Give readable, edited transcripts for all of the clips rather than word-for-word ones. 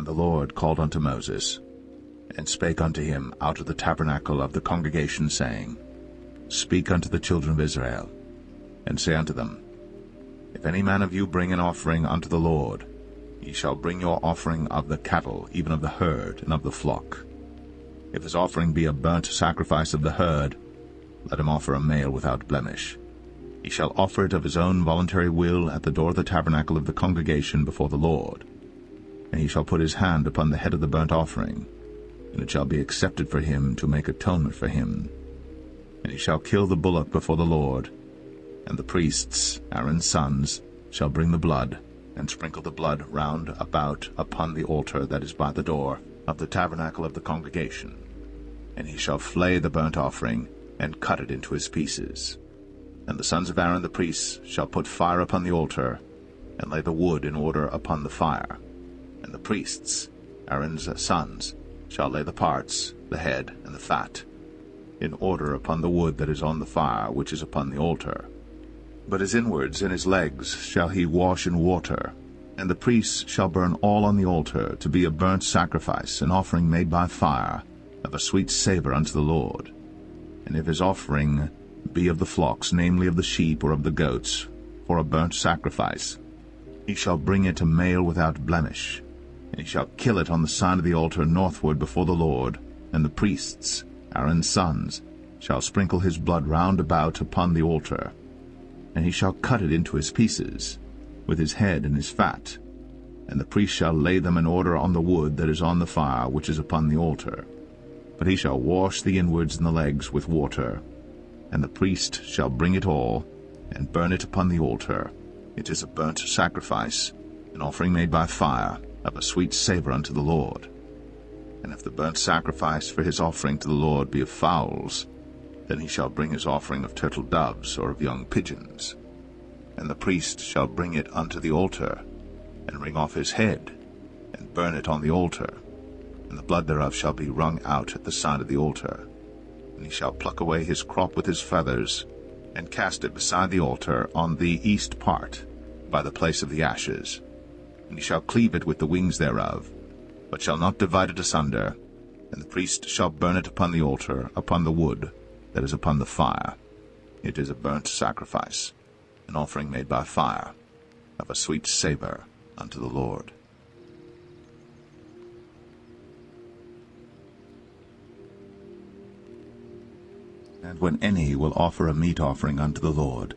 And the Lord called unto Moses, and spake unto him out of the tabernacle of the congregation, saying, Speak unto the children of Israel, and say unto them, If any man of you bring an offering unto the Lord, ye shall bring your offering of the cattle, even of the herd, and of the flock. If his offering be a burnt sacrifice of the herd, let him offer a male without blemish. He shall offer it of his own voluntary will at the door of the tabernacle of the congregation before the Lord. And he shall put his hand upon the head of the burnt offering, and it shall be accepted for him to make atonement for him. And he shall kill the bullock before the Lord, and the priests, Aaron's sons, shall bring the blood, and sprinkle the blood round about upon the altar that is by the door of the tabernacle of the congregation. And he shall flay the burnt offering, and cut it into his pieces. And the sons of Aaron the priests shall put fire upon the altar, and lay the wood in order upon the fire. And the priests, Aaron's sons, shall lay the parts, the head, and the fat, in order upon the wood that is on the fire which is upon the altar. But his inwards and his legs shall he wash in water, and the priests shall burn all on the altar to be a burnt sacrifice, an offering made by fire, of a sweet savour unto the Lord. And if his offering be of the flocks, namely of the sheep or of the goats, for a burnt sacrifice, he shall bring it a male without blemish, and he shall kill it on the side of the altar northward before the Lord, and the priests, Aaron's sons, shall sprinkle his blood round about upon the altar. And he shall cut it into his pieces, with his head and his fat, and the priest shall lay them in order on the wood that is on the fire which is upon the altar. But he shall wash the inwards and the legs with water, and the priest shall bring it all, and burn it upon the altar. It is a burnt sacrifice, an offering made by fire, of a sweet savour unto the Lord. And if the burnt sacrifice for his offering to the Lord be of fowls, then he shall bring his offering of turtle doves or of young pigeons. And the priest shall bring it unto the altar, and wring off his head, and burn it on the altar, and the blood thereof shall be wrung out at the side of the altar. And he shall pluck away his crop with his feathers, and cast it beside the altar on the east part, by the place of the ashes. And he shall cleave it with the wings thereof, but shall not divide it asunder. And the priest shall burn it upon the altar, upon the wood that is upon the fire. It is a burnt sacrifice, an offering made by fire, of a sweet savour unto the Lord. And when any will offer a meat offering unto the Lord,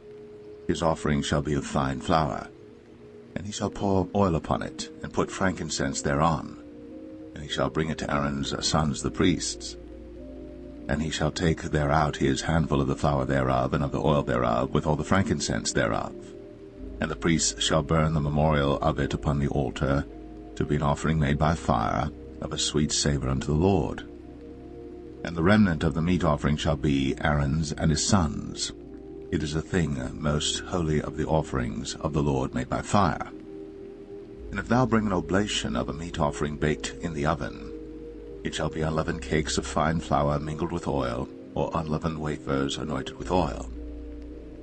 his offering shall be of fine flour. And he shall pour oil upon it, and put frankincense thereon. And he shall bring it to Aaron's sons the priests. And he shall take thereout his handful of the flour thereof, and of the oil thereof, with all the frankincense thereof. And the priests shall burn the memorial of it upon the altar, to be an offering made by fire, of a sweet savour unto the Lord. And the remnant of the meat offering shall be Aaron's and his sons. It is a thing most holy of the offerings of the Lord made by fire. And if thou bring an oblation of a meat offering baked in the oven, it shall be unleavened cakes of fine flour mingled with oil, or unleavened wafers anointed with oil.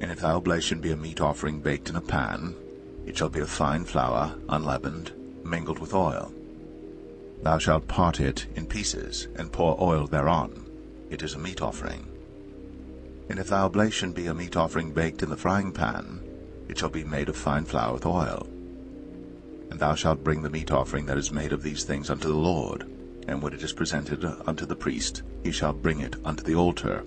And if thy oblation be a meat offering baked in a pan, it shall be of fine flour, unleavened, mingled with oil. Thou shalt part it in pieces, and pour oil thereon. It is a meat offering. And if thy oblation be a meat offering baked in the frying pan, it shall be made of fine flour with oil. And thou shalt bring the meat offering that is made of these things unto the Lord, and when it is presented unto the priest, he shall bring it unto the altar.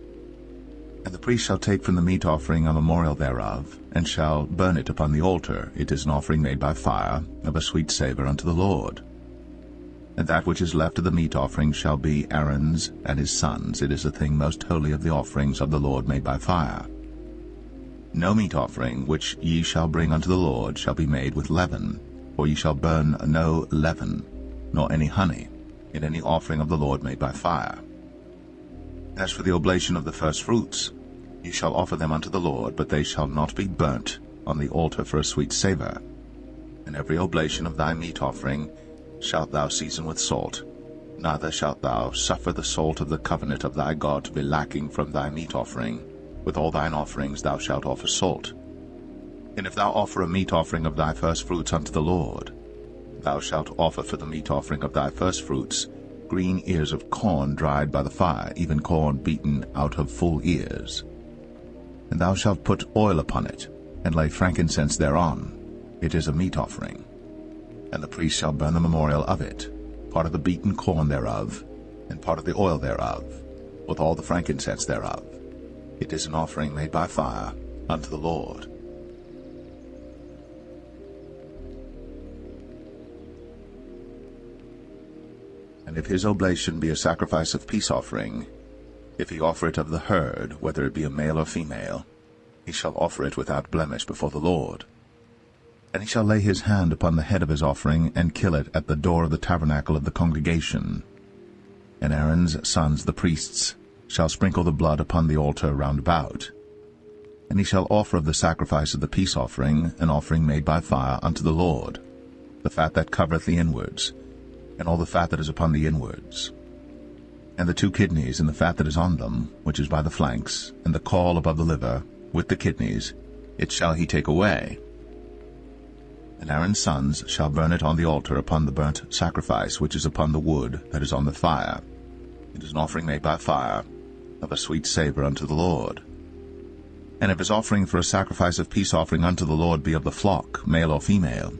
And the priest shall take from the meat offering a memorial thereof, and shall burn it upon the altar. It is an offering made by fire, of a sweet savour unto the Lord. And that which is left of the meat offering shall be Aaron's and his sons. It is a thing most holy of the offerings of the Lord made by fire. No meat offering which ye shall bring unto the Lord shall be made with leaven, for ye shall burn no leaven, nor any honey, in any offering of the Lord made by fire. As for the oblation of the firstfruits, ye shall offer them unto the Lord, but they shall not be burnt on the altar for a sweet savour. And every oblation of thy meat offering shalt thou season with salt, neither shalt thou suffer the salt of the covenant of thy God to be lacking from thy meat offering. With all thine offerings thou shalt offer salt. And if thou offer a meat offering of thy firstfruits unto the Lord, Thou shalt offer for the meat offering of thy firstfruits green ears of corn dried by the fire, even corn beaten out of full ears. And thou shalt put oil upon it, and lay frankincense thereon. It is a meat offering. And the priest shall burn the memorial of it, part of the beaten corn thereof, and part of the oil thereof, with all the frankincense thereof. It is an offering made by fire unto the Lord. And if his oblation be a sacrifice of peace offering, if he offer it of the herd, whether it be a male or female, he shall offer it without blemish before the Lord. And he shall lay his hand upon the head of his offering, and kill it at the door of the tabernacle of the congregation. And Aaron's sons, the priests, shall sprinkle the blood upon the altar round about. And he shall offer of the sacrifice of the peace offering an offering made by fire unto the Lord, the fat that covereth the inwards, and all the fat that is upon the inwards, and the 2 kidneys, and the fat that is on them, which is by the flanks, and the caul above the liver, with the kidneys, it shall he take away. And Aaron's sons shall burn it on the altar upon the burnt sacrifice which is upon the wood that is on the fire. It is an offering made by fire, of a sweet savour unto the Lord. And if his offering for a sacrifice of peace offering unto the Lord be of the flock, male or female,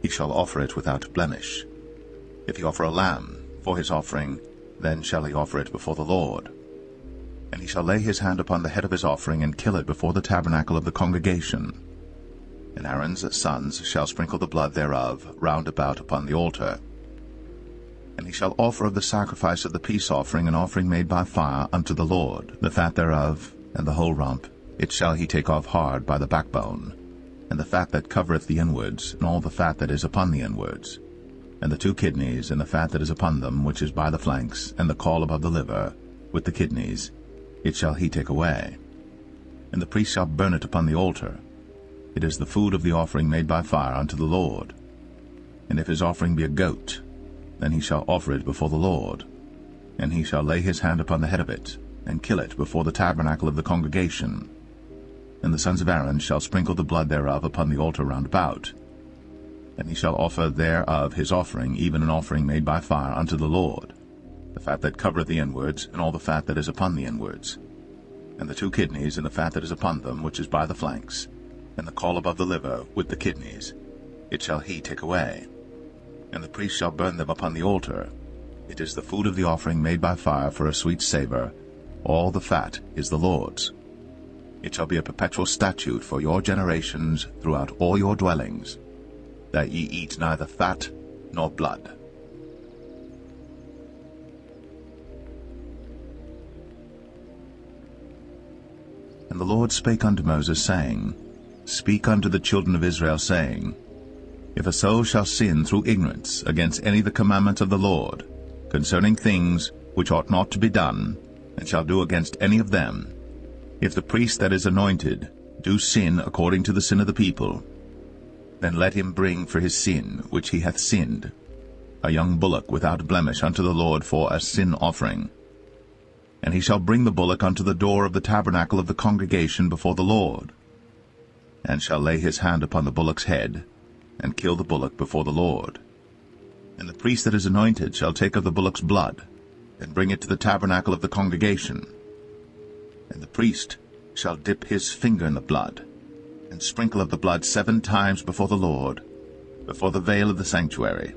he shall offer it without blemish. If he offer a lamb for his offering, then shall he offer it before the Lord. And he shall lay his hand upon the head of his offering, and kill it before the tabernacle of the congregation. And Aaron's sons shall sprinkle the blood thereof round about upon the altar. And he shall offer of the sacrifice of the peace offering an offering made by fire unto the Lord, the fat thereof, and the whole rump, it shall he take off hard by the backbone, and the fat that covereth the inwards, and all the fat that is upon the inwards, and the 2 kidneys, and the fat that is upon them, which is by the flanks, and the caul above the liver, with the kidneys, it shall he take away. And the priest shall burn it upon the altar. It is the food of the offering made by fire unto the Lord. And if his offering be a goat, then he shall offer it before the Lord. And he shall lay his hand upon the head of it, and kill it before the tabernacle of the congregation. And the sons of Aaron shall sprinkle the blood thereof upon the altar round about. And he shall offer thereof his offering, even an offering made by fire unto the Lord, the fat that covereth the inwards, and all the fat that is upon the inwards, and the 2 kidneys, and the fat that is upon them, which is by the flanks, and the caul above the liver, with the kidneys, it shall he take away. And the priest shall burn them upon the altar. It is the food of the offering made by fire for a sweet savour. All the fat is the Lord's. It shall be a perpetual statute for your generations throughout all your dwellings, that ye eat neither fat nor blood. And the Lord spake unto Moses, saying, Speak unto the children of Israel, saying, If a soul shall sin through ignorance against any of the commandments of the Lord, concerning things which ought not to be done, and shall do against any of them, if the priest that is anointed do sin according to the sin of the people, then let him bring for his sin which he hath sinned a young bullock without blemish unto the Lord for a sin offering. And he shall bring the bullock unto the door of the tabernacle of the congregation before the Lord, and shall lay his hand upon the bullock's head, and kill the bullock before the Lord. And the priest that is anointed shall take of the bullock's blood, and bring it to the tabernacle of the congregation. And the priest shall dip his finger in the blood, and sprinkle of the blood 7 times before the Lord, before the veil of the sanctuary.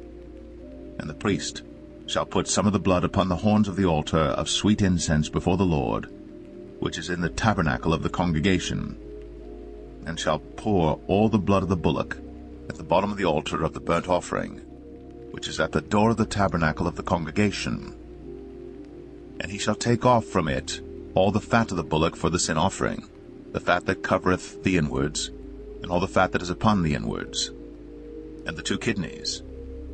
And the priest shall put some of the blood upon the horns of the altar of sweet incense before the Lord, which is in the tabernacle of the congregation, and shall pour all the blood of the bullock at the bottom of the altar of the burnt offering, which is at the door of the tabernacle of the congregation. And he shall take off from it all the fat of the bullock for the sin offering, the fat that covereth the inwards, and all the fat that is upon the inwards, and the 2 kidneys,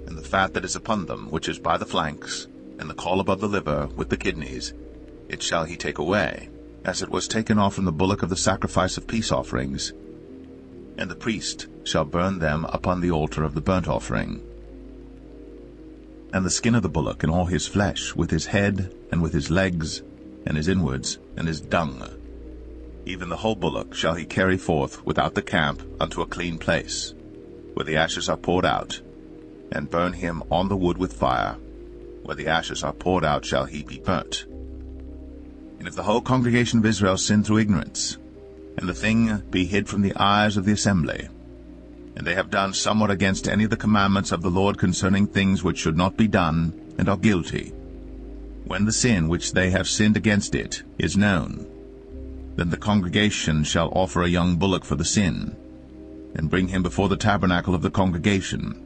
and the fat that is upon them, which is by the flanks, and the caul above the liver, with the kidneys, it shall he take away, as it was taken off from the bullock of the sacrifice of peace offerings. And the priest shall burn them upon the altar of the burnt offering. And the skin of the bullock, and all his flesh, with his head, and with his legs, and his inwards, and his dung, even the whole bullock shall he carry forth without the camp unto a clean place, where the ashes are poured out, and burn him on the wood with fire. Where the ashes are poured out shall he be burnt. And if the whole congregation of Israel sin through ignorance, and the thing be hid from the eyes of the assembly, and they have done somewhat against any of the commandments of the Lord concerning things which should not be done, and are guilty, when the sin which they have sinned against it is known, then the congregation shall offer a young bullock for the sin, and bring him before the tabernacle of the congregation.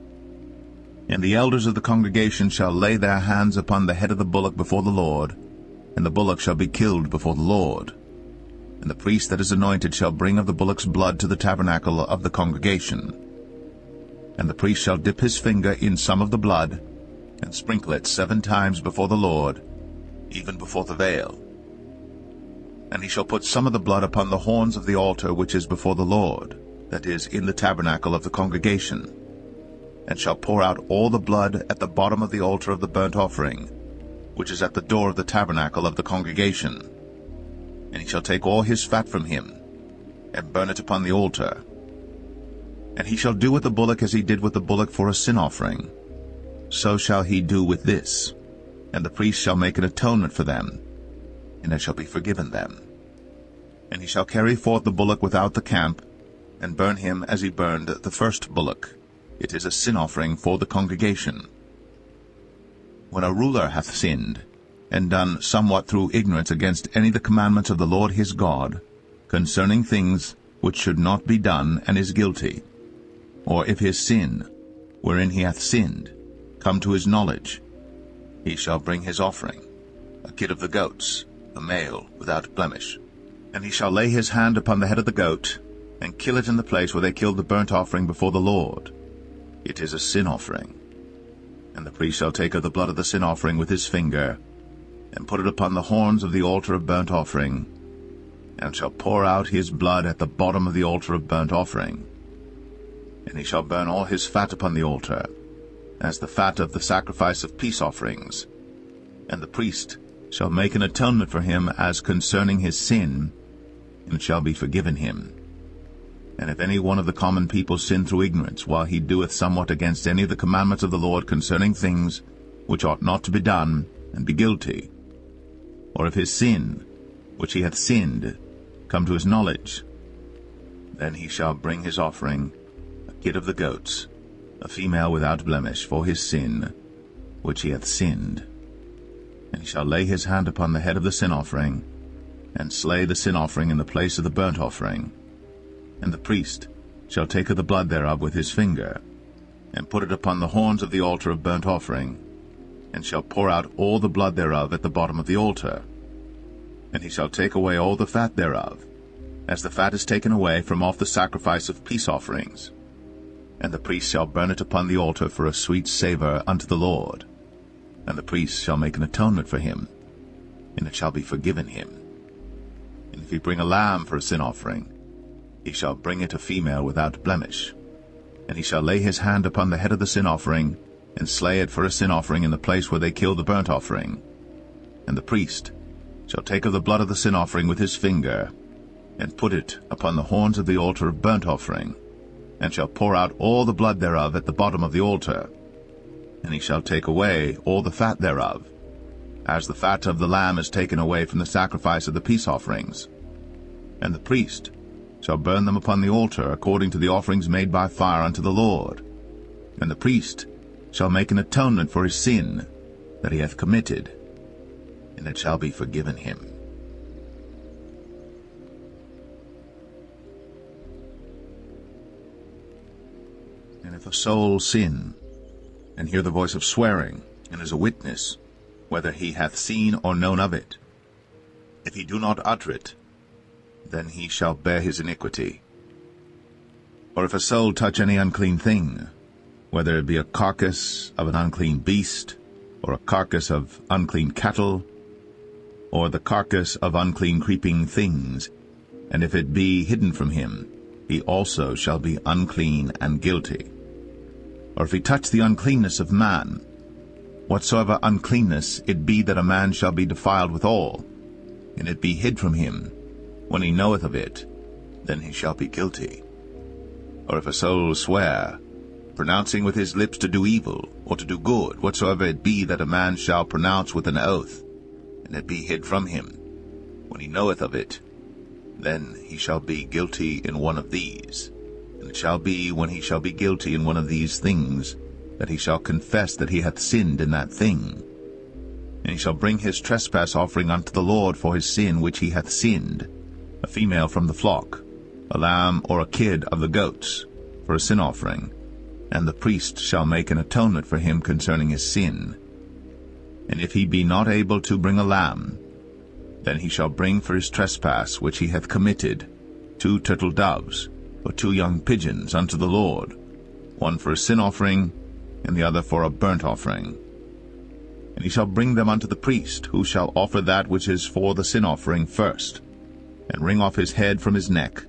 And the elders of the congregation shall lay their hands upon the head of the bullock before the Lord, and the bullock shall be killed before the Lord. And the priest that is anointed shall bring of the bullock's blood to the tabernacle of the congregation. And the priest shall dip his finger in some of the blood, and sprinkle it 7 times before the Lord, even before the veil. And he shall put some of the blood upon the horns of the altar which is before the Lord, that is, in the tabernacle of the congregation, and shall pour out all the blood at the bottom of the altar of the burnt offering, which is at the door of the tabernacle of the congregation. And he shall take all his fat from him, and burn it upon the altar. And he shall do with the bullock as he did with the bullock for a sin offering. So shall he do with this. And the priest shall make an atonement for them, and it shall be forgiven them. And he shall carry forth the bullock without the camp, and burn him as he burned the first bullock. It is a sin offering for the congregation. When a ruler hath sinned, and done somewhat through ignorance against any of the commandments of the Lord his God, concerning things which should not be done, and is guilty, or if his sin, wherein he hath sinned, come to his knowledge, he shall bring his offering, a kid of the goats, a male without blemish. And he shall lay his hand upon the head of the goat, and kill it in the place where they killed the burnt offering before the Lord. It is a sin offering. And the priest shall take of the blood of the sin offering with his finger, and put it upon the horns of the altar of burnt offering, and shall pour out his blood at the bottom of the altar of burnt offering. And he shall burn all his fat upon the altar, as the fat of the sacrifice of peace offerings. And the priest shall make an atonement for him as concerning his sin, and it shall be forgiven him. And if any one of the common people sin through ignorance, while he doeth somewhat against any of the commandments of the Lord concerning things which ought not to be done, and be guilty, or if his sin, which he hath sinned, come to his knowledge, then he shall bring his offering, a kid of the goats, a female without blemish, for his sin, which he hath sinned. And he shall lay his hand upon the head of the sin offering, and slay the sin offering in the place of the burnt offering. And the priest shall take of the blood thereof with his finger, and put it upon the horns of the altar of burnt offering, and shall pour out all the blood thereof at the bottom of the altar. And he shall take away all the fat thereof, as the fat is taken away from off the sacrifice of peace offerings. And the priest shall burn it upon the altar for a sweet savour unto the Lord. And the priest shall make an atonement for him, and it shall be forgiven him. And if he bring a lamb for a sin offering, he shall bring it a female without blemish. And he shall lay his hand upon the head of the sin offering, and slay it for a sin offering in the place where they killed the burnt offering. And the priest shall take of the blood of the sin offering with his finger, and put it upon the horns of the altar of burnt offering, and shall pour out all the blood thereof at the bottom of the altar. And he shall take away all the fat thereof, as the fat of the lamb is taken away from the sacrifice of the peace offerings. And the priest shall burn them upon the altar according to the offerings made by fire unto the Lord. And the priest shall make an atonement for his sin that he hath committed, and it shall be forgiven him. And if a soul sin, and hear the voice of swearing, and is a witness, whether he hath seen or known of it, if he do not utter it, then he shall bear his iniquity. Or if a soul touch any unclean thing, whether it be a carcass of an unclean beast, or a carcass of unclean cattle, or the carcass of unclean creeping things, and if it be hidden from him, he also shall be unclean and guilty. Or if he touch the uncleanness of man, whatsoever uncleanness it be that a man shall be defiled withal, and it be hid from him, when he knoweth of it, then he shall be guilty. Or if a soul swear, pronouncing with his lips to do evil, or to do good, whatsoever it be that a man shall pronounce with an oath, and it be hid from him, when he knoweth of it, then he shall be guilty in one of these. And it shall be, when he shall be guilty in one of these things, that he shall confess that he hath sinned in that thing. And he shall bring his trespass offering unto the Lord for his sin which he hath sinned, a female from the flock, a lamb or a kid of the goats, for a sin offering, and the priest shall make an atonement for him concerning his sin. And if he be not able to bring a lamb, then he shall bring for his trespass which he hath committed 2 turtle doves, or 2 young pigeons unto the Lord, one for a sin offering, and the other for a burnt offering. And he shall bring them unto the priest, who shall offer that which is for the sin offering first, and wring off his head from his neck,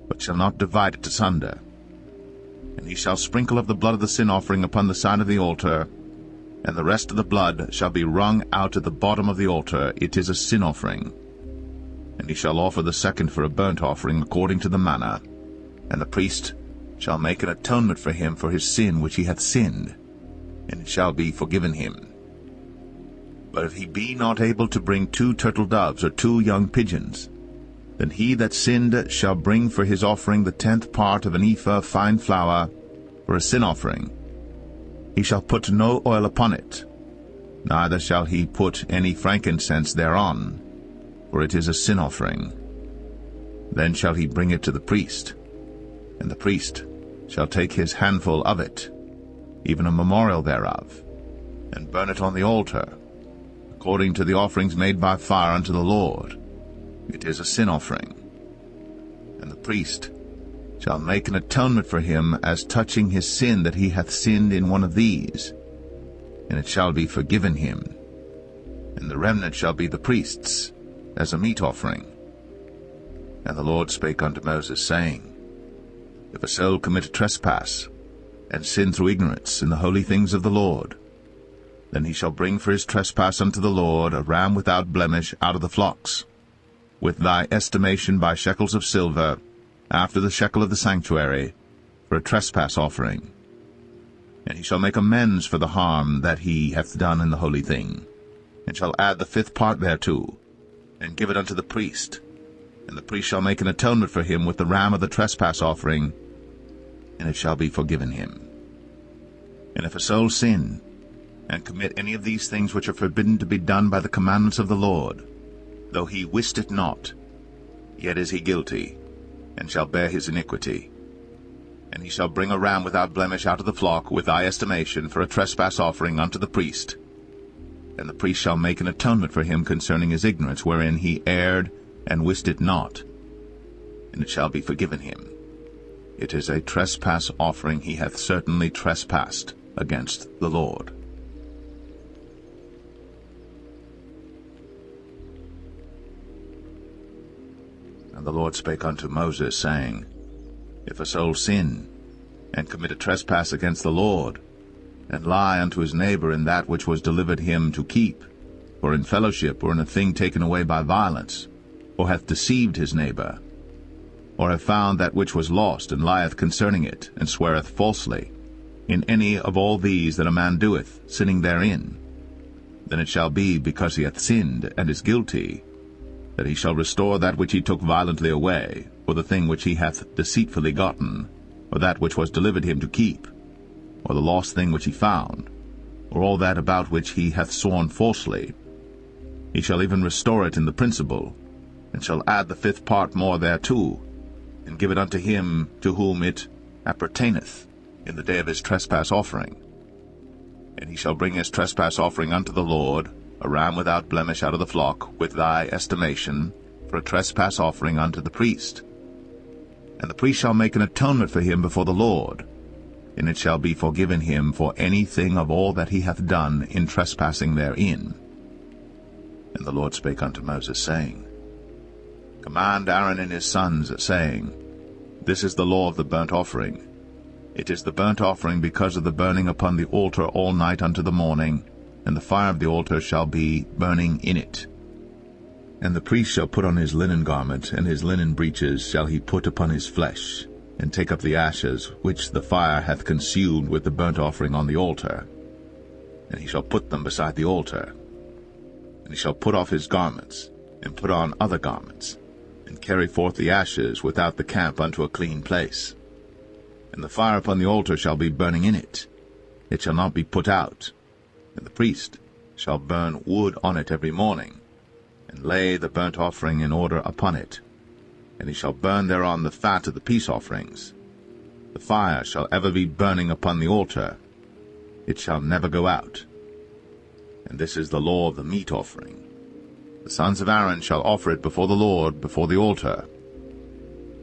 but shall not divide it asunder. And he shall sprinkle of the blood of the sin offering upon the side of the altar, and the rest of the blood shall be wrung out at the bottom of the altar. It is a sin offering. And he shall offer the second for a burnt offering according to the manner, and the priest shall make an atonement for him for his sin which he hath sinned, and it shall be forgiven him. But if he be not able to bring 2 turtle doves or 2 young pigeons, then he that sinned shall bring for his offering the 10th part of an ephah of fine flour for a sin offering. He shall put no oil upon it, neither shall he put any frankincense thereon, for it is a sin offering. Then shall he bring it to the priest, and the priest shall take his handful of it, even a memorial thereof, and burn it on the altar, according to the offerings made by fire unto the Lord. It is a sin offering. And the priest shall make an atonement for him as touching his sin that he hath sinned in one of these, and it shall be forgiven him. And the remnant shall be the priest's, as a meat offering. And the Lord spake unto Moses, saying, If a soul commit a trespass, and sin through ignorance in the holy things of the Lord, then he shall bring for his trespass unto the Lord a ram without blemish out of the flocks, with thy estimation by shekels of silver, after the shekel of the sanctuary, for a trespass offering. And he shall make amends for the harm that he hath done in the holy thing, and shall add the 5th part thereto, and give it unto the priest. And the priest shall make an atonement for him with the ram of the trespass offering, and it shall be forgiven him. And if a soul sin, and commit any of these things which are forbidden to be done by the commandments of the Lord, though he wist it not, yet is he guilty, and shall bear his iniquity. And he shall bring a ram without blemish out of the flock, with thy estimation, for a trespass offering unto the priest. And the priest shall make an atonement for him concerning his ignorance, wherein he erred and wist it not, and it shall be forgiven him. It is a trespass offering. He hath certainly trespassed against the Lord. And the Lord spake unto Moses, saying, If a soul sin, and commit a trespass against the Lord, and lie unto his neighbor in that which was delivered him to keep, or in fellowship, or in a thing taken away by violence, or hath deceived his neighbor, or have found that which was lost, and lieth concerning it, and sweareth falsely, in any of all these that a man doeth, sinning therein, then it shall be, because he hath sinned, and is guilty, that he shall restore that which he took violently away, or the thing which he hath deceitfully gotten, or that which was delivered him to keep, or the lost thing which he found, or all that about which he hath sworn falsely. He shall even restore it in the principal, and shall add the 5th part more thereto, and give it unto him to whom it appertaineth in the day of his trespass offering. And he shall bring his trespass offering unto the Lord, a ram without blemish out of the flock, with thy estimation, for a trespass offering unto the priest. And the priest shall make an atonement for him before the Lord, and it shall be forgiven him for anything of all that he hath done in trespassing therein. And the Lord spake unto Moses, saying, Command Aaron and his sons, saying, This is the law of the burnt offering. It is the burnt offering because of the burning upon the altar all night unto the morning, and the fire of the altar shall be burning in it. And the priest shall put on his linen garment, and his linen breeches shall he put upon his flesh, and take up the ashes which the fire hath consumed with the burnt offering on the altar, and he shall put them beside the altar. And he shall put off his garments, and put on other garments, and carry forth the ashes without the camp unto a clean place. And the fire upon the altar shall be burning in it, it shall not be put out. And the priest shall burn wood on it every morning, and lay the burnt offering in order upon it. And he shall burn thereon the fat of the peace offerings. The fire shall ever be burning upon the altar, it shall never go out. And this is the law of the meat offering. The sons of Aaron shall offer it before the Lord, before the altar.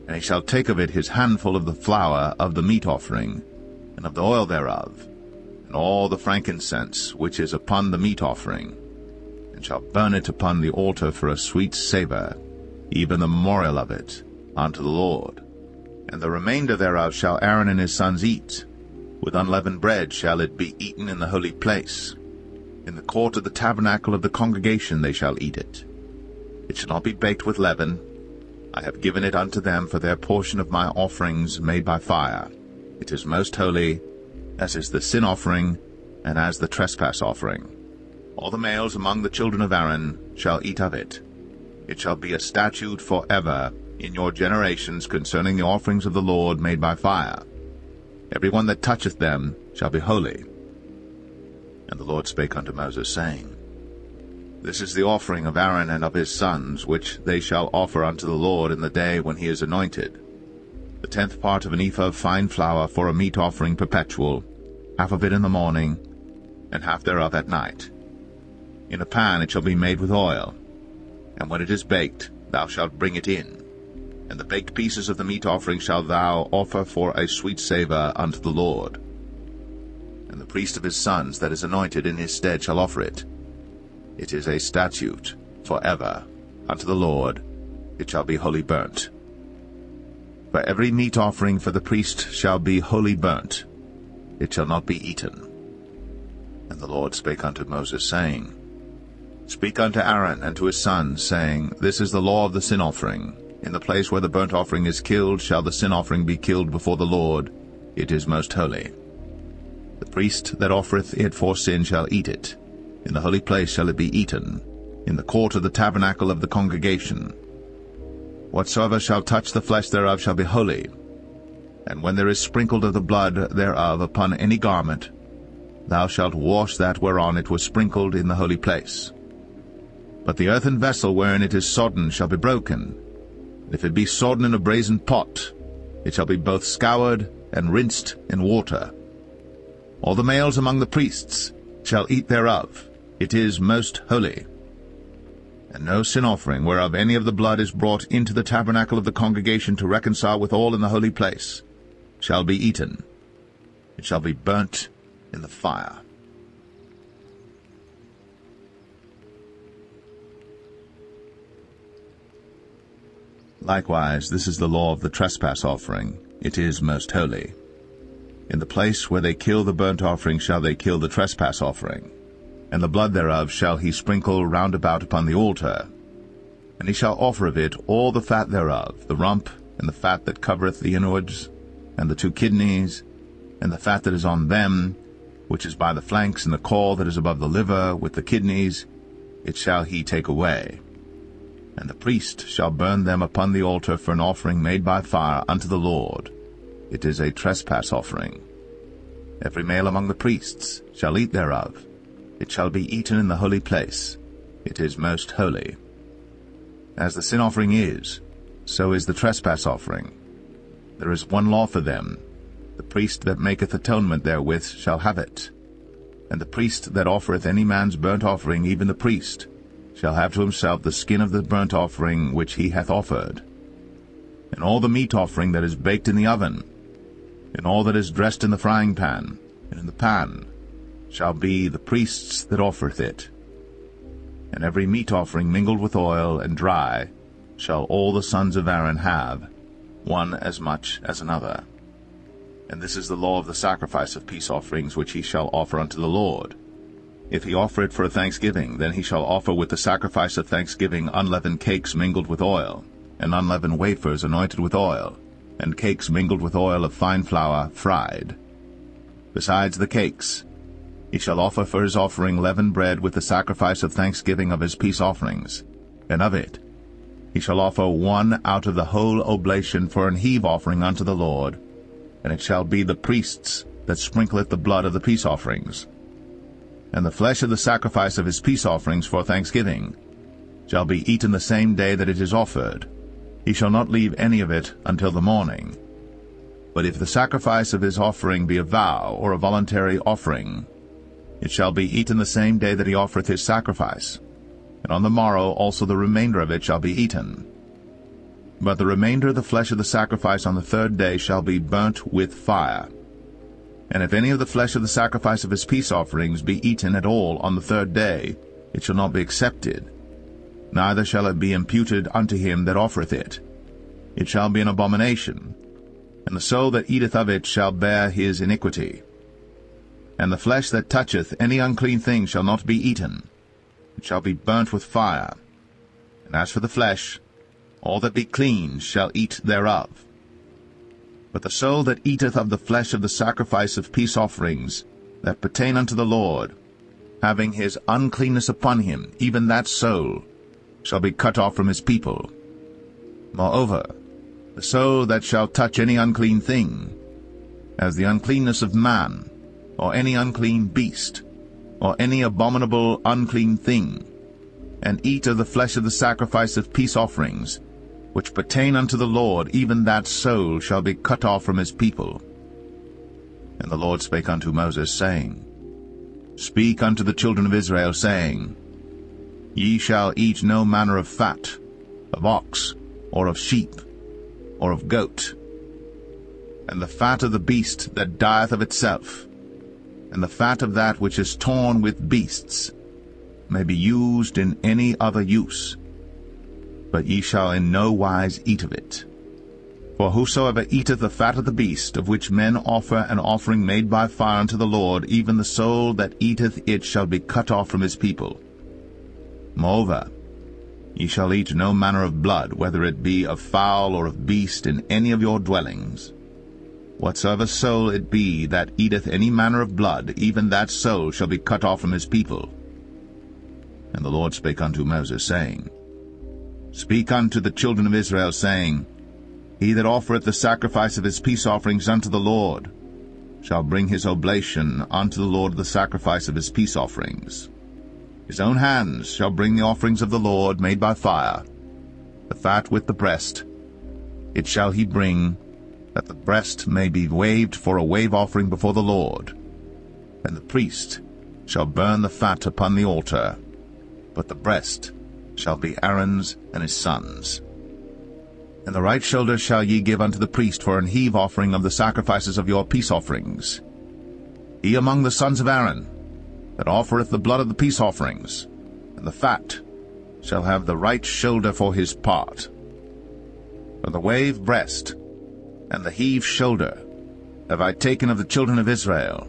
And he shall take of it his handful of the flour of the meat offering, and of the oil thereof, and all the frankincense which is upon the meat offering, and shall burn it upon the altar for a sweet savour, even the memorial of it, unto the Lord. And the remainder thereof shall Aaron and his sons eat. With unleavened bread shall it be eaten in the holy place. In the court of the tabernacle of the congregation they shall eat it. It shall not be baked with leaven. I have given it unto them for their portion of my offerings made by fire. It is most holy, as is the sin offering, and as the trespass offering. All the males among the children of Aaron shall eat of it. It shall be a statute forever in your generations concerning the offerings of the Lord made by fire. Every one that toucheth them shall be holy. And the Lord spake unto Moses, saying, This is the offering of Aaron and of his sons, which they shall offer unto the Lord in the day when he is anointed. The 10th part of an ephah of fine flour for a meat offering perpetual, half of it in the morning, and half thereof at night. In a pan it shall be made with oil, and when it is baked, thou shalt bring it in. And the baked pieces of the meat offering shalt thou offer for a sweet savour unto the Lord. And the priest of his sons that is anointed in his stead shall offer it. It is a statute forever unto the Lord, it shall be wholly burnt. For every meat offering for the priest shall be wholly burnt, it shall not be eaten. And the Lord spake unto Moses, saying, Speak unto Aaron and to his sons, saying, This is the law of the sin offering. In the place where the burnt offering is killed shall the sin offering be killed before the Lord. It is most holy. The priest that offereth it for sin shall eat it. In the holy place shall it be eaten, in the court of the tabernacle of the congregation. Whatsoever shall touch the flesh thereof shall be holy. And when there is sprinkled of the blood thereof upon any garment, thou shalt wash that whereon it was sprinkled in the holy place. But the earthen vessel wherein it is sodden shall be broken. And if it be sodden in a brazen pot, it shall be both scoured and rinsed in water. All the males among the priests shall eat thereof. It is most holy. And no sin offering whereof any of the blood is brought into the tabernacle of the congregation to reconcile with all in the holy place shall be eaten. It shall be burnt in the fire. Likewise, this is the law of the trespass offering. It is most holy. In the place where they kill the burnt offering shall they kill the trespass offering, and the blood thereof shall he sprinkle round about upon the altar. And he shall offer of it all the fat thereof, the rump, and the fat that covereth the inwards, and the 2 kidneys, and the fat that is on them, which is by the flanks, and the caul that is above the liver, with the kidneys, it shall he take away. And the priest shall burn them upon the altar for an offering made by fire unto the Lord. It is a trespass offering. Every male among the priests shall eat thereof. It shall be eaten in the holy place. It is most holy. As the sin offering is, so is the trespass offering. There is one law for them. The priest that maketh atonement therewith shall have it. And the priest that offereth any man's burnt offering, even the priest, shall have to himself the skin of the burnt offering which he hath offered. And all the meat offering that is baked in the oven, and all that is dressed in the frying pan, and in the pan, shall be the priest's that offereth it. And every meat offering mingled with oil and dry shall all the sons of Aaron have, one as much as another. And this is the law of the sacrifice of peace offerings which he shall offer unto the Lord. If he offer it for a thanksgiving, then he shall offer with the sacrifice of thanksgiving unleavened cakes mingled with oil, and unleavened wafers anointed with oil, and cakes mingled with oil of fine flour, fried. Besides the cakes, he shall offer for his offering leavened bread with the sacrifice of thanksgiving of his peace offerings, and of it he shall offer one out of the whole oblation for an heave offering unto the Lord, and it shall be the priest's that sprinkleth the blood of the peace offerings. And the flesh of the sacrifice of his peace offerings for thanksgiving shall be eaten the same day that it is offered. He shall not leave any of it until the morning. But if the sacrifice of his offering be a vow or a voluntary offering, it shall be eaten the same day that he offereth his sacrifice, and on the morrow also the remainder of it shall be eaten. But the remainder of the flesh of the sacrifice on the third day shall be burnt with fire. And if any of the flesh of the sacrifice of his peace offerings be eaten at all on the third day, it shall not be accepted, neither shall it be imputed unto him that offereth it. It shall be an abomination, and the soul that eateth of it shall bear his iniquity. And the flesh that toucheth any unclean thing shall not be eaten, it shall be burnt with fire. And as for the flesh, all that be clean shall eat thereof. But the soul that eateth of the flesh of the sacrifice of peace offerings that pertain unto the Lord, having his uncleanness upon him, even that soul shall be cut off from his people. Moreover, the soul that shall touch any unclean thing, as the uncleanness of man, or any unclean beast, or any abominable unclean thing, and eat of the flesh of the sacrifice of peace offerings, which pertain unto the Lord, even that soul shall be cut off from his people. And the Lord spake unto Moses, saying, Speak unto the children of Israel, saying, Ye shall eat no manner of fat, of ox, or of sheep, or of goat, and the fat of the beast that dieth of itself, and the fat of that which is torn with beasts, may be used in any other use, but ye shall in no wise eat of it. For whosoever eateth the fat of the beast, of which men offer an offering made by fire unto the Lord, even the soul that eateth it shall be cut off from his people. Moreover, ye shall eat no manner of blood, whether it be of fowl or of beast, in any of your dwellings. Whatsoever soul it be that eateth any manner of blood, even that soul shall be cut off from his people. And the Lord spake unto Moses, saying, Speak unto the children of Israel, saying, He that offereth the sacrifice of his peace offerings unto the Lord shall bring his oblation unto the Lord the sacrifice of his peace offerings. His own hands shall bring the offerings of the Lord made by fire, the fat with the breast. It shall he bring, that the breast may be waved for a wave offering before the Lord. And the priest shall burn the fat upon the altar, but the breast shall be Aaron's and his sons'. And the right shoulder shall ye give unto the priest for an heave offering of the sacrifices of your peace offerings. He among the sons of Aaron that offereth the blood of the peace offerings, and the fat, shall have the right shoulder for his part. For the wave breast and the heave shoulder have I taken of the children of Israel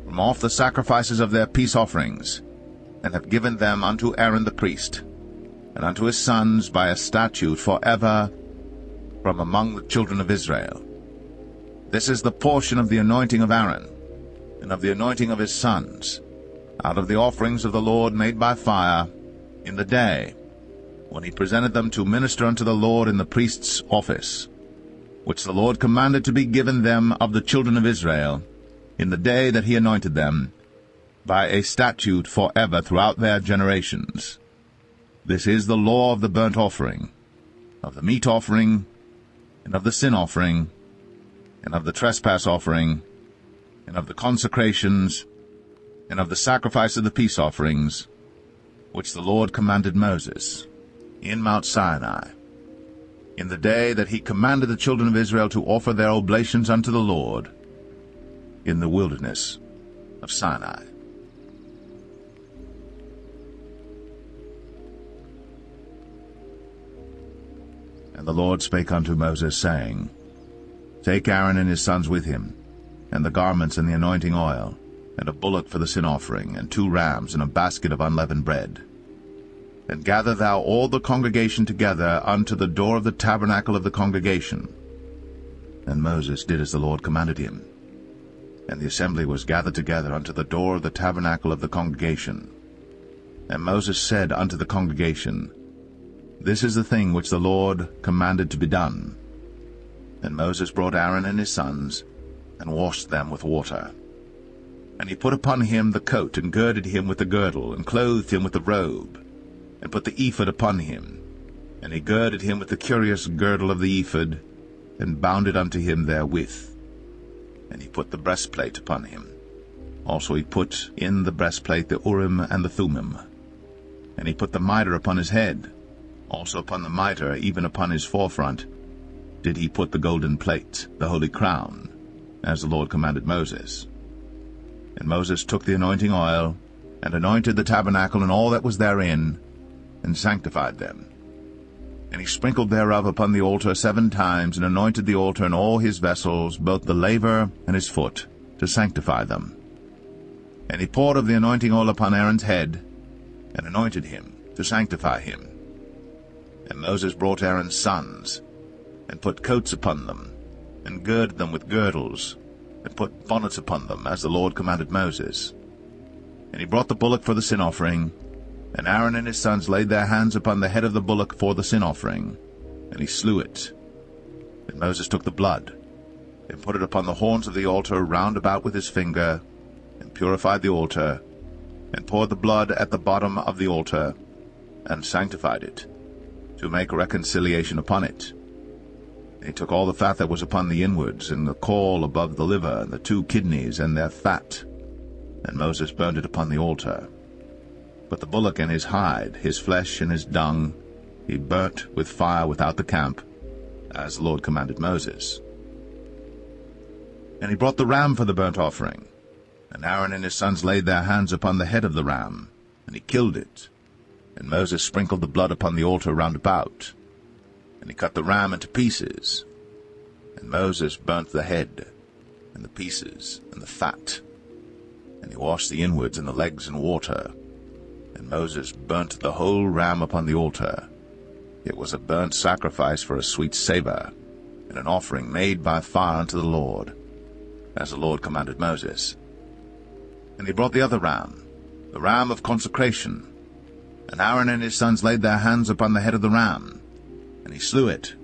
from off the sacrifices of their peace offerings, and have given them unto Aaron the priest, and unto his sons by a statute forever from among the children of Israel. This is the portion of the anointing of Aaron, and of the anointing of his sons, out of the offerings of the Lord made by fire, in the day when he presented them to minister unto the Lord in the priest's office, which the Lord commanded to be given them of the children of Israel, in the day that he anointed them, by a statute forever throughout their generations. This is the law of the burnt offering, of the meat offering, and of the sin offering, and of the trespass offering, and of the consecrations, and of the sacrifice of the peace offerings, which the Lord commanded Moses in Mount Sinai, in the day that he commanded the children of Israel to offer their oblations unto the Lord in the wilderness of Sinai. And the Lord spake unto Moses, saying, Take Aaron and his sons with him, and the garments and the anointing oil, and a bullock for the sin offering, and 2 rams, and a basket of unleavened bread. And gather thou all the congregation together unto the door of the tabernacle of the congregation. And Moses did as the Lord commanded him. And the assembly was gathered together unto the door of the tabernacle of the congregation. And Moses said unto the congregation, This is the thing which the Lord commanded to be done. And Moses brought Aaron and his sons, and washed them with water. And he put upon him the coat, and girded him with the girdle, and clothed him with the robe, and put the ephod upon him. And he girded him with the curious girdle of the ephod, and bound it unto him therewith. And he put the breastplate upon him. Also he put in the breastplate the Urim and the Thummim. And he put the mitre upon his head. Also upon the mitre, even upon his forefront, did he put the golden plate, the holy crown, as the Lord commanded Moses. And Moses took the anointing oil, and anointed the tabernacle and all that was therein, and sanctified them. And he sprinkled thereof upon the altar 7 times, and anointed the altar and all his vessels, both the laver and his foot, to sanctify them. And he poured of the anointing oil upon Aaron's head, and anointed him, to sanctify him. And Moses brought Aaron's sons, and put coats upon them, and girded them with girdles, and put bonnets upon them, as the Lord commanded Moses. And he brought the bullock for the sin offering, and Aaron and his sons laid their hands upon the head of the bullock for the sin offering, and he slew it. And Moses took the blood, and put it upon the horns of the altar round about with his finger, and purified the altar, and poured the blood at the bottom of the altar, and sanctified it, to make reconciliation upon it. And he took all the fat that was upon the inwards, and the caul above the liver, and the 2 kidneys, and their fat, and Moses burned it upon the altar. But the bullock and his hide, his flesh and his dung, he burnt with fire without the camp, as the Lord commanded Moses. And he brought the ram for the burnt offering. And Aaron and his sons laid their hands upon the head of the ram, and he killed it. And Moses sprinkled the blood upon the altar round about. And he cut the ram into pieces. And Moses burnt the head, and the pieces, and the fat. And he washed the inwards and the legs in water. And Moses burnt the whole ram upon the altar. It was a burnt sacrifice for a sweet savour, and an offering made by fire unto the Lord, as the Lord commanded Moses. And he brought the other ram, the ram of consecration. And Aaron and his sons laid their hands upon the head of the ram, and he slew it.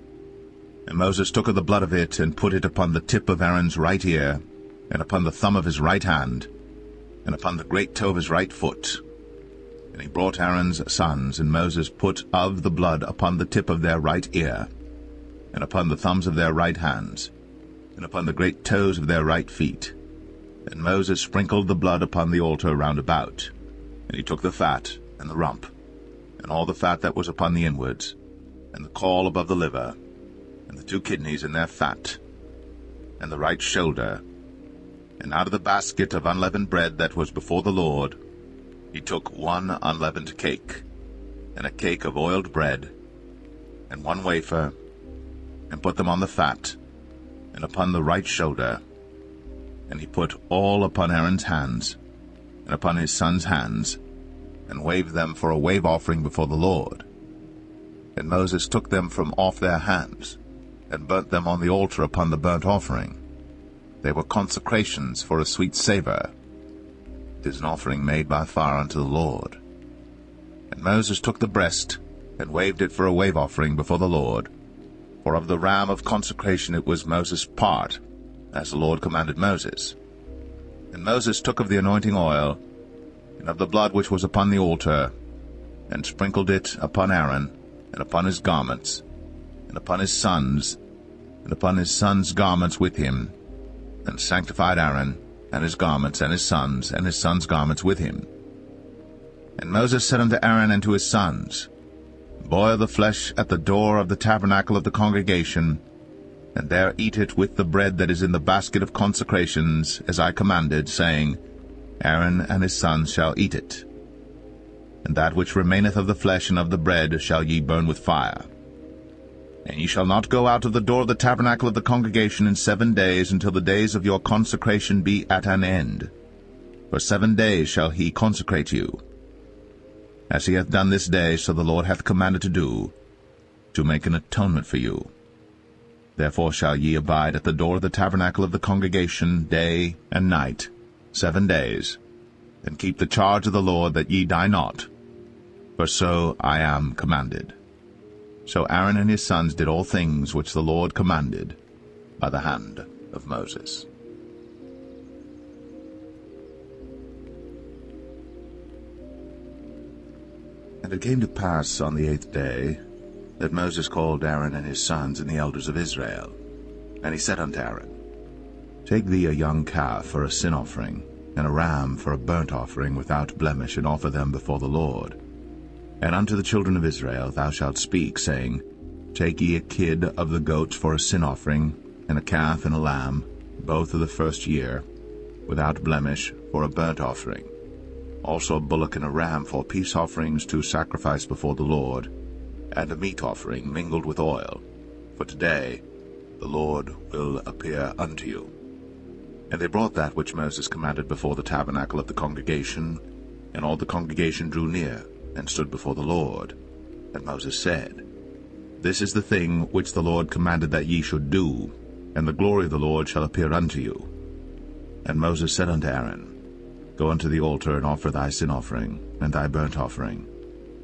And Moses took of the blood of it, and put it upon the tip of Aaron's right ear, and upon the thumb of his right hand, and upon the great toe of his right foot. And he brought Aaron's sons, and Moses put of the blood upon the tip of their right ear, and upon the thumbs of their right hands, and upon the great toes of their right feet. And Moses sprinkled the blood upon the altar round about. And he took the fat, and the rump, and all the fat that was upon the inwards, and the caul above the liver, and the 2 kidneys and their fat, and the right shoulder. And out of the basket of unleavened bread that was before the Lord, he took 1 unleavened cake, and a cake of oiled bread, and 1 wafer, and put them on the fat, and upon the right shoulder. And he put all upon Aaron's hands, and upon his sons' hands, and waved them for a wave offering before the Lord. And Moses took them from off their hands, and burnt them on the altar upon the burnt offering. They were consecrations for a sweet savour. It is an offering made by fire unto the Lord. And Moses took the breast, and waved it for a wave offering before the Lord. For of the ram of consecration it was Moses' part, as the Lord commanded Moses. And Moses took of the anointing oil, and of the blood which was upon the altar, and sprinkled it upon Aaron, and upon his garments, and upon his sons, and upon his sons' garments with him, and sanctified Aaron, and his garments, and his sons' garments with him. And Moses said unto Aaron and to his sons, Boil the flesh at the door of the tabernacle of the congregation, and there eat it with the bread that is in the basket of consecrations, as I commanded, saying, Aaron and his sons shall eat it. And that which remaineth of the flesh and of the bread shall ye burn with fire. And ye shall not go out of the door of the tabernacle of the congregation in 7 days, until the days of your consecration be at an end. For 7 days shall he consecrate you, as he hath done this day, so the Lord hath commanded to do, to make an atonement for you. Therefore shall ye abide at the door of the tabernacle of the congregation day and night, 7 days, and keep the charge of the Lord, that ye die not, for so I am commanded. So Aaron and his sons did all things which the Lord commanded by the hand of Moses. And it came to pass on the 8th day that Moses called Aaron and his sons and the elders of Israel. And he said unto Aaron, Take thee a young calf for a sin offering, and a ram for a burnt offering without blemish, and offer them before the Lord. And unto the children of Israel thou shalt speak, saying, Take ye a kid of the goats for a sin offering, and a calf and a lamb, both of the first year, without blemish, for a burnt offering. Also a bullock and a ram for peace offerings to sacrifice before the Lord, and a meat offering mingled with oil. For today the Lord will appear unto you. And they brought that which Moses commanded before the tabernacle of the congregation, and all the congregation drew near, and stood before the Lord. And Moses said, This is the thing which the Lord commanded that ye should do, and the glory of the Lord shall appear unto you. And Moses said unto Aaron, Go unto the altar, and offer thy sin offering, and thy burnt offering,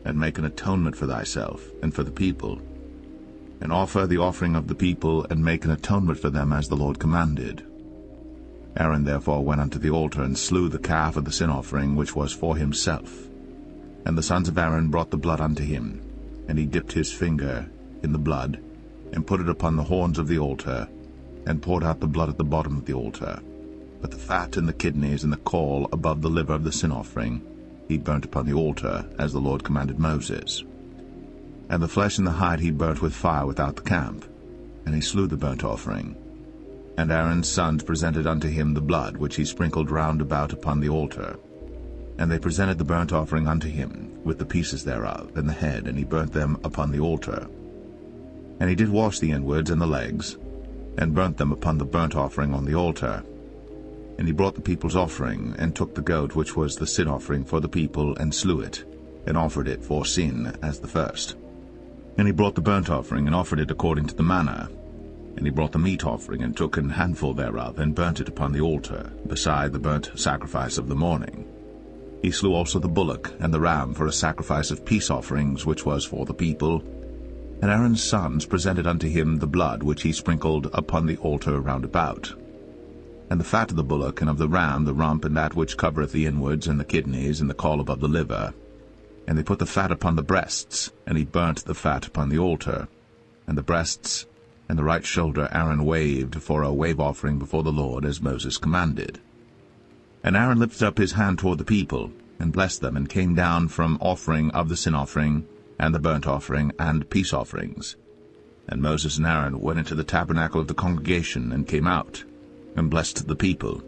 and make an atonement for thyself, and for the people. And offer the offering of the people, and make an atonement for them, as the Lord commanded. Aaron therefore went unto the altar, and slew the calf of the sin offering, which was for himself. And the sons of Aaron brought the blood unto him, and he dipped his finger in the blood, and put it upon the horns of the altar, and poured out the blood at the bottom of the altar. But the fat and the kidneys and the caul above the liver of the sin offering he burnt upon the altar, as the Lord commanded Moses. And the flesh and the hide he burnt with fire without the camp, and he slew the burnt offering. And Aaron's sons presented unto him the blood, which he sprinkled round about upon the altar. And they presented the burnt offering unto him, with the pieces thereof, and the head, and he burnt them upon the altar. And he did wash the inwards and the legs, and burnt them upon the burnt offering on the altar. And he brought the people's offering, and took the goat which was the sin offering for the people, and slew it, and offered it for sin as the first. And he brought the burnt offering, and offered it according to the manner. And he brought the meat offering, and took an handful thereof, and burnt it upon the altar, beside the burnt sacrifice of the morning. He slew also the bullock and the ram for a sacrifice of peace offerings, which was for the people. And Aaron's sons presented unto him the blood which he sprinkled upon the altar round about. And the fat of the bullock and of the ram, the rump, and that which covereth the inwards, and the kidneys, and the caul above the liver. And they put the fat upon the breasts, and he burnt the fat upon the altar. And the breasts and the right shoulder Aaron waved for a wave offering before the Lord, as Moses commanded. And Aaron lifted up his hand toward the people, and blessed them, and came down from offering of the sin offering, and the burnt offering, and peace offerings. And Moses and Aaron went into the tabernacle of the congregation, and came out, and blessed the people.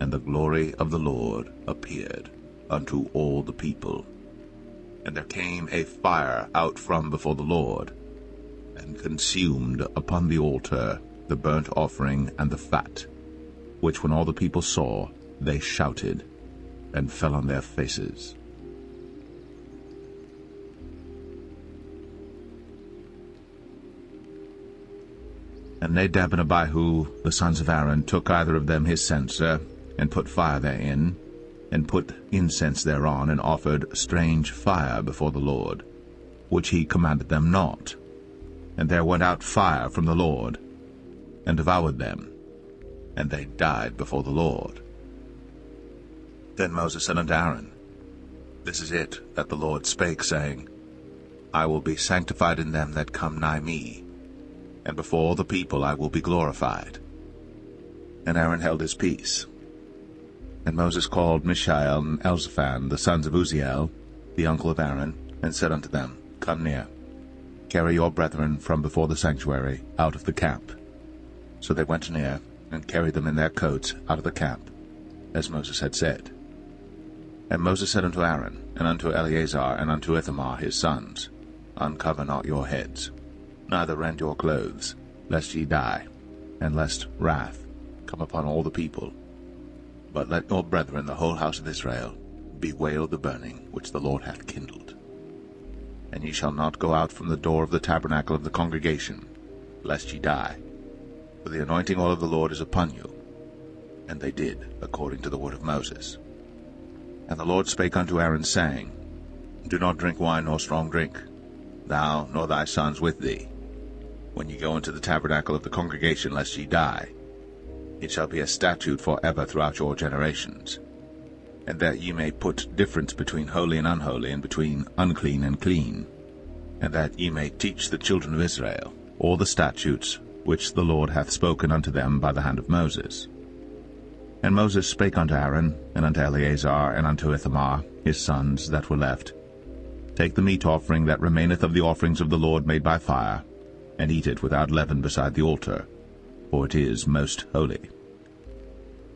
And the glory of the Lord appeared unto all the people. And there came a fire out from before the Lord, and consumed upon the altar the burnt offering and the fat, which when all the people saw, they shouted, and fell on their faces. And Nadab and Abihu, the sons of Aaron, took either of them his censer, and put fire therein, and put incense thereon, and offered strange fire before the Lord, which he commanded them not. And there went out fire from the Lord, and devoured them, and they died before the Lord. Then Moses said unto Aaron, This is it that the Lord spake, saying, I will be sanctified in them that come nigh me, and before all the people I will be glorified. And Aaron held his peace. And Moses called Mishael and Elzaphan, the sons of Uzziel, the uncle of Aaron, and said unto them, Come near, carry your brethren from before the sanctuary out of the camp. So they went near, and carried them in their coats out of the camp, as Moses had said. And Moses said unto Aaron, and unto Eleazar, and unto Ithamar his sons, Uncover not your heads, neither rend your clothes, lest ye die, and lest wrath come upon all the people. But let your brethren, the whole house of Israel, bewail the burning which the Lord hath kindled. And ye shall not go out from the door of the tabernacle of the congregation, lest ye die. For the anointing oil of the Lord is upon you. And they did according to the word of Moses. And the Lord spake unto Aaron, saying, Do not drink wine nor strong drink, thou nor thy sons with thee, when ye go into the tabernacle of the congregation, lest ye die. It shall be a statute for ever throughout your generations. And that ye may put difference between holy and unholy, and between unclean and clean, and that ye may teach the children of Israel all the statutes which the Lord hath spoken unto them by the hand of Moses. And Moses spake unto Aaron, and unto Eleazar, and unto Ithamar, his sons that were left, Take the meat offering that remaineth of the offerings of the Lord made by fire, and eat it without leaven beside the altar, for it is most holy.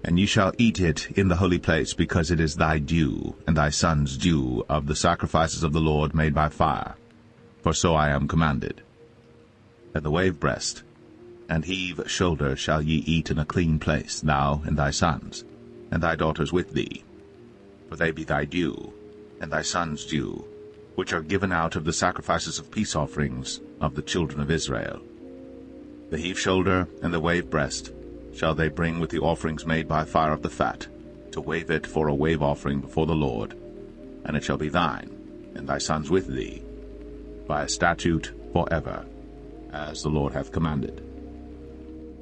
And ye shall eat it in the holy place, because it is thy due, and thy son's due, of the sacrifices of the Lord made by fire, for so I am commanded. And the wave breast and heave shoulder shall ye eat in a clean place, thou and thy sons, and thy daughters with thee, for they be thy due, and thy sons' due, which are given out of the sacrifices of peace offerings of the children of Israel. The heave shoulder and the wave breast shall they bring with the offerings made by fire of the fat, to wave it for a wave offering before the Lord, and it shall be thine, and thy sons with thee, by a statute forever, as the Lord hath commanded.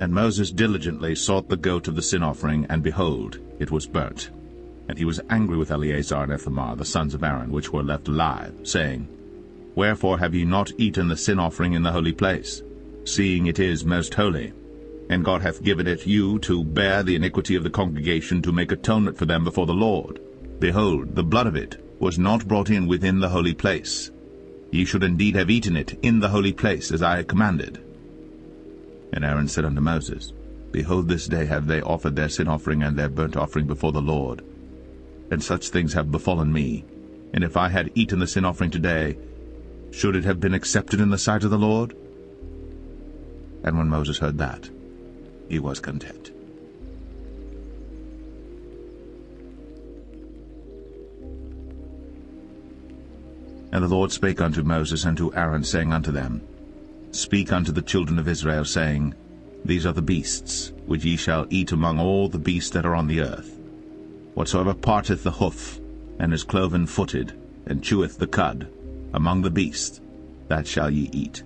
And Moses diligently sought the goat of the sin offering, and behold, it was burnt. And he was angry with Eleazar and Ithamar, the sons of Aaron, which were left alive, saying, Wherefore have ye not eaten the sin offering in the holy place, seeing it is most holy? And God hath given it you to bear the iniquity of the congregation, to make atonement for them before the Lord. Behold, the blood of it was not brought in within the holy place. Ye should indeed have eaten it in the holy place, as I commanded. And Aaron said unto Moses, Behold, this day have they offered their sin offering and their burnt offering before the Lord. And such things have befallen me. And if I had eaten the sin offering today, should it have been accepted in the sight of the Lord? And when Moses heard that, he was content. And the Lord spake unto Moses and to Aaron, saying unto them, Speak unto the children of Israel, saying, These are the beasts, which ye shall eat among all the beasts that are on the earth. Whatsoever parteth the hoof, and is cloven-footed, and cheweth the cud, among the beasts, that shall ye eat.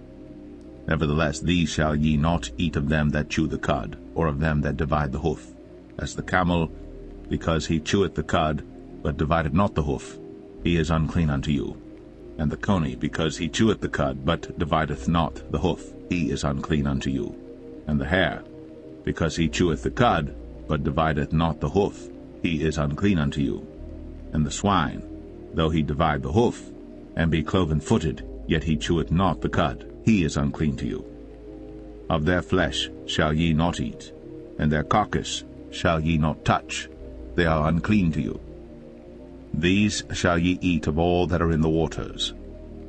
Nevertheless, these shall ye not eat of them that chew the cud, or of them that divide the hoof. As the camel, because he cheweth the cud, but divideth not the hoof, he is unclean unto you. And the coney, because he cheweth the cud, but divideth not the hoof, he is unclean unto you. And the hare, because he cheweth the cud, but divideth not the hoof, he is unclean unto you. And the swine, though he divide the hoof, and be cloven-footed, yet he cheweth not the cud, he is unclean to you. Of their flesh shall ye not eat, and their carcass shall ye not touch, they are unclean to you. These shall ye eat of all that are in the waters.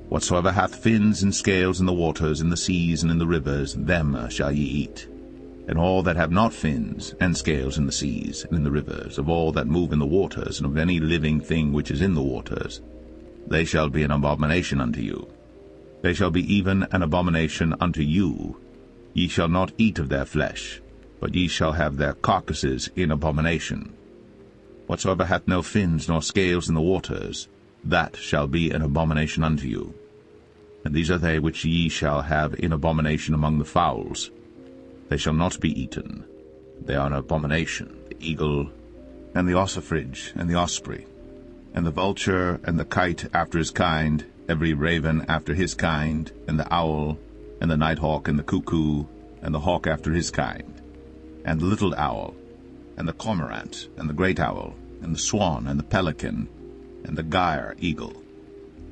Whatsoever hath fins and scales in the waters, in the seas, and in the rivers, them shall ye eat. And all that have not fins and scales in the seas, and in the rivers, of all that move in the waters, and of any living thing which is in the waters, they shall be an abomination unto you. They shall be even an abomination unto you. Ye shall not eat of their flesh, but ye shall have their carcasses in abomination. Whatsoever hath no fins nor scales in the waters, that shall be an abomination unto you. And these are they which ye shall have in abomination among the fowls. They shall not be eaten. They are an abomination, the eagle, and the ossifrage, and the osprey, and the vulture, and the kite after his kind, every raven after his kind, and the owl, and the nighthawk, and the cuckoo, and the hawk after his kind, and the little owl, and the cormorant, and the great owl, and the swan, and the pelican, and the gyre eagle,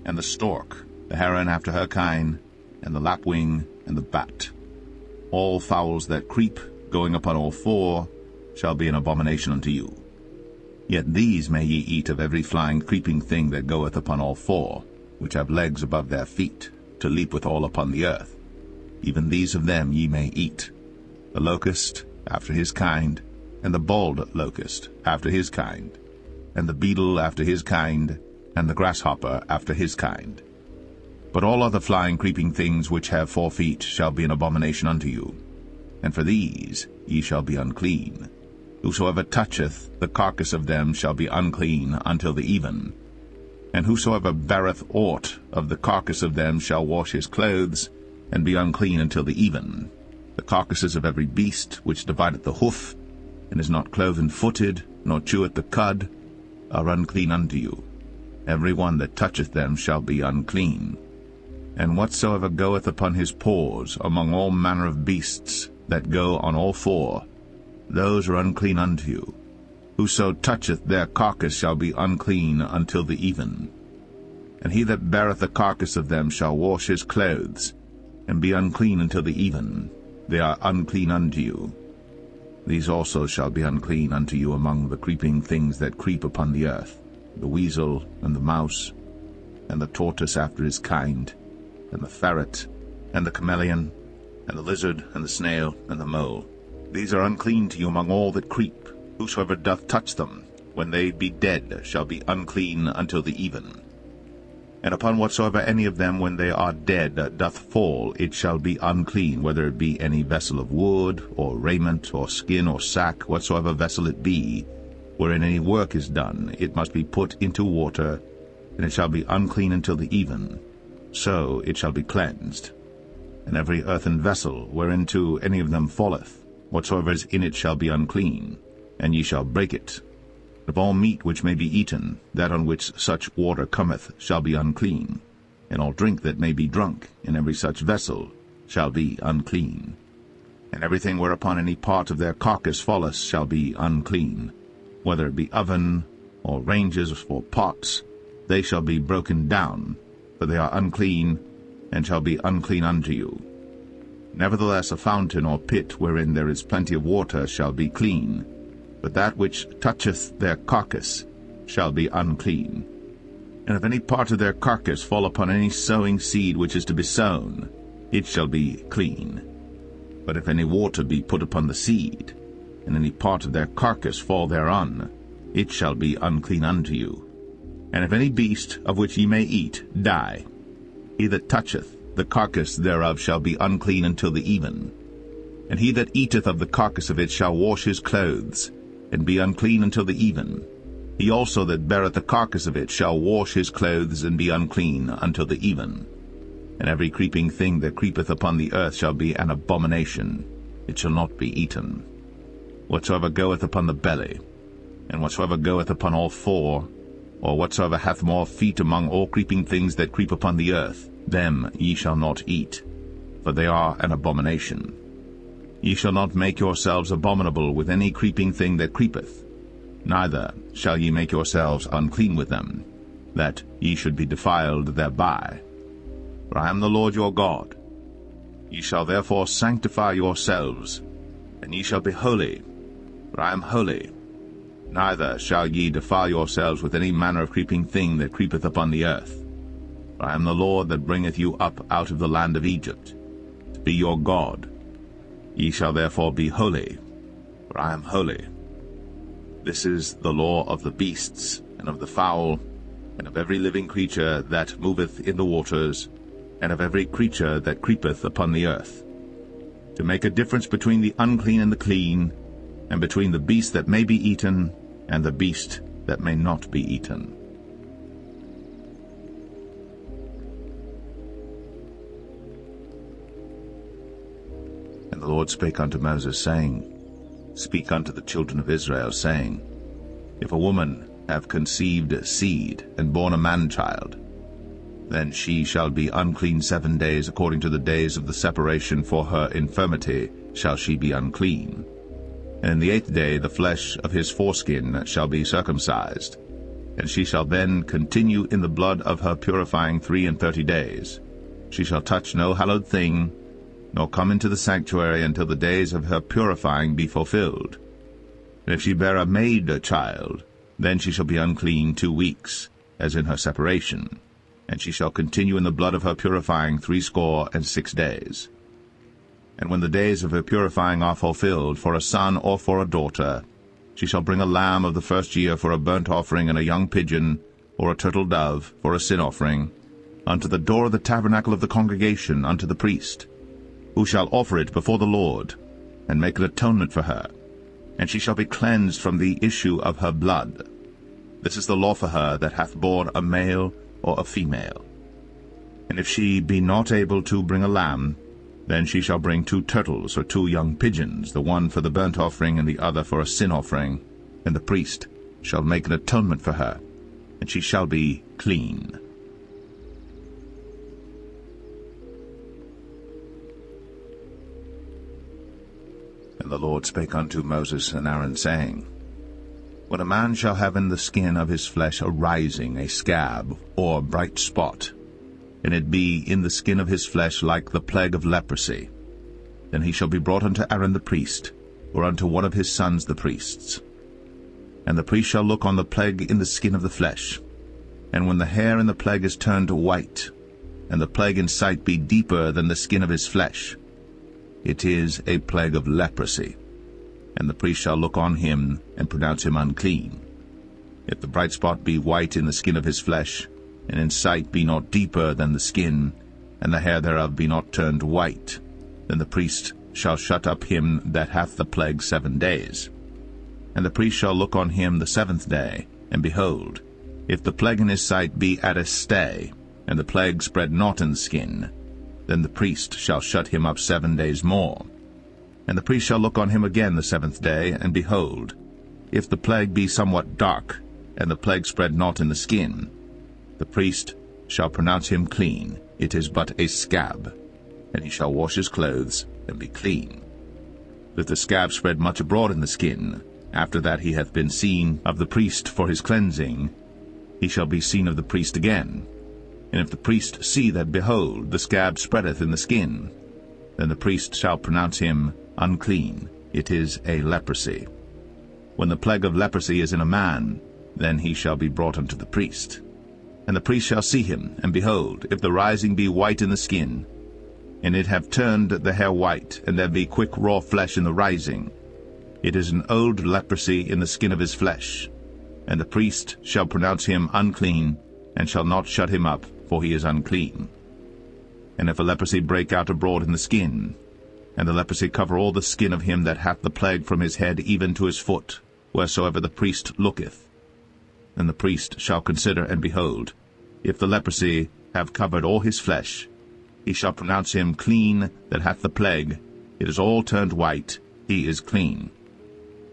and the stork, the heron after her kind, and the lapwing, and the bat. All fowls that creep, going upon all four, shall be an abomination unto you. Yet these may ye eat of every flying creeping thing that goeth upon all four, which have legs above their feet, to leap withal upon the earth. Even these of them ye may eat, the locust after his kind, and the bald locust after his kind, and the beetle after his kind, and the grasshopper after his kind. But all other flying creeping things which have 4 feet shall be an abomination unto you, and for these ye shall be unclean. Whosoever toucheth the carcass of them shall be unclean until the even. And whosoever beareth aught of the carcass of them shall wash his clothes, and be unclean until the even. The carcasses of every beast which divideth the hoof, and is not cloven-footed, nor cheweth the cud, are unclean unto you. Every one that toucheth them shall be unclean. And whatsoever goeth upon his paws among all manner of beasts that go on all 4, those are unclean unto you. Whoso toucheth their carcass shall be unclean until the even. And he that beareth the carcass of them shall wash his clothes, and be unclean until the even. They are unclean unto you. These also shall be unclean unto you among the creeping things that creep upon the earth, the weasel, and the mouse, and the tortoise after his kind, and the ferret, and the chameleon, and the lizard, and the snail, and the mole. These are unclean to you among all that creep. Whosoever doth touch them, when they be dead, shall be unclean until the even. And upon whatsoever any of them, when they are dead, doth fall, it shall be unclean, whether it be any vessel of wood, or raiment, or skin, or sack, whatsoever vessel it be, wherein any work is done, it must be put into water, and it shall be unclean until the even. So it shall be cleansed. And every earthen vessel, whereinto any of them falleth, whatsoever is in it shall be unclean, and ye shall break it. Of all meat which may be eaten, that on which such water cometh shall be unclean, and all drink that may be drunk in every such vessel shall be unclean. And everything whereupon any part of their carcass falleth shall be unclean, whether it be oven, or ranges, or pots, they shall be broken down, for they are unclean, and shall be unclean unto you. Nevertheless a fountain or pit wherein there is plenty of water shall be clean, but that which toucheth their carcass shall be unclean. And if any part of their carcass fall upon any sowing seed which is to be sown, it shall be clean. But if any water be put upon the seed, and any part of their carcass fall thereon, it shall be unclean unto you. And if any beast of which ye may eat die, he that toucheth the carcass thereof shall be unclean until the even. And he that eateth of the carcass of it shall wash his clothes, and be unclean until the even. He also that beareth the carcass of it shall wash his clothes, and be unclean until the even. And every creeping thing that creepeth upon the earth shall be an abomination, it shall not be eaten. Whatsoever goeth upon the belly, and whatsoever goeth upon all 4, or whatsoever hath more feet among all creeping things that creep upon the earth, them ye shall not eat, for they are an abomination. Ye shall not make yourselves abominable with any creeping thing that creepeth, neither shall ye make yourselves unclean with them, that ye should be defiled thereby. For I am the Lord your God. Ye shall therefore sanctify yourselves, and ye shall be holy, for I am holy. Neither shall ye defile yourselves with any manner of creeping thing that creepeth upon the earth. For I am the Lord that bringeth you up out of the land of Egypt, to be your God. Ye shall therefore be holy, for I am holy. This is the law of the beasts, and of the fowl, and of every living creature that moveth in the waters, and of every creature that creepeth upon the earth, to make a difference between the unclean and the clean, and between the beast that may be eaten and the beast that may not be eaten. And the Lord spake unto Moses, saying, Speak unto the children of Israel, saying, If a woman have conceived seed, and born a man-child, then she shall be unclean 7 days, according to the days of the separation for her infirmity shall she be unclean. And in the 8th day the flesh of his foreskin shall be circumcised, and she shall then continue in the blood of her purifying 33 days. She shall touch no hallowed thing, nor come into the sanctuary until the days of her purifying be fulfilled. And if she bear a maid child, then she shall be unclean 2 weeks, as in her separation, and she shall continue in the blood of her purifying 66 days. And when the days of her purifying are fulfilled, for a son or for a daughter, she shall bring a lamb of the first year for a burnt offering, and a young pigeon or a turtle dove for a sin offering, unto the door of the tabernacle of the congregation unto the priest, who shall offer it before the Lord, and make an atonement for her, and she shall be cleansed from the issue of her blood. This is the law for her that hath borne a male or a female. And if she be not able to bring a lamb, then she shall bring 2 turtles or 2 young pigeons, the one for the burnt offering and the other for a sin offering, and the priest shall make an atonement for her, and she shall be clean. And the Lord spake unto Moses and Aaron, saying, When a man shall have in the skin of his flesh a rising, a scab, or bright spot, and it be in the skin of his flesh like the plague of leprosy, then he shall be brought unto Aaron the priest, or unto one of his sons the priests. And the priest shall look on the plague in the skin of the flesh, and when the hair in the plague is turned white, and the plague in sight be deeper than the skin of his flesh, it is a plague of leprosy. And the priest shall look on him, and pronounce him unclean. If the bright spot be white in the skin of his flesh, and in sight be not deeper than the skin, and the hair thereof be not turned white, then the priest shall shut up him that hath the plague 7 days. And the priest shall look on him the 7th day, and behold, if the plague in his sight be at a stay, and the plague spread not in the skin, then the priest shall shut him up 7 days more. And the priest shall look on him again the 7th day, and behold, if the plague be somewhat dark, and the plague spread not in the skin, the priest shall pronounce him clean. It is but a scab, and he shall wash his clothes, and be clean. If the scab spread much abroad in the skin, after that he hath been seen of the priest for his cleansing, he shall be seen of the priest again. And if the priest see that, behold, the scab spreadeth in the skin, then the priest shall pronounce him unclean. It is a leprosy. When the plague of leprosy is in a man, then he shall be brought unto the priest. And the priest shall see him, and behold, if the rising be white in the skin, and it have turned the hair white, and there be quick raw flesh in the rising, it is an old leprosy in the skin of his flesh. And the priest shall pronounce him unclean, and shall not shut him up, for he is unclean. And if a leprosy break out abroad in the skin, and the leprosy cover all the skin of him that hath the plague from his head even to his foot, wheresoever the priest looketh, then the priest shall consider, and behold, if the leprosy have covered all his flesh, he shall pronounce him clean that hath the plague. It is all turned white, he is clean.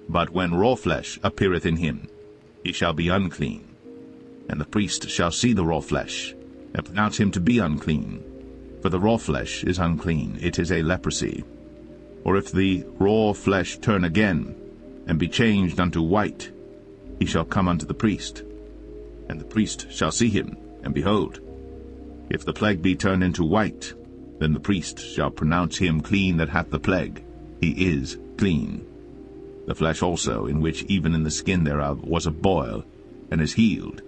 But when raw flesh appeareth in him, he shall be unclean. And the priest shall see the raw flesh, and pronounce him to be unclean. For the raw flesh is unclean, it is a leprosy. Or if the raw flesh turn again, and be changed unto white, he shall come unto the priest. And the priest shall see him, and behold, if the plague be turned into white, then the priest shall pronounce him clean that hath the plague. He is clean. The flesh also, in which even in the skin thereof was a boil, and is healed,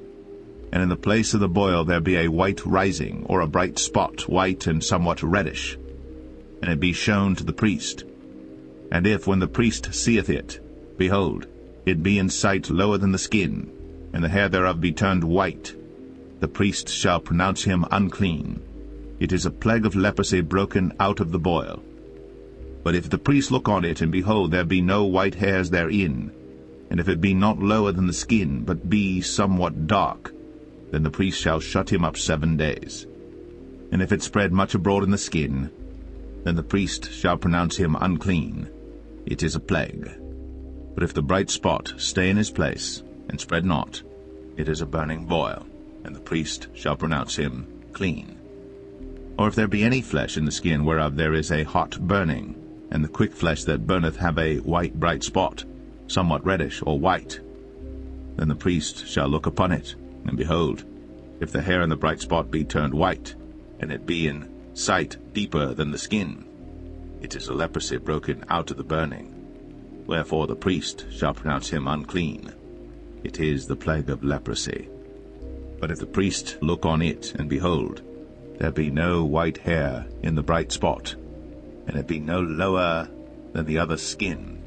and in the place of the boil there be a white rising, or a bright spot, white and somewhat reddish, and it be shown to the priest. And if, when the priest seeth it, behold, it be in sight lower than the skin, and the hair thereof be turned white, the priest shall pronounce him unclean. It is a plague of leprosy broken out of the boil. But if the priest look on it, and behold, there be no white hairs therein, and if it be not lower than the skin, but be somewhat dark, then the priest shall shut him up 7 days. And if it spread much abroad in the skin, then the priest shall pronounce him unclean. It is a plague. But if the bright spot stay in his place, and spread not, it is a burning boil, and the priest shall pronounce him clean. Or if there be any flesh in the skin whereof there is a hot burning, and the quick flesh that burneth have a white bright spot, somewhat reddish or white, then the priest shall look upon it, and behold, if the hair in the bright spot be turned white, and it be in sight deeper than the skin, it is a leprosy broken out of the burning. Wherefore the priest shall pronounce him unclean. It is the plague of leprosy. But if the priest look on it, and behold, there be no white hair in the bright spot, and it be no lower than the other skin,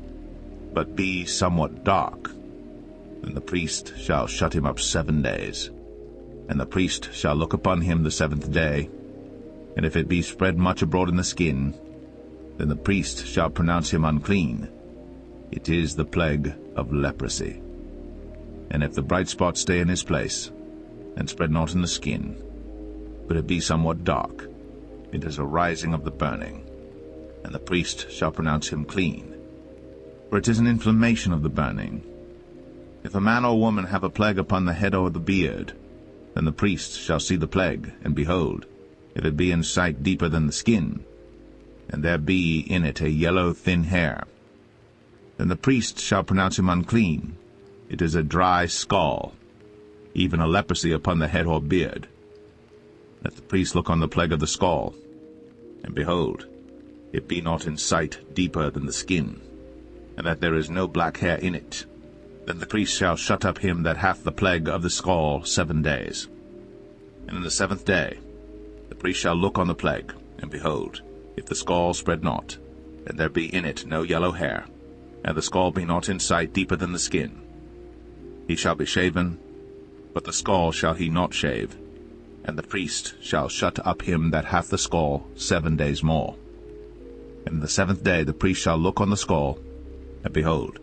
but be somewhat dark, then the priest shall shut him up 7 days. And the priest shall look upon him the 7th day, and if it be spread much abroad in the skin, then the priest shall pronounce him unclean. It is the plague of leprosy. And if the bright spot stay in his place, and spread not in the skin, but it be somewhat dark, it is a rising of the burning, and the priest shall pronounce him clean. For it is an inflammation of the burning. If a man or woman have a plague upon the head or the beard, then the priest shall see the plague, and behold, if it be in sight deeper than the skin, and there be in it a yellow thin hair, then the priest shall pronounce him unclean. It is a dry scall, even a leprosy upon the head or beard. Let the priest look on the plague of the scall, and behold, it be not in sight deeper than the skin, and that there is no black hair in it. Then the priest shall shut up him that hath the plague of the scall 7 days. And in the 7th day the priest shall look on the plague, and behold, if the scall spread not, and there be in it no yellow hair, and the scall be not in sight deeper than the skin, he shall be shaven, but the scall shall he not shave, and the priest shall shut up him that hath the scall 7 days more. And in the 7th day the priest shall look on the scall, and behold,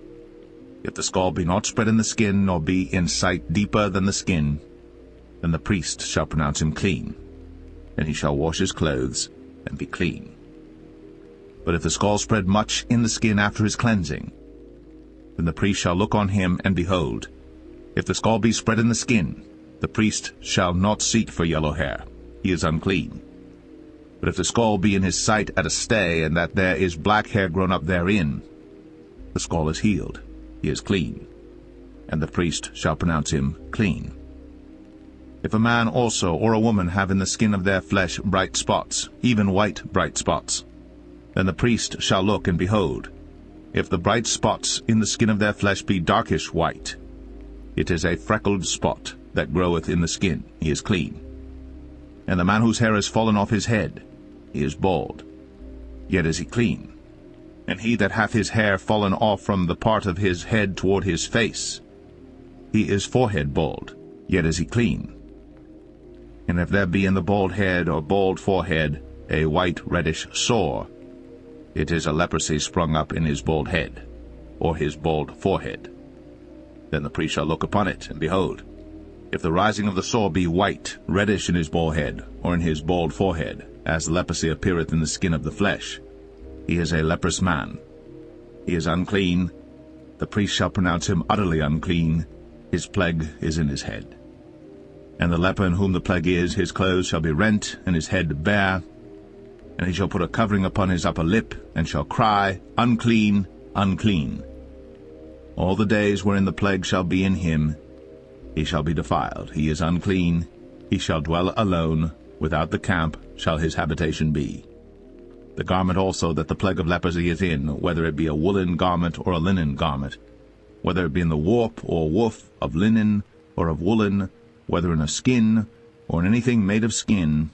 if the scall be not spread in the skin, nor be in sight deeper than the skin, then the priest shall pronounce him clean, and he shall wash his clothes, and be clean. But if the scall spread much in the skin after his cleansing, then the priest shall look on him, and behold, if the scall be spread in the skin, the priest shall not seek for yellow hair, he is unclean. But if the scall be in his sight at a stay, and that there is black hair grown up therein, the scall is healed, he is clean, and the priest shall pronounce him clean. If a man also or a woman have in the skin of their flesh bright spots, even white bright spots, then the priest shall look, and behold, if the bright spots in the skin of their flesh be darkish white, it is a freckled spot that groweth in the skin, he is clean. And the man whose hair is fallen off his head, he is bald, yet is he clean. And he that hath his hair fallen off from the part of his head toward his face, he is forehead bald, yet is he clean. And if there be in the bald head or bald forehead a white reddish sore, it is a leprosy sprung up in his bald head, or his bald forehead. Then the priest shall look upon it, and behold, if the rising of the sore be white, reddish in his bald head, or in his bald forehead, as leprosy appeareth in the skin of the flesh, he is a leprous man. He is unclean. The priest shall pronounce him utterly unclean. His plague is in his head. And the leper in whom the plague is, his clothes shall be rent, and his head bare. And he shall put a covering upon his upper lip, and shall cry, Unclean, unclean. All the days wherein the plague shall be in him, he shall be defiled. He is unclean. He shall dwell alone. Without the camp shall his habitation be. The garment also that the plague of leprosy is in, whether it be a woolen garment or a linen garment, whether it be in the warp or woof of linen or of woolen, whether in a skin or in anything made of skin,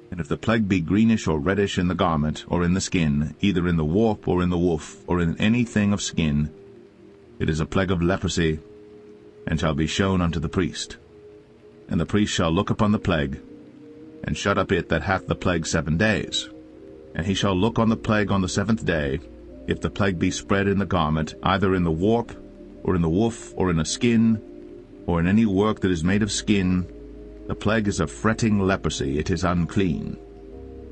and if the plague be greenish or reddish in the garment or in the skin, either in the warp or in the woof or in anything of skin, it is a plague of leprosy, and shall be shown unto the priest. And the priest shall look upon the plague, and shut up it that hath the plague 7 days. And he shall look on the plague on the 7th day, if the plague be spread in the garment, either in the warp, or in the woof, or in a skin, or in any work that is made of skin, the plague is a fretting leprosy, it is unclean.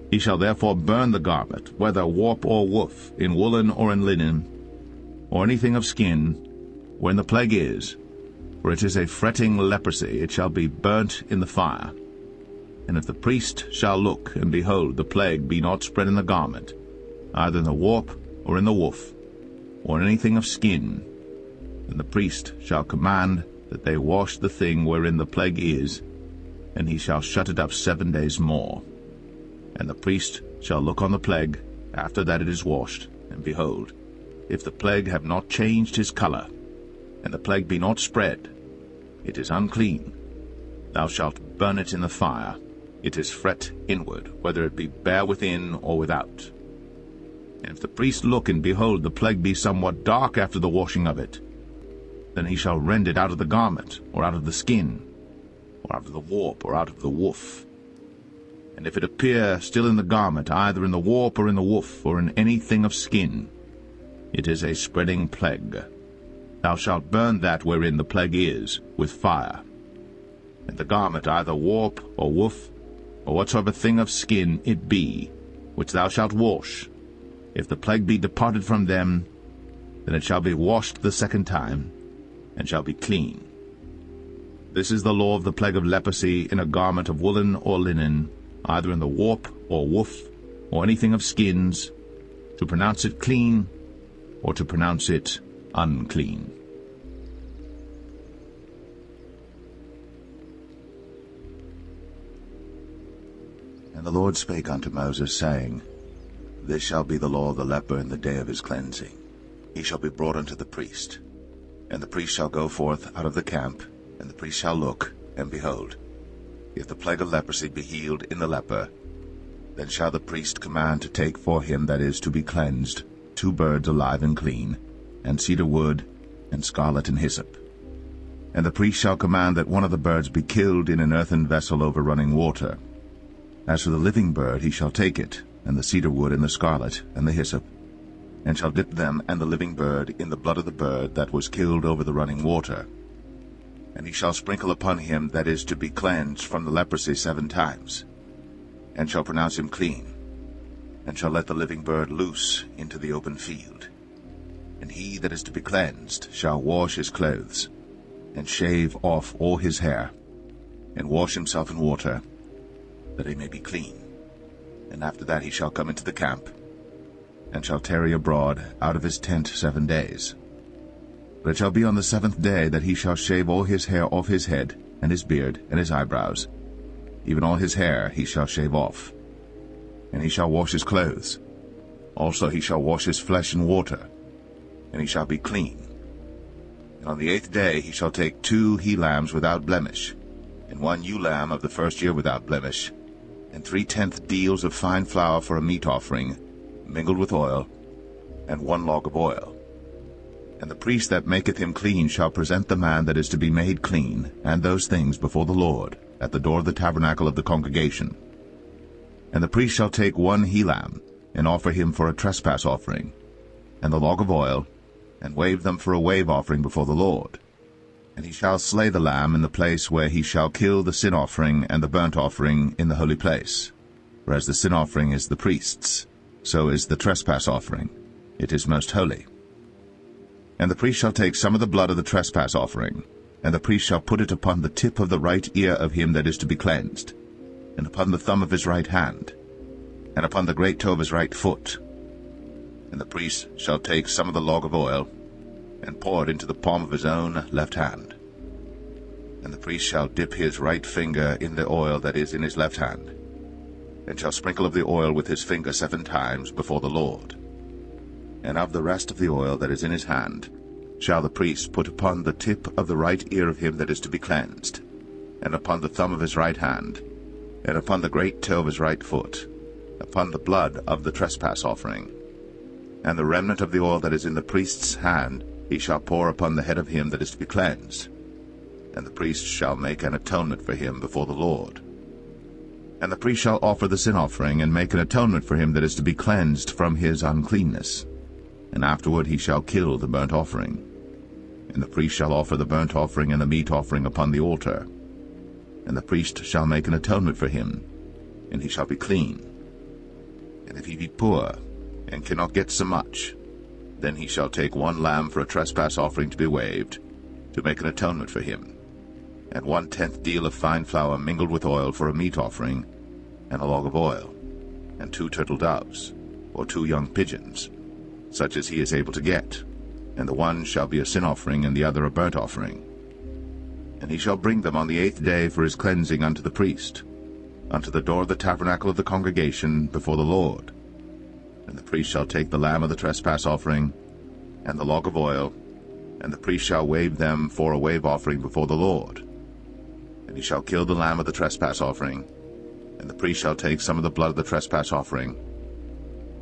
He shall therefore burn the garment, whether warp or woof, in woolen or in linen, or anything of skin, wherein the plague is, for it is a fretting leprosy, it shall be burnt in the fire. And if the priest shall look, and behold, the plague be not spread in the garment, either in the warp, or in the woof, or in anything of skin, then the priest shall command that they wash the thing wherein the plague is, and he shall shut it up 7 days more. And the priest shall look on the plague after that it is washed, and behold, if the plague have not changed his color, and the plague be not spread, it is unclean. Thou shalt burn it in the fire. It is fret inward, whether it be bare within or without. And if the priest look, and behold, the plague be somewhat dark after the washing of it, then he shall rend it out of the garment, or out of the skin, or out of the warp, or out of the woof. And if it appear still in the garment, either in the warp, or in the woof, or in anything of skin, it is a spreading plague. Thou shalt burn that wherein the plague is with fire. And the garment, either warp, or woof, or whatsoever thing of skin it be, which thou shalt wash, if the plague be departed from them, then it shall be washed the second time, and shall be clean. This is the law of the plague of leprosy in a garment of woolen or linen, either in the warp or woof, or anything of skins, to pronounce it clean, or to pronounce it unclean. And the Lord spake unto Moses, saying, This shall be the law of the leper in the day of his cleansing. He shall be brought unto the priest. And the priest shall go forth out of the camp, and the priest shall look, and behold, if the plague of leprosy be healed in the leper, then shall the priest command to take for him that is to be cleansed 2 birds alive and clean, and cedar wood, and scarlet and hyssop. And the priest shall command that one of the birds be killed in an earthen vessel over running water. As for the living bird, he shall take it, and the cedar wood, and the scarlet, and the hyssop, and shall dip them and the living bird in the blood of the bird that was killed over the running water. And he shall sprinkle upon him that is to be cleansed from the leprosy 7 times, and shall pronounce him clean, and shall let the living bird loose into the open field. And he that is to be cleansed shall wash his clothes, and shave off all his hair, and wash himself in water, that he may be clean. And after that he shall come into the camp, and shall tarry abroad out of his tent 7 days. But it shall be on the 7th day that he shall shave all his hair off his head, and his beard, and his eyebrows. Even all his hair he shall shave off. And he shall wash his clothes. Also he shall wash his flesh in water, and he shall be clean. And on the 8th day he shall take 2 he-lambs without blemish, and 1 ewe lamb of the first year without blemish, and 3/10 deals of fine flour for a meat offering, mingled with oil, and 1 log of oil. And the priest that maketh him clean shall present the man that is to be made clean, and those things before the Lord, at the door of the tabernacle of the congregation. And the priest shall take 1 he-lamb, and offer him for a trespass offering, and the log of oil, and wave them for a wave offering before the Lord. And he shall slay the lamb in the place where he shall kill the sin offering and the burnt offering in the holy place. For as the sin offering is the priest's, so is the trespass offering. It is most holy. And the priest shall take some of the blood of the trespass offering, and the priest shall put it upon the tip of the right ear of him that is to be cleansed, and upon the thumb of his right hand, and upon the great toe of his right foot. And the priest shall take some of the log of oil, and pour it into the palm of his own left hand. And the priest shall dip his right finger in the oil that is in his left hand, and shall sprinkle of the oil with his finger 7 times before the Lord. And of the rest of the oil that is in his hand shall the priest put upon the tip of the right ear of him that is to be cleansed, and upon the thumb of his right hand, and upon the great toe of his right foot, upon the blood of the trespass offering. And the remnant of the oil that is in the priest's hand he shall pour upon the head of him that is to be cleansed. And the priest shall make an atonement for him before the Lord. And the priest shall offer the sin offering, and make an atonement for him that is to be cleansed from his uncleanness. And afterward he shall kill the burnt offering. And the priest shall offer the burnt offering and the meat offering upon the altar. And the priest shall make an atonement for him, and he shall be clean. And if he be poor, and cannot get so much, then he shall take 1 lamb for a trespass offering to be waved, to make an atonement for him, and 1/10 deal of fine flour mingled with oil for a meat offering, and a log of oil, and 2 turtle doves, or 2 young pigeons, such as he is able to get, and the one shall be a sin offering, and the other a burnt offering. And he shall bring them on the 8th day for his cleansing unto the priest, unto the door of the tabernacle of the congregation before the Lord. And the priest shall take the lamb of the trespass offering, and the log of oil, and the priest shall wave them for a wave offering before the Lord. And he shall kill the lamb of the trespass offering, and the priest shall take some of the blood of the trespass offering,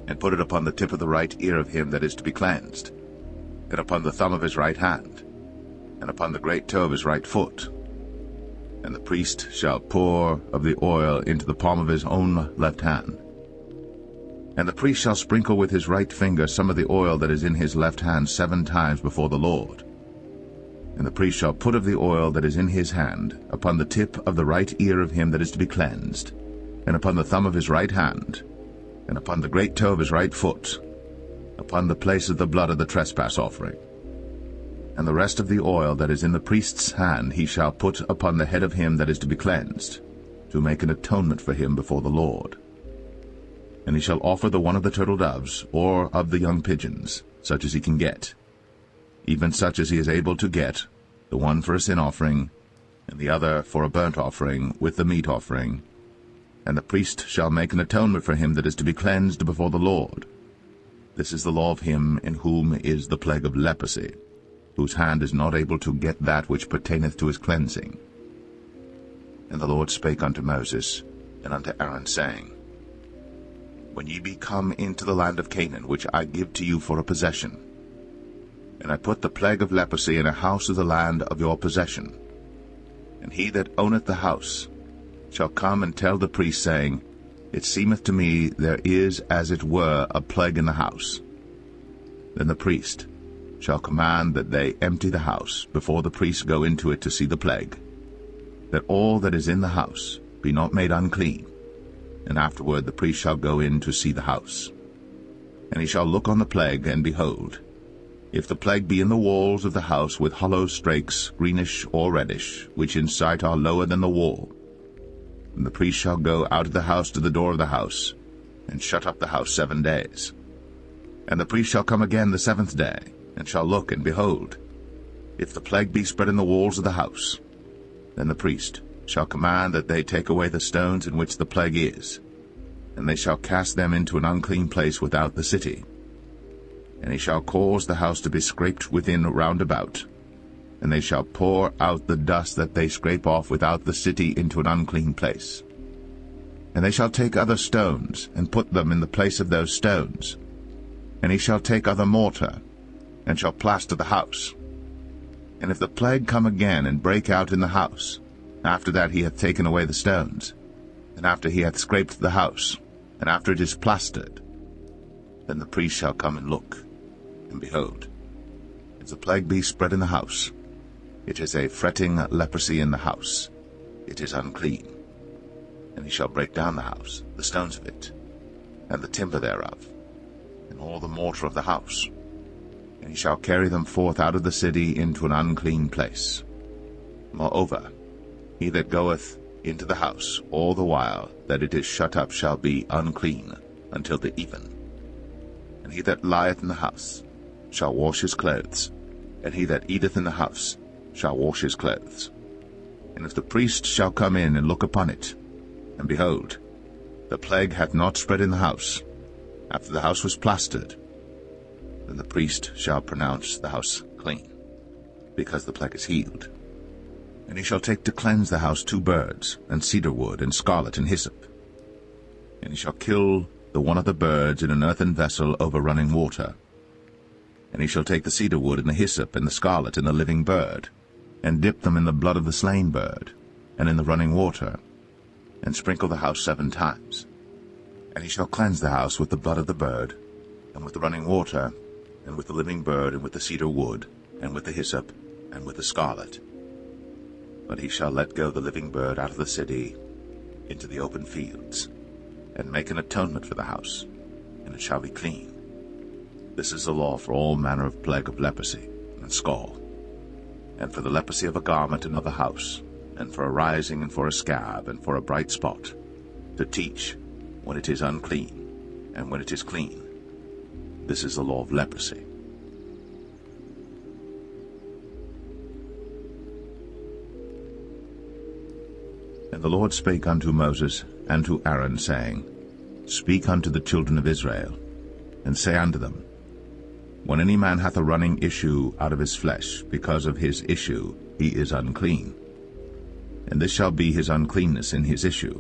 and put it upon the tip of the right ear of him that is to be cleansed, and upon the thumb of his right hand, and upon the great toe of his right foot. And the priest shall pour of the oil into the palm of his own left hand. And the priest shall sprinkle with his right finger some of the oil that is in his left hand 7 times before the Lord. And the priest shall put of the oil that is in his hand upon the tip of the right ear of him that is to be cleansed, and upon the thumb of his right hand, and upon the great toe of his right foot, upon the place of the blood of the trespass offering. And the rest of the oil that is in the priest's hand he shall put upon the head of him that is to be cleansed, to make an atonement for him before the Lord. And he shall offer the one of the turtle doves, or of the young pigeons, such as he can get, even such as he is able to get, the one for a sin offering, and the other for a burnt offering with the meat offering. And the priest shall make an atonement for him that is to be cleansed before the Lord. This is the law of him in whom is the plague of leprosy, whose hand is not able to get that which pertaineth to his cleansing. And the Lord spake unto Moses and unto Aaron, saying, When ye be come into the land of Canaan, which I give to you for a possession, and I put the plague of leprosy in a house of the land of your possession, and he that owneth the house shall come and tell the priest, saying, It seemeth to me there is as it were a plague in the house. Then the priest shall command that they empty the house before the priests go into it to see the plague, that all that is in the house be not made unclean. And afterward the priest shall go in to see the house. And he shall look on the plague, and behold, if the plague be in the walls of the house with hollow strakes, greenish or reddish, which in sight are lower than the wall, then the priest shall go out of the house to the door of the house, and shut up the house 7 days. And the priest shall come again the 7th day, and shall look, and behold, if the plague be spread in the walls of the house, then the priest shall command that they take away the stones in which the plague is, and they shall cast them into an unclean place without the city. And he shall cause the house to be scraped within round about, and they shall pour out the dust that they scrape off without the city into an unclean place. And they shall take other stones, and put them in the place of those stones. And he shall take other mortar, and shall plaster the house. And if the plague come again, and break out in the house, after that he hath taken away the stones, and after he hath scraped the house, and after it is plastered, then the priest shall come and look. And behold, if the plague be spread in the house, it is a fretting leprosy in the house, it is unclean. And he shall break down the house, the stones of it, and the timber thereof, and all the mortar of the house, and he shall carry them forth out of the city into an unclean place. Moreover, he that goeth into the house all the while that it is shut up shall be unclean until the even. And he that lieth in the house shall wash his clothes, and he that eateth in the house shall wash his clothes. And if the priest shall come in and look upon it, and behold, the plague hath not spread in the house, after the house was plastered, then the priest shall pronounce the house clean, because the plague is healed. And he shall take to cleanse the house 2 birds, and cedar wood, and scarlet, and hyssop. And he shall kill the one of the birds in an earthen vessel over running water. And he shall take the cedar wood, and the hyssop, and the scarlet, and the living bird, and dip them in the blood of the slain bird, and in the running water, and sprinkle the house 7 times. And he shall cleanse the house with the blood of the bird, and with the running water, and with the living bird, and with the cedar wood, and with the hyssop, and with the scarlet. But he shall let go the living bird out of the city into the open fields, and make an atonement for the house, and it shall be clean. This is the law for all manner of plague of leprosy and scall, and for the leprosy of a garment and of a house, and for a rising, and for a scab, and for a bright spot, to teach when it is unclean, and when it is clean. This is the law of leprosy. And the Lord spake unto Moses and to Aaron, saying, Speak unto the children of Israel, and say unto them, When any man hath a running issue out of his flesh, because of his issue he is unclean. And this shall be his uncleanness in his issue,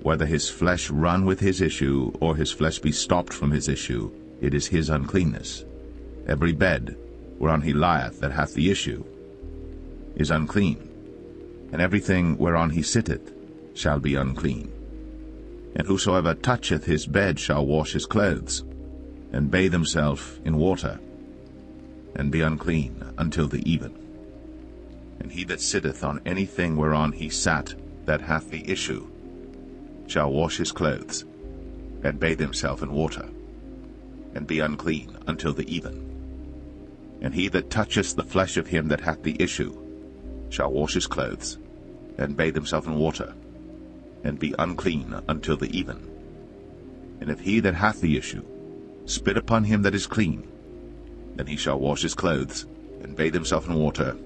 whether his flesh run with his issue, or his flesh be stopped from his issue, it is his uncleanness. Every bed whereon he lieth that hath the issue is unclean. and everything whereon he sitteth shall be unclean. And whosoever toucheth his bed shall wash his clothes, and bathe himself in water, and be unclean until the even. And he that sitteth on anything whereon he sat that hath the issue shall wash his clothes, and bathe himself in water, and be unclean until the even. And he that toucheth the flesh of him that hath the issue shall wash his clothes, and bathe himself in water, and be unclean until the even. And if he that hath the issue spit upon him that is clean, then he shall wash his clothes, and bathe himself in water,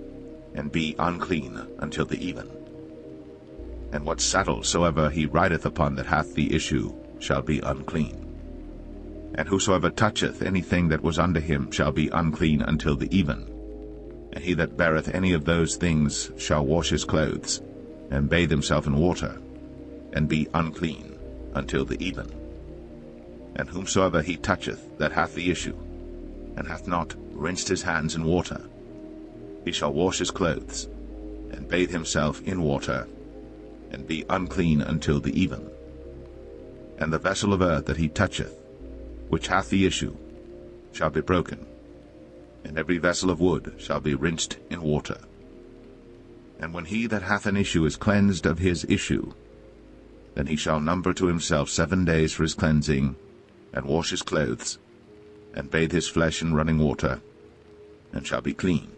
and be unclean until the even. And what saddle soever he rideth upon that hath the issue shall be unclean. And whosoever toucheth anything that was under him shall be unclean until the even. And he that beareth any of those things shall wash his clothes, and bathe himself in water, and be unclean until the even. And whomsoever he toucheth that hath the issue, and hath not rinsed his hands in water, he shall wash his clothes, and bathe himself in water, and be unclean until the even. And the vessel of earth that he toucheth, which hath the issue, shall be broken, and every vessel of wood shall be rinsed in water. And when he that hath an issue is cleansed of his issue, then he shall number to himself 7 days for his cleansing, and wash his clothes, and bathe his flesh in running water, and shall be clean.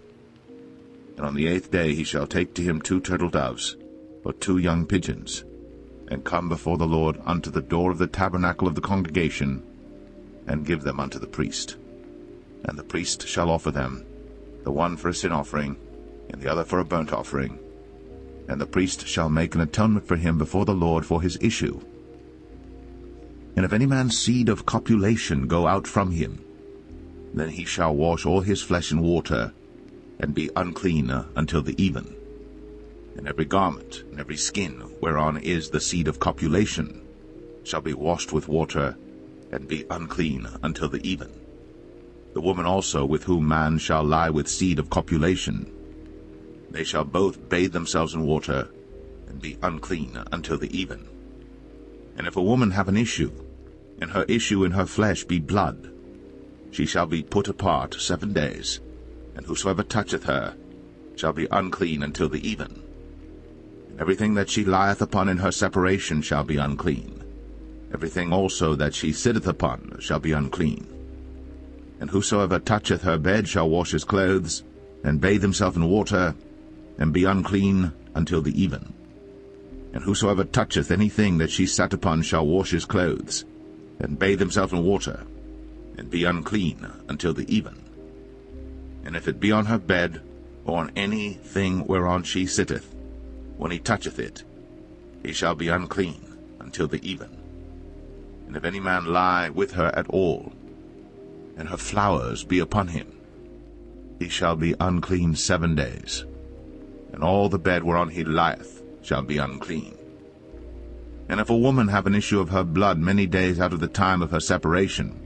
And on the 8th day he shall take to him 2 turtle doves, or 2 young pigeons, and come before the Lord unto the door of the tabernacle of the congregation, and give them unto the priest. And the priest shall offer them, the one for a sin offering, and the other for a burnt offering. And the priest shall make an atonement for him before the Lord for his issue. And if any man's seed of copulation go out from him, then he shall wash all his flesh in water, and be unclean until the even. And every garment and every skin whereon is the seed of copulation shall be washed with water, and be unclean until the even. The woman also with whom man shall lie with seed of copulation, they shall both bathe themselves in water, and be unclean until the even. And if a woman have an issue, and her issue in her flesh be blood, she shall be put apart 7 days, and whosoever toucheth her shall be unclean until the even. And everything that she lieth upon in her separation shall be unclean. Everything also that she sitteth upon shall be unclean. And whosoever toucheth her bed shall wash his clothes, and bathe himself in water, and be unclean until the even. And whosoever toucheth anything that she sat upon shall wash his clothes, and bathe himself in water, and be unclean until the even. And if it be on her bed, or on any thing whereon she sitteth, when he toucheth it, he shall be unclean until the even. And if any man lie with her at all, and her flowers be upon him, he shall be unclean 7 days, and all the bed whereon he lieth shall be unclean. And if a woman have an issue of her blood many days out of the time of her separation,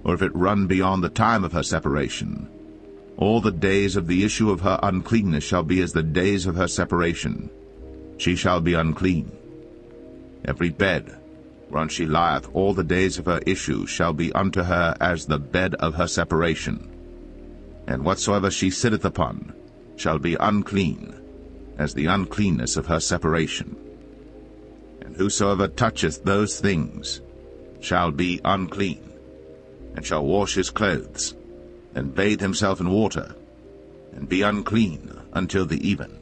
or if it run beyond the time of her separation, all the days of the issue of her uncleanness shall be as the days of her separation. She shall be unclean. Every bed whereon she lieth all the days of her issue shall be unto her as the bed of her separation. And whatsoever she sitteth upon shall be unclean, as the uncleanness of her separation. And whosoever toucheth those things shall be unclean, and shall wash his clothes, and bathe himself in water, and be unclean until the even.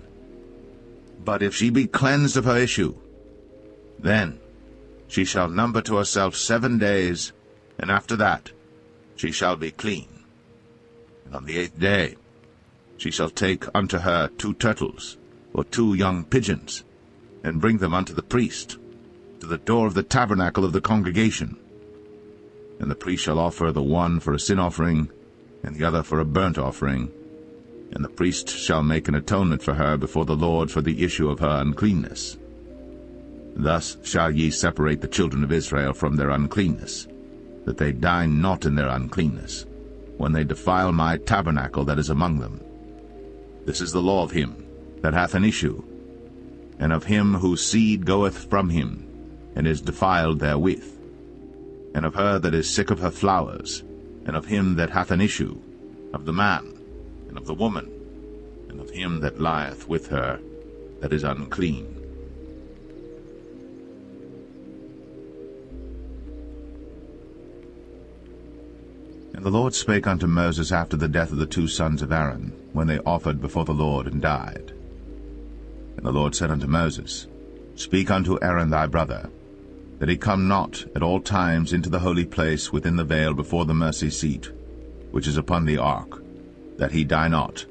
But if she be cleansed of her issue, then she shall number to herself 7 days, and after that she shall be clean. And on the 8th day she shall take unto her 2 turtles, or 2 young pigeons, and bring them unto the priest, to the door of the tabernacle of the congregation. And the priest shall offer the one for a sin offering, and the other for a burnt offering. And the priest shall make an atonement for her before the Lord for the issue of her uncleanness. Thus shall ye separate the children of Israel from their uncleanness, that they die not in their uncleanness, when they defile my tabernacle that is among them. This is the law of him that hath an issue, and of him whose seed goeth from him, and is defiled therewith, and of her that is sick of her flowers, and of him that hath an issue, of the man, and of the woman, and of him that lieth with her, that is unclean. And the Lord spake unto Moses after the death of the 2 sons of Aaron, when they offered before the Lord and died. And the Lord said unto Moses, Speak unto Aaron thy brother, that he come not at all times into the holy place within the veil before the mercy seat, which is upon the ark, that he die not.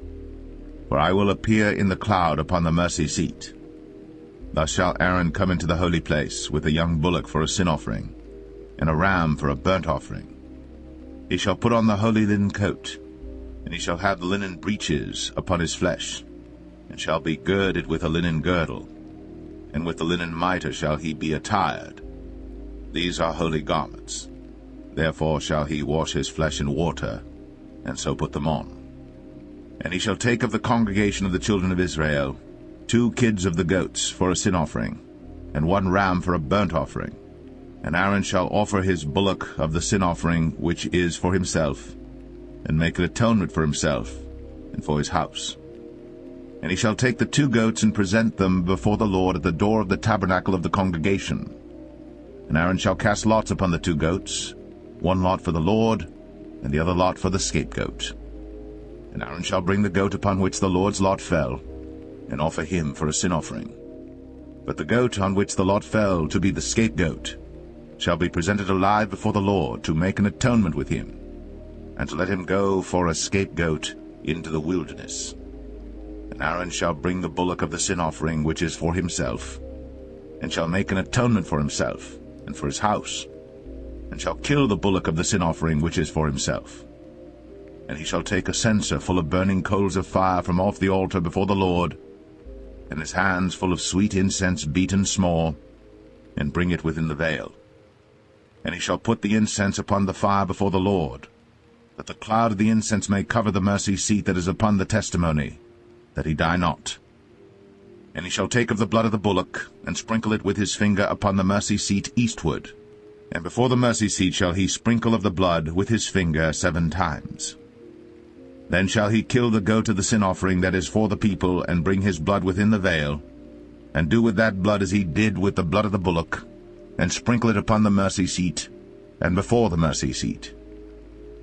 For I will appear in the cloud upon the mercy seat. Thus shall Aaron come into the holy place with a young bullock for a sin offering, and a ram for a burnt offering. He shall put on the holy linen coat, and he shall have the linen breeches upon his flesh, and shall be girded with a linen girdle, and with the linen mitre shall he be attired. These are holy garments. Therefore shall he wash his flesh in water, and so put them on. And he shall take of the congregation of the children of Israel 2 kids of the goats for a sin offering, and 1 ram for a burnt offering. And Aaron shall offer his bullock of the sin offering which is for himself, and make an atonement for himself and for his house. And he shall take the 2 goats and present them before the Lord at the door of the tabernacle of the congregation. And Aaron shall cast lots upon the 2 goats, 1 lot for the Lord, and the other lot for the scapegoat. And Aaron shall bring the goat upon which the Lord's lot fell, and offer him for a sin offering. But the goat on which the lot fell to be the scapegoat shall be presented alive before the Lord to make an atonement with him, and to let him go for a scapegoat into the wilderness. And Aaron shall bring the bullock of the sin offering which is for himself, and shall make an atonement for himself and for his house, and shall kill the bullock of the sin offering which is for himself. And he shall take a censer full of burning coals of fire from off the altar before the Lord, and his hands full of sweet incense beaten small, and bring it within the veil. And he shall put the incense upon the fire before the Lord, that the cloud of the incense may cover the mercy seat that is upon the testimony, that he die not. And he shall take of the blood of the bullock, and sprinkle it with his finger upon the mercy seat eastward, and before the mercy seat shall he sprinkle of the blood with his finger 7 times. Then shall he kill the goat of the sin offering that is for the people, and bring his blood within the veil, and do with that blood as he did with the blood of the bullock, and sprinkle it upon the mercy seat, and before the mercy seat.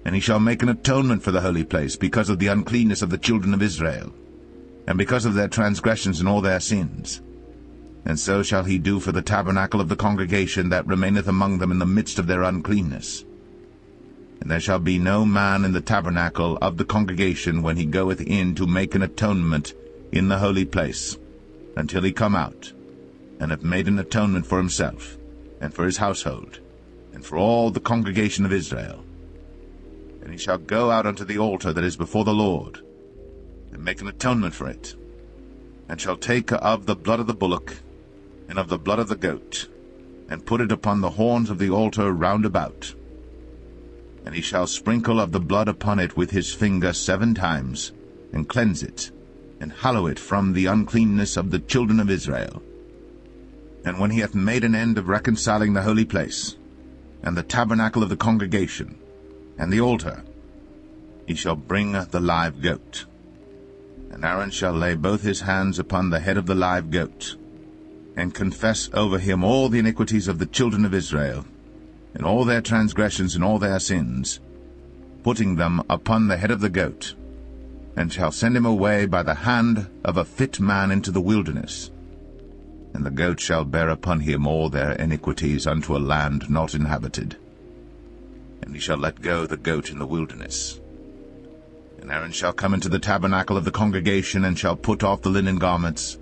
And he shall make an atonement for the holy place, because of the uncleanness of the children of Israel, and because of their transgressions and all their sins. And so shall he do for the tabernacle of the congregation that remaineth among them in the midst of their uncleanness. And there shall be no man in the tabernacle of the congregation when he goeth in to make an atonement in the holy place, until he come out, and have made an atonement for himself, and for his household, and for all the congregation of Israel. And he shall go out unto the altar that is before the Lord, and make an atonement for it, and shall take of the blood of the bullock, and of the blood of the goat, and put it upon the horns of the altar round about. And he shall sprinkle of the blood upon it with his finger 7 times, and cleanse it, and hallow it from the uncleanness of the children of Israel. And when he hath made an end of reconciling the holy place, and the tabernacle of the congregation, and the altar, he shall bring the live goat. And Aaron shall lay both his hands upon the head of the live goat, and confess over him all the iniquities of the children of Israel, and all their transgressions and all their sins, putting them upon the head of the goat, and shall send him away by the hand of a fit man into the wilderness. And the goat shall bear upon him all their iniquities unto a land not inhabited. And he shall let go the goat in the wilderness. And Aaron shall come into the tabernacle of the congregation, and shall put off the linen garments,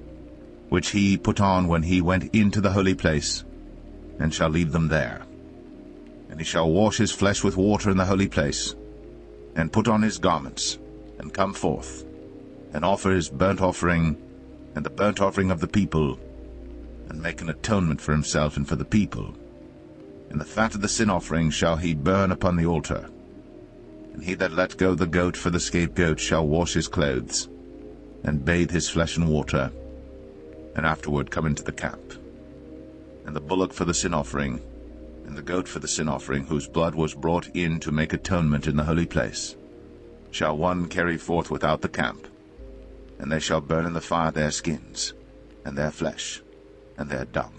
which he put on when he went into the holy place, and shall leave them there. And he shall wash his flesh with water in the holy place, and put on his garments, and come forth, and offer his burnt offering, and the burnt offering of the people, and make an atonement for himself and for the people. And the fat of the sin offering shall he burn upon the altar. And he that let go the goat for the scapegoat shall wash his clothes, and bathe his flesh in water, and afterward come into the camp. And the bullock for the sin offering, and the goat for the sin offering, whose blood was brought in to make atonement in the holy place, shall one carry forth without the camp, and they shall burn in the fire their skins, and their flesh, and their dung.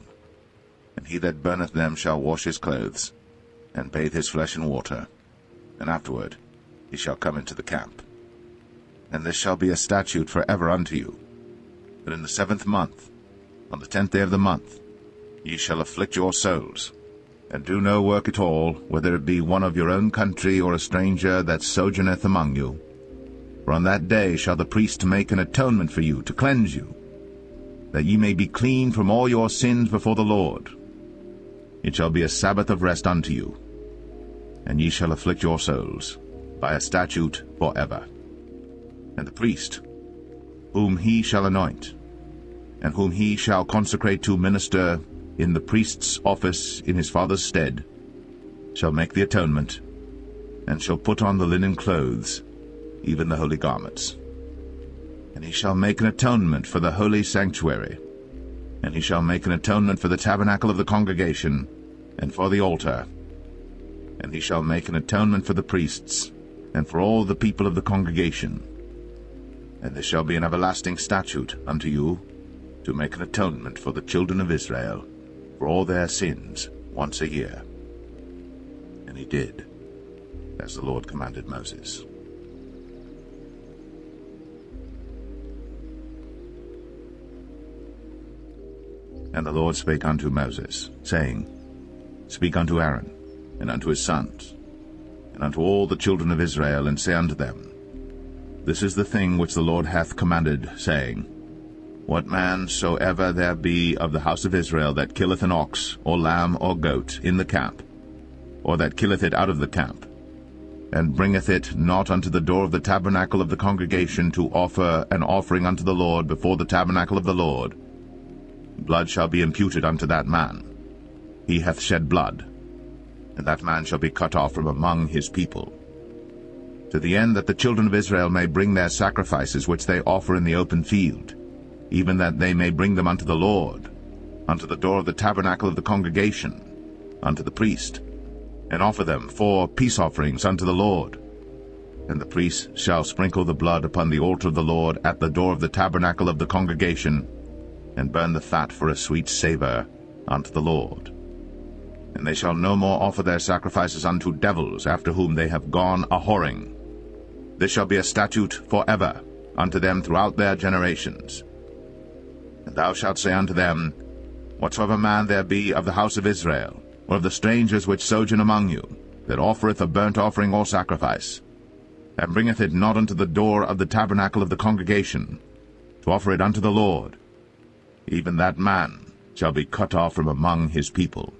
And he that burneth them shall wash his clothes, and bathe his flesh in water, and afterward he shall come into the camp. And this shall be a statute for ever unto you, that in the 7th month, on the 10th day of the month, ye shall afflict your souls, and do no work at all, whether it be one of your own country or a stranger that sojourneth among you. For on that day shall the priest make an atonement for you, to cleanse you, that ye may be clean from all your sins before the Lord. It shall be a Sabbath of rest unto you, and ye shall afflict your souls by a statute for ever. And the priest, whom he shall anoint, and whom he shall consecrate to minister in the priest's office in his father's stead, shall make the atonement, and shall put on the linen clothes, even the holy garments. And he shall make an atonement for the holy sanctuary, and he shall make an atonement for the tabernacle of the congregation, and for the altar. And he shall make an atonement for the priests, and for all the people of the congregation. And this shall be an everlasting statute unto you, to make an atonement for the children of Israel, for all their sins once a year. And he did, as the Lord commanded Moses. And the Lord spake unto Moses, saying, Speak unto Aaron, and unto his sons, and unto all the children of Israel, and say unto them, This is the thing which the Lord hath commanded, saying, What man soever there be of the house of Israel that killeth an ox, or lamb, or goat, in the camp, or that killeth it out of the camp, and bringeth it not unto the door of the tabernacle of the congregation to offer an offering unto the Lord before the tabernacle of the Lord, blood shall be imputed unto that man. He hath shed blood, and that man shall be cut off from among his people. To the end that the children of Israel may bring their sacrifices which they offer in the open field, even that they may bring them unto the Lord, unto the door of the tabernacle of the congregation, unto the priest, and offer them for peace offerings unto the Lord. And the priest shall sprinkle the blood upon the altar of the Lord at the door of the tabernacle of the congregation, and burn the fat for a sweet savour unto the Lord. And they shall no more offer their sacrifices unto devils, after whom they have gone a-whoring. This shall be a statute for ever unto them throughout their generations. And thou shalt say unto them, Whatsoever man there be of the house of Israel, or of the strangers which sojourn among you, that offereth a burnt offering or sacrifice, and bringeth it not unto the door of the tabernacle of the congregation, to offer it unto the Lord, even that man shall be cut off from among his people.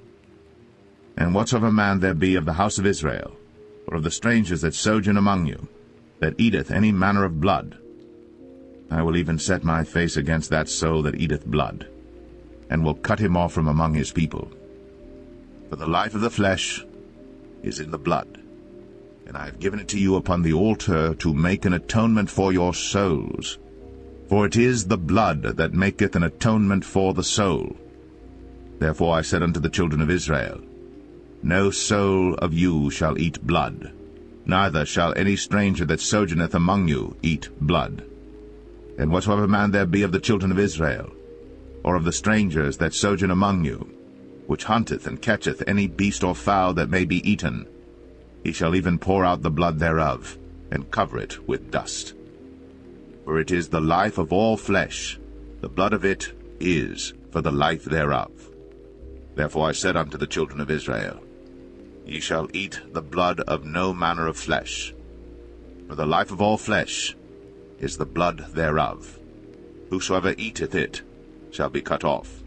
And whatsoever man there be of the house of Israel, or of the strangers that sojourn among you, that eateth any manner of blood, I will even set my face against that soul that eateth blood, and will cut him off from among his people. For the life of the flesh is in the blood, and I have given it to you upon the altar to make an atonement for your souls. For it is the blood that maketh an atonement for the soul. Therefore I said unto the children of Israel, No soul of you shall eat blood, neither shall any stranger that sojourneth among you eat blood. And whatsoever man there be of the children of Israel, or of the strangers that sojourn among you, which hunteth and catcheth any beast or fowl that may be eaten, he shall even pour out the blood thereof, and cover it with dust. For it is the life of all flesh, the blood of it is for the life thereof. Therefore I said unto the children of Israel, Ye shall eat the blood of no manner of flesh, for the life of all flesh is the blood thereof. Whosoever eateth it shall be cut off.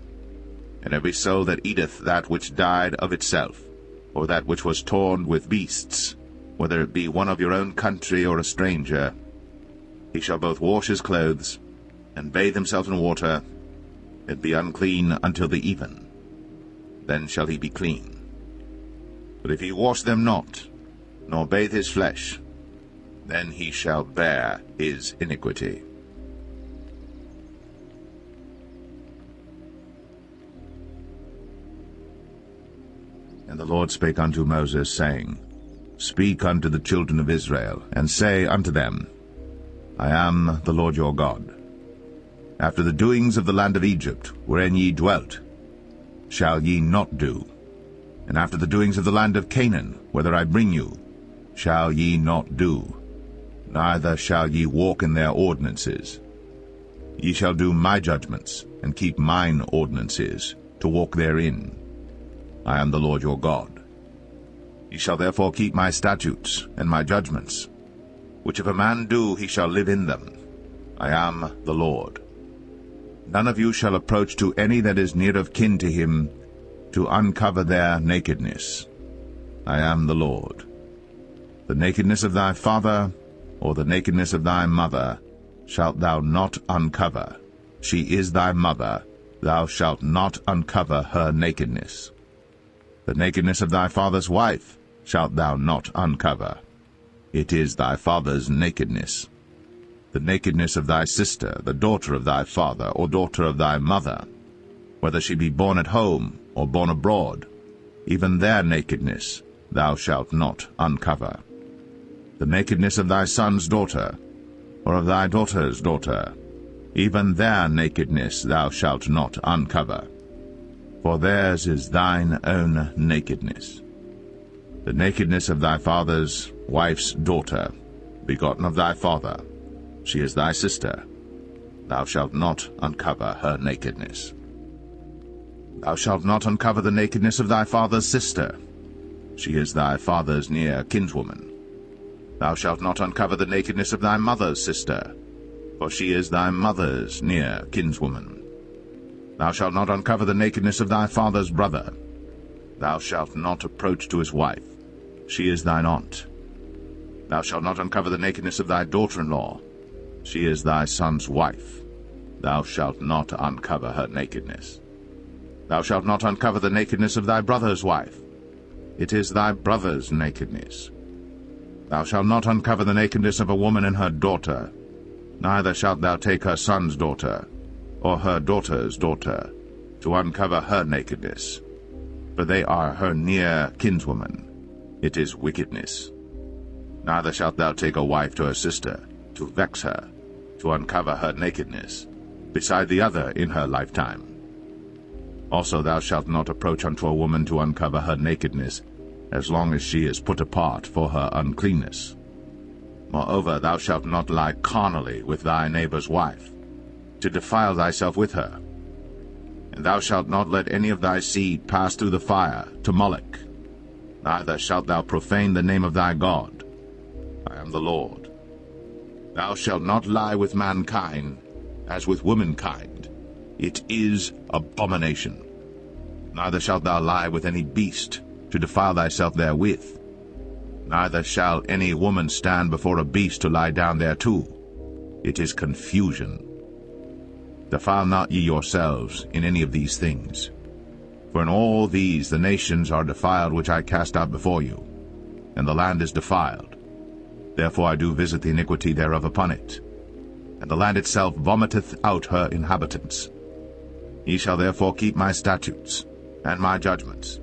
And every soul that eateth that which died of itself, or that which was torn with beasts, whether it be one of your own country or a stranger, he shall both wash his clothes, and bathe himself in water, and be unclean until the even. Then shall he be clean. But if he wash them not, nor bathe his flesh, then he shall bear his iniquity. And the Lord spake unto Moses, saying, Speak unto the children of Israel, and say unto them, I am the Lord your God. After the doings of the land of Egypt, wherein ye dwelt, shall ye not do, and after the doings of the land of Canaan, whither I bring you, shall ye not do, neither shall ye walk in their ordinances. Ye shall do my judgments, and keep mine ordinances, to walk therein. I am the Lord your God. Ye shall therefore keep my statutes and my judgments, which if a man do, he shall live in them. I am the Lord. None of you shall approach to any that is near of kin to him, to uncover their nakedness. I am the Lord. The nakedness of thy father, or the nakedness of thy mother, shalt thou not uncover. She is thy mother, thou shalt not uncover her nakedness. The nakedness of thy father's wife shalt thou not uncover. It is thy father's nakedness. The nakedness of thy sister, the daughter of thy father, or daughter of thy mother, whether she be born at home, or born abroad, even their nakedness thou shalt not uncover. The nakedness of thy son's daughter, or of thy daughter's daughter, even their nakedness thou shalt not uncover. For theirs is thine own nakedness. The nakedness of thy father's wife's daughter, begotten of thy father, she is thy sister. Thou shalt not uncover her nakedness. Thou shalt not uncover the nakedness of thy father's sister. She is thy father's near kinswoman. Thou shalt not uncover the nakedness of thy mother's sister, for she is thy mother's near kinswoman. Thou shalt not uncover the nakedness of thy father's brother. Thou shalt not approach to his wife. She is thine aunt. Thou shalt not uncover the nakedness of thy daughter-in-law. She is thy son's wife. Thou shalt not uncover her nakedness. Thou shalt not uncover the nakedness of thy brother's wife. It is thy brother's nakedness. Thou shalt not uncover the nakedness of a woman and her daughter, neither shalt thou take her son's daughter, or her daughter's daughter, to uncover her nakedness, for they are her near kinswoman. It is wickedness. Neither shalt thou take a wife to her sister, to vex her, to uncover her nakedness, beside the other in her lifetime. Also thou shalt not approach unto a woman to uncover her nakedness, as long as she is put apart for her uncleanness. Moreover, thou shalt not lie carnally with thy neighbor's wife, to defile thyself with her. And thou shalt not let any of thy seed pass through the fire to Moloch. Neither shalt thou profane the name of thy God. I am the Lord. Thou shalt not lie with mankind, as with womankind. It is abomination. Neither shalt thou lie with any beast, to defile thyself therewith. Neither shall any woman stand before a beast to lie down thereto. It is confusion. Defile not ye yourselves in any of these things. For in all these the nations are defiled which I cast out before you, and the land is defiled. Therefore I do visit the iniquity thereof upon it, and the land itself vomiteth out her inhabitants. Ye shall therefore keep my statutes and my judgments,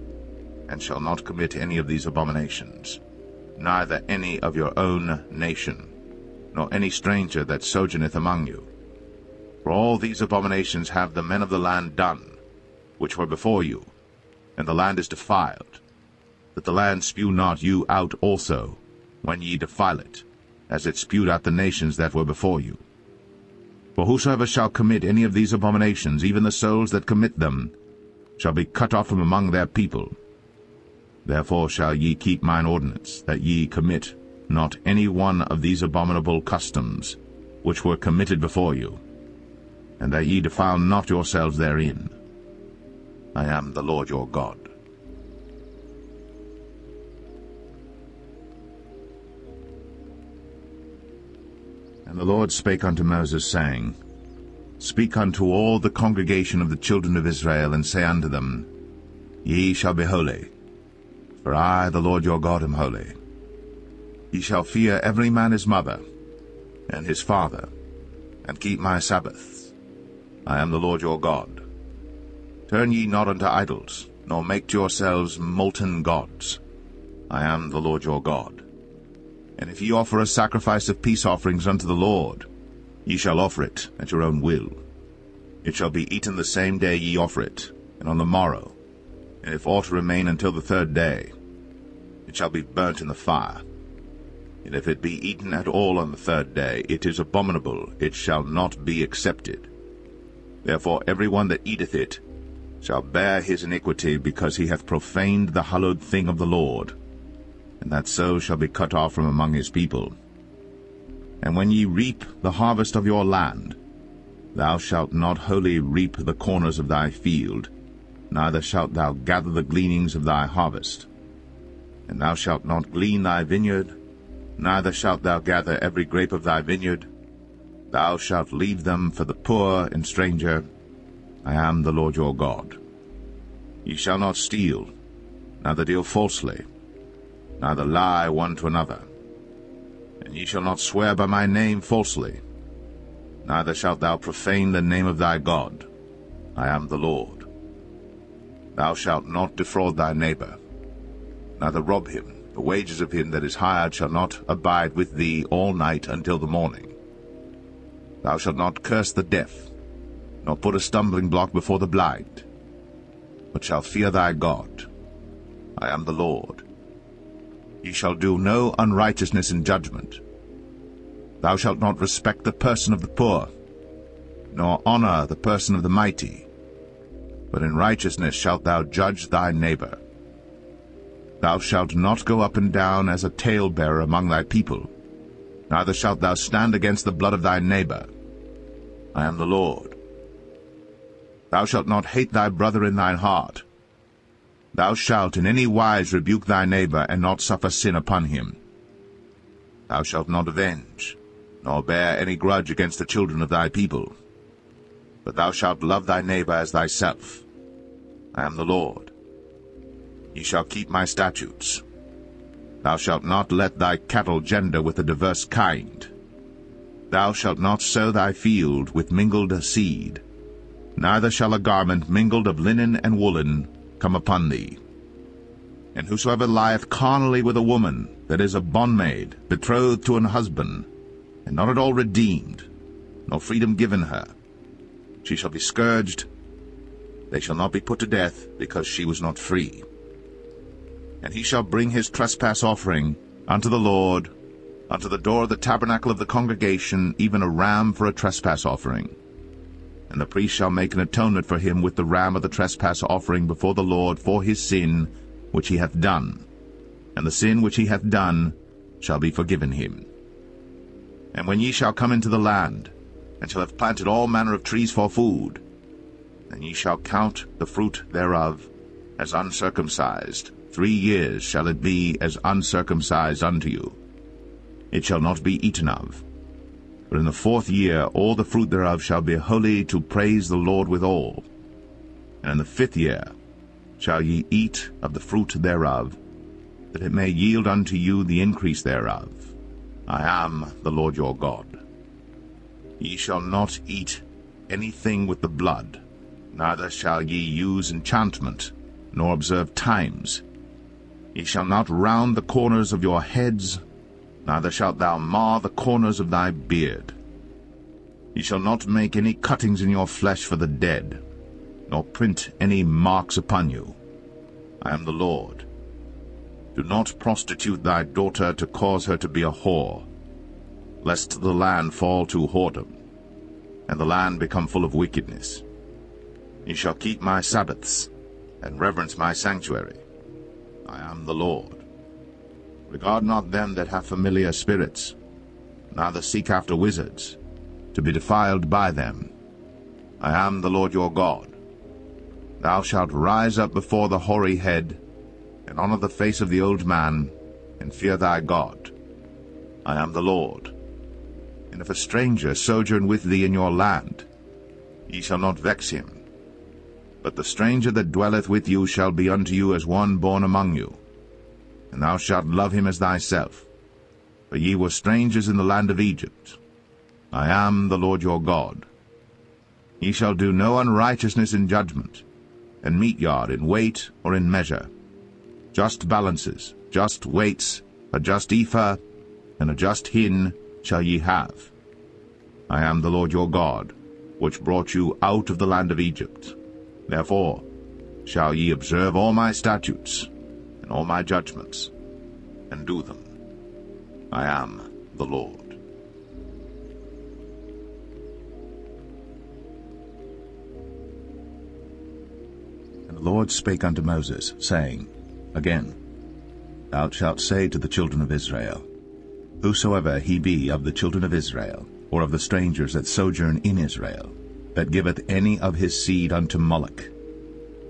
and shall not commit any of these abominations, neither any of your own nation, nor any stranger that sojourneth among you. For all these abominations have the men of the land done, which were before you, and the land is defiled, that the land spew not you out also, when ye defile it, as it spewed out the nations that were before you. For whosoever shall commit any of these abominations, even the souls that commit them, shall be cut off from among their people. Therefore shall ye keep mine ordinance, that ye commit not any one of these abominable customs, which were committed before you, and that ye defile not yourselves therein. I am the Lord your God. And the Lord spake unto Moses, saying, Speak unto all the congregation of the children of Israel, and say unto them, Ye shall be holy, for I, the Lord your God, am holy. Ye shall fear every man his mother, and his father, and keep my Sabbaths. I am the Lord your God. Turn ye not unto idols, nor make to yourselves molten gods. I am the Lord your God. And if ye offer a sacrifice of peace offerings unto the Lord, ye shall offer it at your own will. It shall be eaten the same day ye offer it, and on the morrow. And if aught remain until the third day, it shall be burnt in the fire. And if it be eaten at all on the third day, it is abominable, it shall not be accepted. Therefore every one that eateth it shall bear his iniquity, because he hath profaned the hallowed thing of the Lord, and that so shall be cut off from among his people. And when ye reap the harvest of your land, thou shalt not wholly reap the corners of thy field, neither shalt thou gather the gleanings of thy harvest. And thou shalt not glean thy vineyard, neither shalt thou gather every grape of thy vineyard. Thou shalt leave them for the poor and stranger. I am the Lord your God. Ye shall not steal, neither deal falsely, neither lie one to another. And ye shall not swear by my name falsely, neither shalt thou profane the name of thy God. I am the Lord. Thou shalt not defraud thy neighbor, neither rob him. The wages of him that is hired shall not abide with thee all night until the morning. Thou shalt not curse the deaf, nor put a stumbling block before the blind, but shalt fear thy God. I am the Lord. Ye shall do no unrighteousness in judgment. Thou shalt not respect the person of the poor, nor honor the person of the mighty, but in righteousness shalt thou judge thy neighbor. Thou shalt not go up and down as a talebearer among thy people, neither shalt thou stand against the blood of thy neighbor. I am the Lord. Thou shalt not hate thy brother in thine heart. Thou shalt in any wise rebuke thy neighbor, and not suffer sin upon him. Thou shalt not avenge, nor bear any grudge against the children of thy people, but thou shalt love thy neighbor as thyself. I am the Lord. Ye shall keep my statutes. Thou shalt not let thy cattle gender with a diverse kind. Thou shalt not sow thy field with mingled seed, neither shall a garment mingled of linen and woolen come upon thee. And whosoever lieth carnally with a woman that is a bondmaid, betrothed to an husband, and not at all redeemed, nor freedom given her, she shall be scourged. They shall not be put to death, because she was not free. And he shall bring his trespass offering unto the Lord, unto the door of the tabernacle of the congregation, even a ram for a trespass offering. And the priest shall make an atonement for him with the ram of the trespass offering before the Lord for his sin which he hath done. And the sin which he hath done shall be forgiven him. And when ye shall come into the land, and shall have planted all manner of trees for food, then ye shall count the fruit thereof as uncircumcised. 3 years shall it be as uncircumcised unto you. It shall not be eaten of. But in the 4th year all the fruit thereof shall be holy, to praise the Lord withal. And in the 5th year shall ye eat of the fruit thereof, that it may yield unto you the increase thereof. I am the Lord your God. Ye shall not eat anything with the blood, neither shall ye use enchantment, nor observe times. Ye shall not round the corners of your heads, neither shalt thou mar the corners of thy beard. Ye shall not make any cuttings in your flesh for the dead, nor print any marks upon you. I am the Lord. Do not prostitute thy daughter to cause her to be a whore, lest the land fall to whoredom, and the land become full of wickedness. Ye shall keep my Sabbaths, and reverence my sanctuary. I am the Lord. Regard not them that have familiar spirits, neither seek after wizards, to be defiled by them. I am the Lord your God. Thou shalt rise up before the hoary head, and honor the face of the old man, and fear thy God. I am the Lord. And if a stranger sojourn with thee in your land, ye shall not vex him. But the stranger that dwelleth with you shall be unto you as one born among you, and thou shalt love him as thyself. For ye were strangers in the land of Egypt. I am the Lord your God. Ye shall do no unrighteousness in judgment. and meat yard in weight or in measure. Just balances, just weights, a just ephah, and a just hin shall ye have. I am the Lord your God, which brought you out of the land of Egypt. Therefore shall ye observe all my statutes and all my judgments, and do them. I am the Lord. And the Lord spake unto Moses, saying, Again, thou shalt say to the children of Israel, Whosoever he be of the children of Israel, or of the strangers that sojourn in Israel, that giveth any of his seed unto Moloch,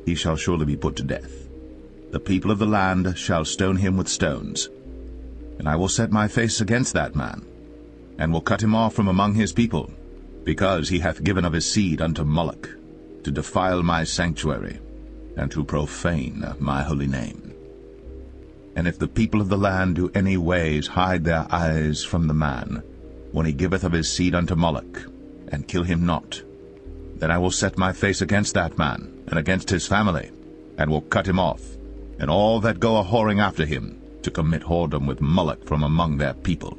he shall surely be put to death. The people of the land shall stone him with stones. And I will set my face against that man, and will cut him off from among his people, because he hath given of his seed unto Moloch, to defile my sanctuary, and to profane my holy name. And if the people of the land do any ways hide their eyes from the man, when he giveth of his seed unto Moloch, and kill him not, then I will set my face against that man, and against his family, and will cut him off, and all that go a-whoring after him, to commit whoredom with Moloch from among their people.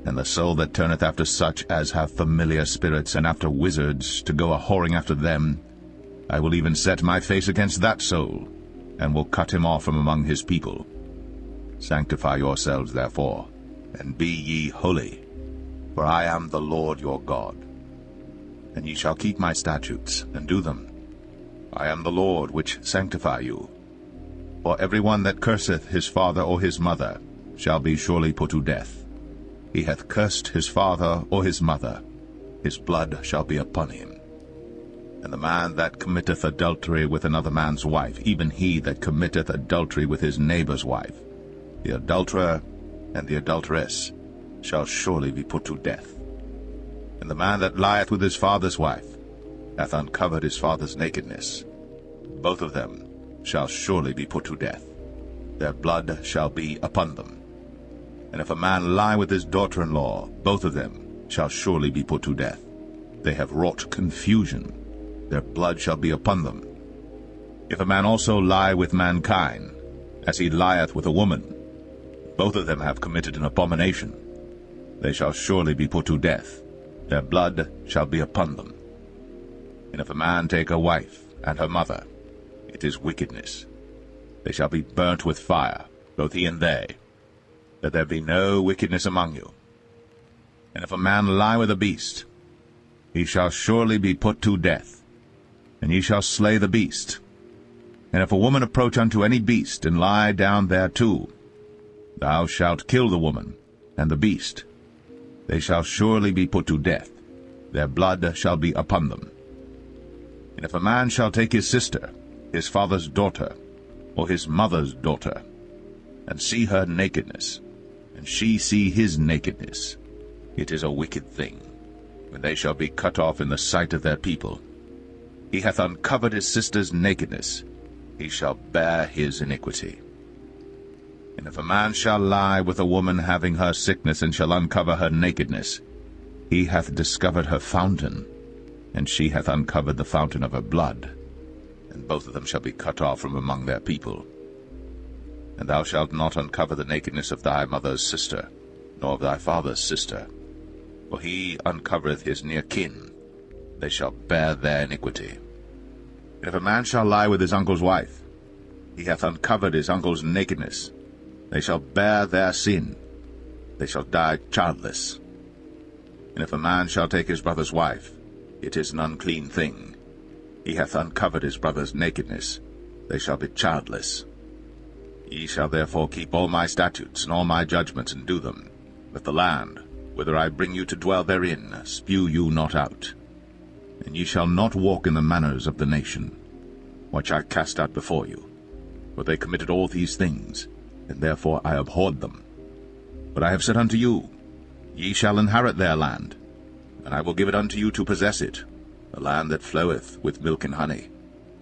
And the soul that turneth after such as have familiar spirits, and after wizards, to go a-whoring after them, I will even set my face against that soul, and will cut him off from among his people. Sanctify yourselves therefore, and be ye holy, for I am the Lord your God. And ye shall keep my statutes, and do them. I am the Lord which sanctify you. For every one that curseth his father or his mother shall be surely put to death. He hath cursed his father or his mother, his blood shall be upon him. And the man that committeth adultery with another man's wife, even he that committeth adultery with his neighbor's wife, the adulterer and the adulteress, shall surely be put to death. And the man that lieth with his father's wife hath uncovered his father's nakedness. Both of them shall surely be put to death. Their blood shall be upon them. And if a man lie with his daughter-in-law, both of them shall surely be put to death. They have wrought confusion. Their blood shall be upon them. If a man also lie with mankind, as he lieth with a woman, both of them have committed an abomination. They shall surely be put to death. Their blood shall be upon them. And if a man take a wife and her mother, it is wickedness. They shall be burnt with fire, both he and they, that there be no wickedness among you. And if a man lie with a beast, he shall surely be put to death, and ye shall slay the beast. And if a woman approach unto any beast, and lie down thereto, thou shalt kill the woman and the beast. They shall surely be put to death. Their blood shall be upon them. And if a man shall take his sister, his father's daughter, or his mother's daughter, and see her nakedness, and she see his nakedness, it is a wicked thing, when they shall be cut off in the sight of their people. He hath uncovered his sister's nakedness, he shall bear his iniquity. And if a man shall lie with a woman having her sickness, and shall uncover her nakedness, he hath discovered her fountain, and she hath uncovered the fountain of her blood, and both of them shall be cut off from among their people. And thou shalt not uncover the nakedness of thy mother's sister, nor of thy father's sister, for he uncovereth his near kin, they shall bear their iniquity. And if a man shall lie with his uncle's wife, he hath uncovered his uncle's nakedness, they shall bear their sin, they shall die childless. And if a man shall take his brother's wife, it is an unclean thing. He hath uncovered his brother's nakedness, they shall be childless. Ye shall therefore keep all my statutes and all my judgments, and do them, that the land, whither I bring you to dwell therein, spew you not out. And ye shall not walk in the manners of the nation, which I cast out before you. For they committed all these things, and therefore I abhorred them. But I have said unto you, Ye shall inherit their land, and I will give it unto you to possess it, a land that floweth with milk and honey.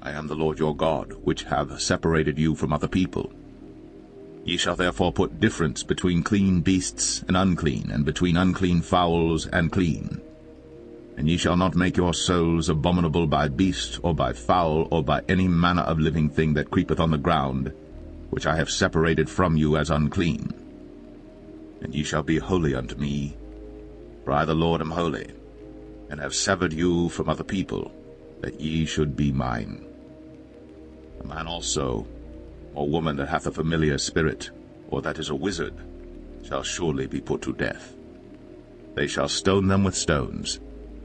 I am the Lord your God, which have separated you from other people. Ye shall therefore put difference between clean beasts and unclean, and between unclean fowls and clean. And ye shall not make your souls abominable by beast, or by fowl, or by any manner of living thing that creepeth on the ground, which I have separated from you as unclean. And ye shall be holy unto me, for I the Lord am holy, and have severed you from other people, that ye should be mine. A man also, or woman that hath a familiar spirit, or that is a wizard, shall surely be put to death. They shall stone them with stones,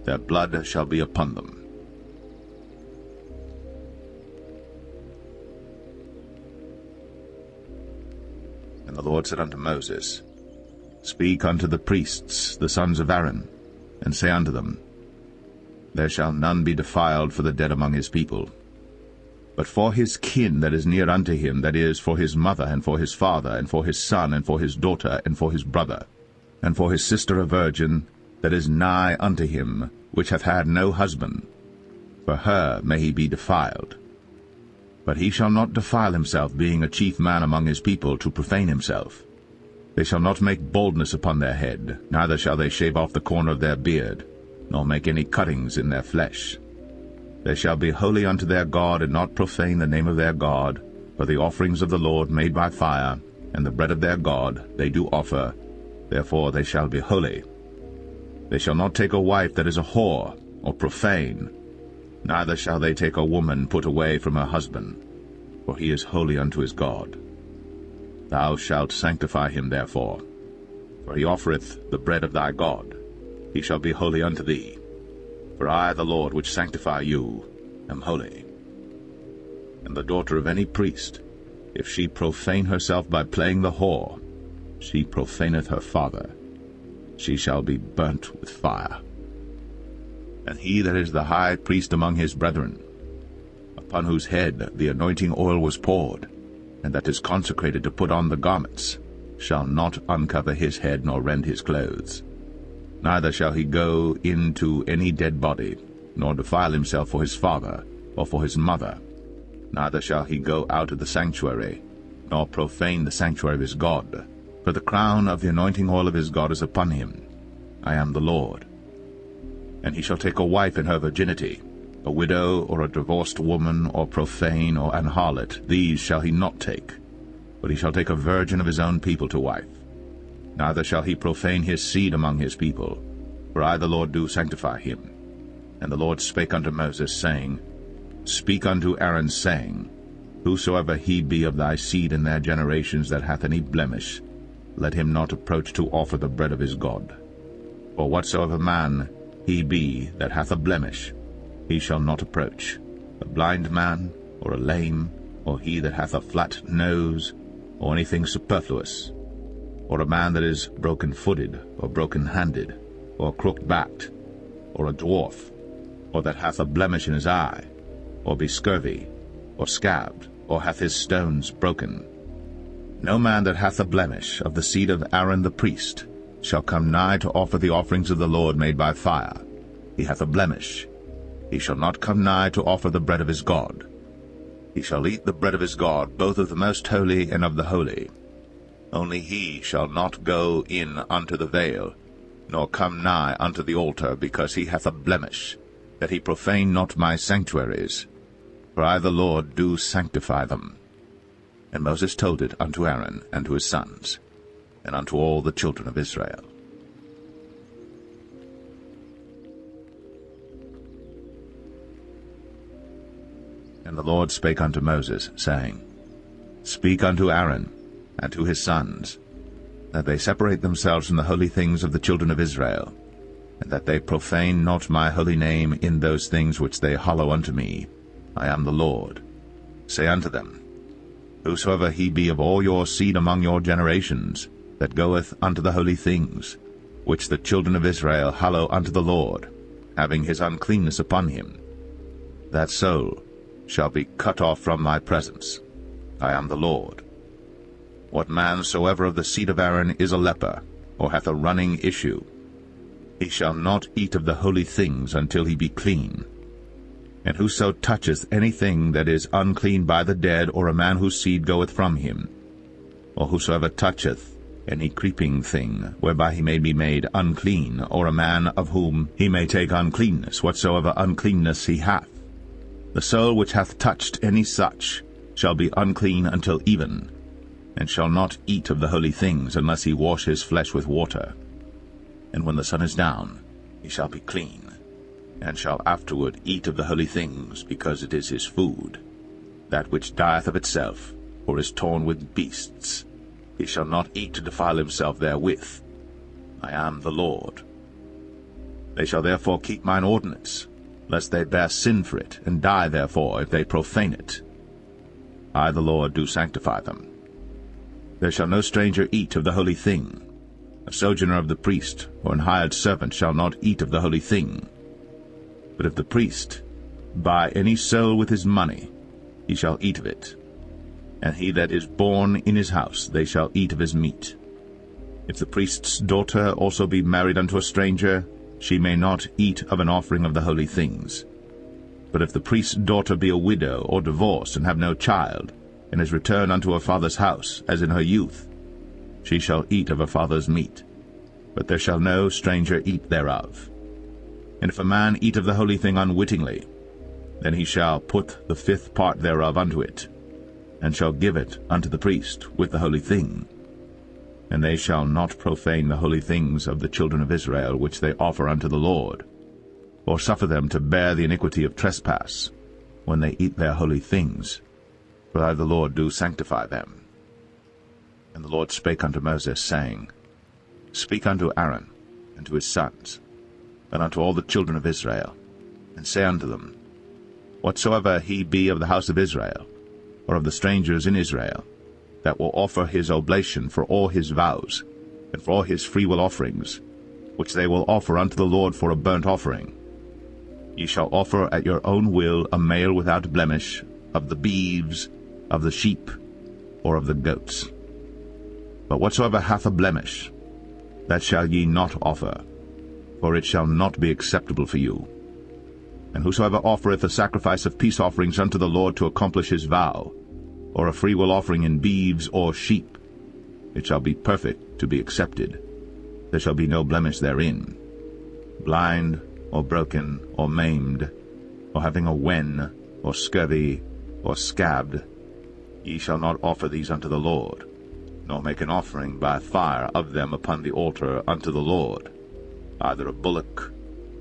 their blood shall be upon them. And the Lord said unto Moses, Speak unto the priests, the sons of Aaron, and say unto them, There shall none be defiled for the dead among his people. But for his kin that is near unto him, that is, for his mother, and for his father, and for his son, and for his daughter, and for his brother, and for his sister a virgin, that is nigh unto him, which hath had no husband, for her may he be defiled. But he shall not defile himself, being a chief man among his people, to profane himself. They shall not make baldness upon their head, neither shall they shave off the corner of their beard, nor make any cuttings in their flesh. They shall be holy unto their God, and not profane the name of their God, for the offerings of the Lord made by fire, and the bread of their God they do offer, therefore they shall be holy. They shall not take a wife that is a whore, or profane, neither shall they take a woman put away from her husband, for he is holy unto his God. Thou shalt sanctify him therefore, for he offereth the bread of thy God. He shall be holy unto thee. For I, the Lord, which sanctify you, am holy. And the daughter of any priest, if she profane herself by playing the whore, she profaneth her father. She shall be burnt with fire. And he that is the high priest among his brethren, upon whose head the anointing oil was poured, and that is consecrated to put on the garments, shall not uncover his head nor rend his clothes. Neither shall he go into any dead body, nor defile himself for his father, or for his mother. Neither shall he go out of the sanctuary, nor profane the sanctuary of his God. For the crown of the anointing oil of his God is upon him. I am the Lord. And he shall take a wife in her virginity, a widow, or a divorced woman, or profane, or an harlot. These shall he not take, but he shall take a virgin of his own people to wife. Neither shall he profane his seed among his people, for I the Lord do sanctify him. And the Lord spake unto Moses, saying, Speak unto Aaron, saying, Whosoever he be of thy seed in their generations that hath any blemish, let him not approach to offer the bread of his God. For whatsoever man he be that hath a blemish, he shall not approach, a blind man, or a lame, or he that hath a flat nose, or anything superfluous, or a man that is broken-footed, or broken-handed, or crooked-backed, or a dwarf, or that hath a blemish in his eye, or be scurvy, or scabbed, or hath his stones broken. No man that hath a blemish of the seed of Aaron the priest shall come nigh to offer the offerings of the Lord made by fire. He hath a blemish. He shall not come nigh to offer the bread of his God. He shall eat the bread of his God, both of the most holy and of the holy. Only he shall not go in unto the veil, nor come nigh unto the altar, because he hath a blemish, that he profane not my sanctuaries. For I the Lord do sanctify them. And Moses told it unto Aaron and to his sons, and unto all the children of Israel. And the Lord spake unto Moses, saying, Speak unto Aaron and to his sons, that they separate themselves from the holy things of the children of Israel, and that they profane not my holy name in those things which they hallow unto me. I am the Lord. Say unto them, Whosoever he be of all your seed among your generations, that goeth unto the holy things, which the children of Israel hallow unto the Lord, having his uncleanness upon him, that soul shall be cut off from my presence. I am the Lord. What man soever of the seed of Aaron is a leper, or hath a running issue, he shall not eat of the holy things until he be clean. And whoso toucheth anything that is unclean by the dead, or a man whose seed goeth from him, or whosoever toucheth any creeping thing, whereby he may be made unclean, or a man of whom he may take uncleanness, whatsoever uncleanness he hath. The soul which hath touched any such shall be unclean until even, and shall not eat of the holy things, unless he wash his flesh with water. And when the sun is down, he shall be clean, and shall afterward eat of the holy things, because it is his food. That which dieth of itself, or is torn with beasts, he shall not eat to defile himself therewith. I am the Lord. They shall therefore keep mine ordinance, lest they bear sin for it, and die therefore if they profane it. I the Lord do sanctify them. There shall no stranger eat of the holy thing. A sojourner of the priest, or an hired servant, shall not eat of the holy thing. But if the priest buy any soul with his money, he shall eat of it. And he that is born in his house, they shall eat of his meat. If the priest's daughter also be married unto a stranger, she may not eat of an offering of the holy things. But if the priest's daughter be a widow, or divorced, and have no child, and is returned unto her father's house, as in her youth, she shall eat of her father's meat, but there shall no stranger eat thereof. And if a man eat of the holy thing unwittingly, then he shall put the fifth part thereof unto it, and shall give it unto the priest with the holy thing. And they shall not profane the holy things of the children of Israel, which they offer unto the Lord, or suffer them to bear the iniquity of trespass, when they eat their holy things. For I the Lord do sanctify them. And the Lord spake unto Moses, saying, Speak unto Aaron, and to his sons, and unto all the children of Israel, and say unto them, Whatsoever he be of the house of Israel, or of the strangers in Israel, that will offer his oblation for all his vows, and for all his freewill offerings, which they will offer unto the Lord for a burnt offering, ye shall offer at your own will a male without blemish, of the beeves, of the sheep, or of the goats. But whatsoever hath a blemish, that shall ye not offer, for it shall not be acceptable for you. And whosoever offereth a sacrifice of peace offerings unto the Lord to accomplish his vow, or a freewill offering in beeves or sheep, it shall be perfect to be accepted. There shall be no blemish therein. Blind, or broken, or maimed, or having a wen, or scurvy, or scabbed, ye shall not offer these unto the Lord, nor make an offering by fire of them upon the altar unto the Lord, either a bullock,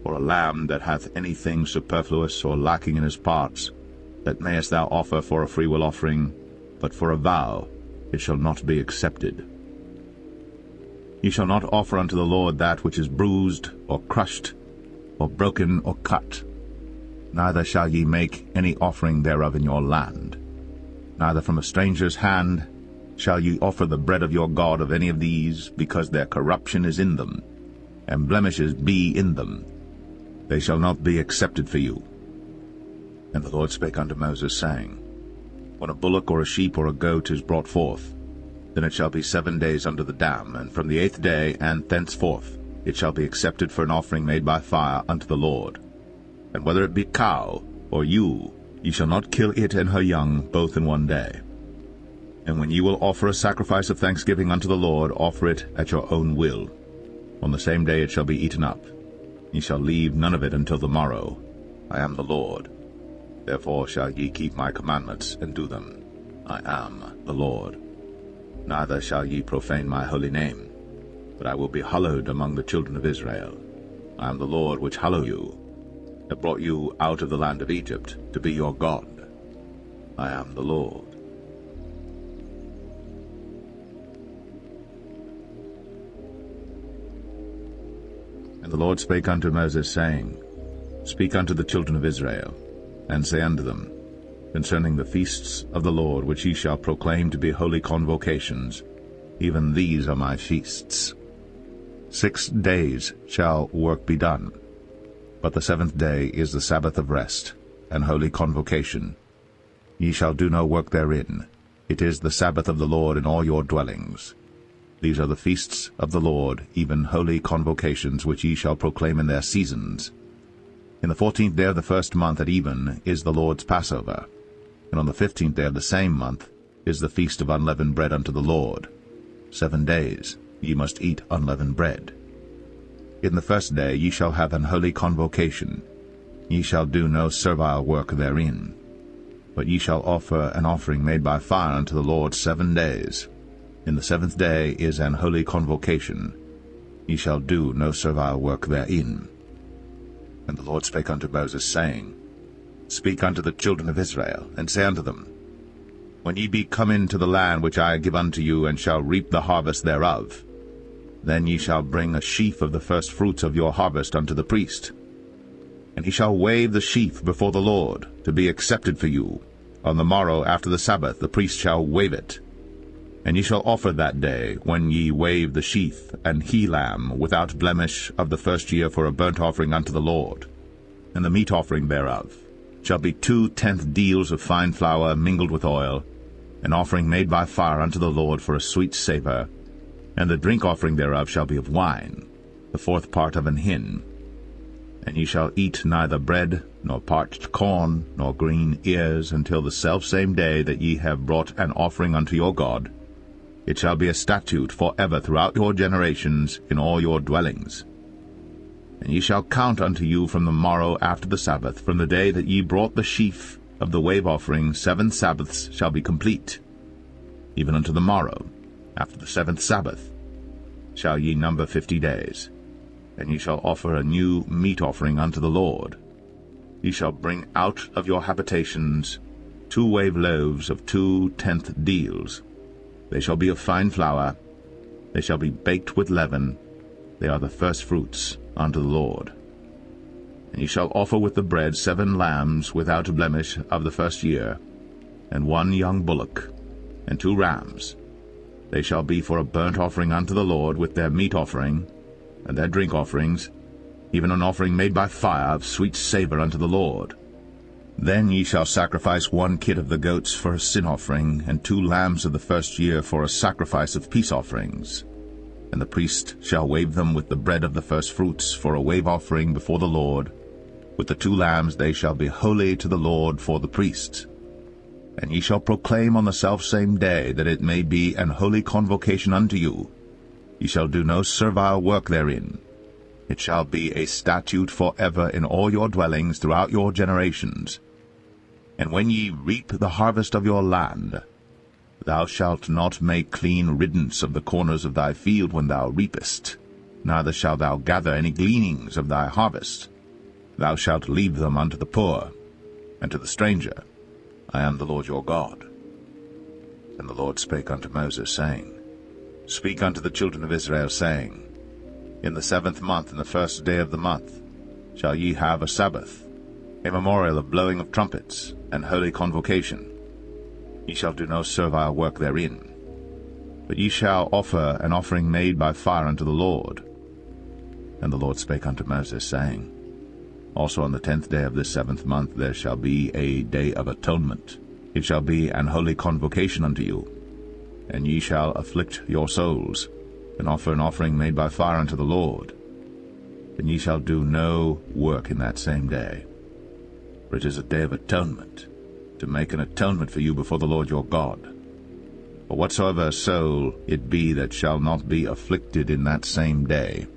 or a lamb that hath anything superfluous or lacking in his parts, that mayest thou offer for a freewill offering, but for a vow it shall not be accepted. Ye shall not offer unto the Lord that which is bruised, or crushed, or broken, or cut. Neither shall ye make any offering thereof in your land. Neither from a stranger's hand shall ye offer the bread of your God of any of these, because their corruption is in them, and blemishes be in them. They shall not be accepted for you. And the Lord spake unto Moses, saying, When a bullock or a sheep or a goat is brought forth, then it shall be 7 days under the dam, and from the 8th day and thenceforth it shall be accepted for an offering made by fire unto the Lord. And whether it be cow or ewe, ye shall not kill it and her young both in 1 day. And when ye will offer a sacrifice of thanksgiving unto the Lord, offer it at your own will. On the same day it shall be eaten up. Ye shall leave none of it until the morrow. I am the Lord. Therefore shall ye keep my commandments, and do them. I am the Lord. Neither shall ye profane my holy name, but I will be hallowed among the children of Israel. I am the Lord which hallow you, that brought you out of the land of Egypt, to be your God. I am the Lord. And the Lord spake unto Moses, saying, Speak unto the children of Israel, and say unto them, Concerning the feasts of the Lord, which ye shall proclaim to be holy convocations, even these are my feasts. 6 days shall work be done, but the 7th day is the Sabbath of rest, and holy convocation. Ye shall do no work therein. It is the Sabbath of the Lord in all your dwellings. These are the feasts of the Lord, even holy convocations, which ye shall proclaim in their seasons. In the 14th day of the 1st month at even is the Lord's Passover, and on the 15th day of the same month is the feast of unleavened bread unto the Lord. 7 days ye must eat unleavened bread. In the first day ye shall have an holy convocation. Ye shall do no servile work therein. But ye shall offer an offering made by fire unto the Lord 7 days. In the 7th day is an holy convocation. Ye shall do no servile work therein. And the Lord spake unto Moses, saying, Speak unto the children of Israel, and say unto them, When ye be come into the land which I give unto you, and shall reap the harvest thereof, then ye shall bring a sheaf of the first fruits of your harvest unto the priest. And he shall wave the sheaf before the Lord, to be accepted for you. On the morrow after the Sabbath the priest shall wave it. And ye shall offer that day, when ye wave the sheaf, an he-lamb without blemish of the first year for a burnt offering unto the Lord. And the meat offering thereof shall be 2/10 deals of fine flour mingled with oil, an offering made by fire unto the Lord for a sweet savour. And the drink offering thereof shall be of wine, the 4th part of an hin. And ye shall eat neither bread, nor parched corn, nor green ears, until the selfsame day that ye have brought an offering unto your God. It shall be a statute for ever throughout your generations in all your dwellings. And ye shall count unto you from the morrow after the Sabbath, from the day that ye brought the sheaf of the wave offering, 7 Sabbaths shall be complete. Even unto the morrow, after the 7th Sabbath, shall ye number 50 days. And ye shall offer a new meat offering unto the Lord. Ye shall bring out of your habitations 2 wave loaves of 2/10 deals. They shall be of fine flour. They shall be baked with leaven. They are the first fruits unto the Lord. And ye shall offer with the bread 7 lambs without blemish of the first year, and 1 young bullock, and 2 rams. They shall be for a burnt offering unto the Lord, with their meat offering, and their drink offerings, even an offering made by fire of sweet savour unto the Lord. Then ye shall sacrifice 1 kid of the goats for a sin offering, and 2 lambs of the first year for a sacrifice of peace offerings. And the priest shall wave them with the bread of the first fruits for a wave offering before the Lord. With the 2 lambs they shall be holy to the Lord for the priests. And ye shall proclaim on the selfsame day, that it may be an holy convocation unto you. Ye shall do no servile work therein. It shall be a statute for ever in all your dwellings throughout your generations. And when ye reap the harvest of your land, thou shalt not make clean riddance of the corners of thy field when thou reapest, neither shalt thou gather any gleanings of thy harvest. Thou shalt leave them unto the poor, and to the stranger. I am the Lord your God. And the Lord spake unto Moses, saying, Speak unto the children of Israel, saying, In the 7th month, in the 1st day of the month, shall ye have a Sabbath, a memorial of blowing of trumpets, and holy convocation. Ye shall do no servile work therein. But ye shall offer an offering made by fire unto the Lord. And the Lord spake unto Moses, saying, Also on the 10th day of this 7th month there shall be a day of atonement. It shall be an holy convocation unto you. And ye shall afflict your souls, and offer an offering made by fire unto the Lord. And ye shall do no work in that same day. For it is a day of atonement, to make an atonement for you before the Lord your God. For whatsoever soul it be that shall not be afflicted in that same day,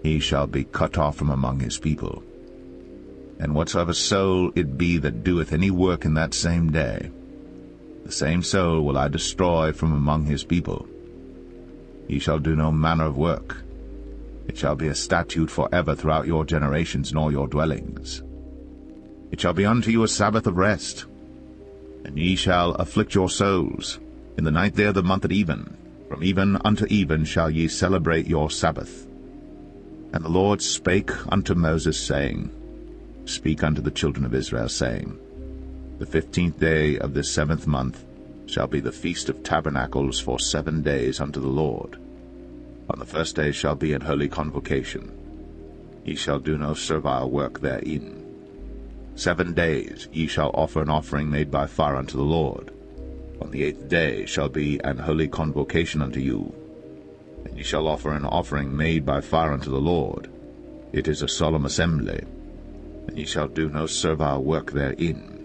he shall be cut off from among his people. And whatsoever soul it be that doeth any work in that same day, the same soul will I destroy from among his people. Ye shall do no manner of work. It shall be a statute for ever throughout your generations in all your dwellings. It shall be unto you a Sabbath of rest. And ye shall afflict your souls. In the 9th day of the month at even, from even unto even shall ye celebrate your Sabbath. And the Lord spake unto Moses, saying, Speak unto the children of Israel, saying, The 15th day of this 7th month shall be the feast of tabernacles for 7 days unto the Lord. On the 1st day shall be an holy convocation. Ye shall do no servile work therein. 7 days ye shall offer an offering made by fire unto the Lord. On the 8th day shall be an holy convocation unto you. And ye shall offer an offering made by fire unto the Lord. It is a solemn assembly. And ye shall do no servile work therein.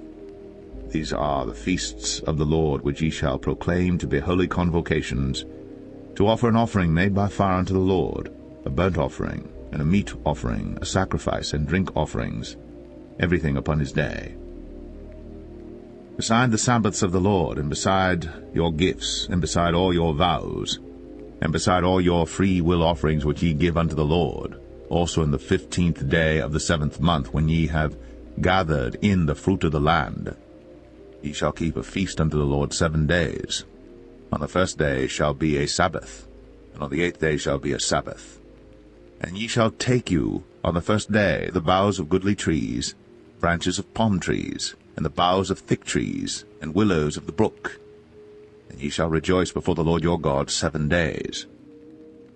These are the feasts of the Lord which ye shall proclaim to be holy convocations, to offer an offering made by fire unto the Lord, a burnt offering, and a meat offering, a sacrifice, and drink offerings, everything upon his day. Beside the Sabbaths of the Lord, and beside your gifts, and beside all your vows, and beside all your free will offerings which ye give unto the Lord, also in the 15th day of the 7th month, when ye have gathered in the fruit of the land, ye shall keep a feast unto the Lord 7 days. On the 1st day shall be a Sabbath, and on the 8th day shall be a Sabbath. And ye shall take you on the 1st day the boughs of goodly trees, branches of palm trees, and the boughs of thick trees, and willows of the brook. And ye shall rejoice before the Lord your God 7 days.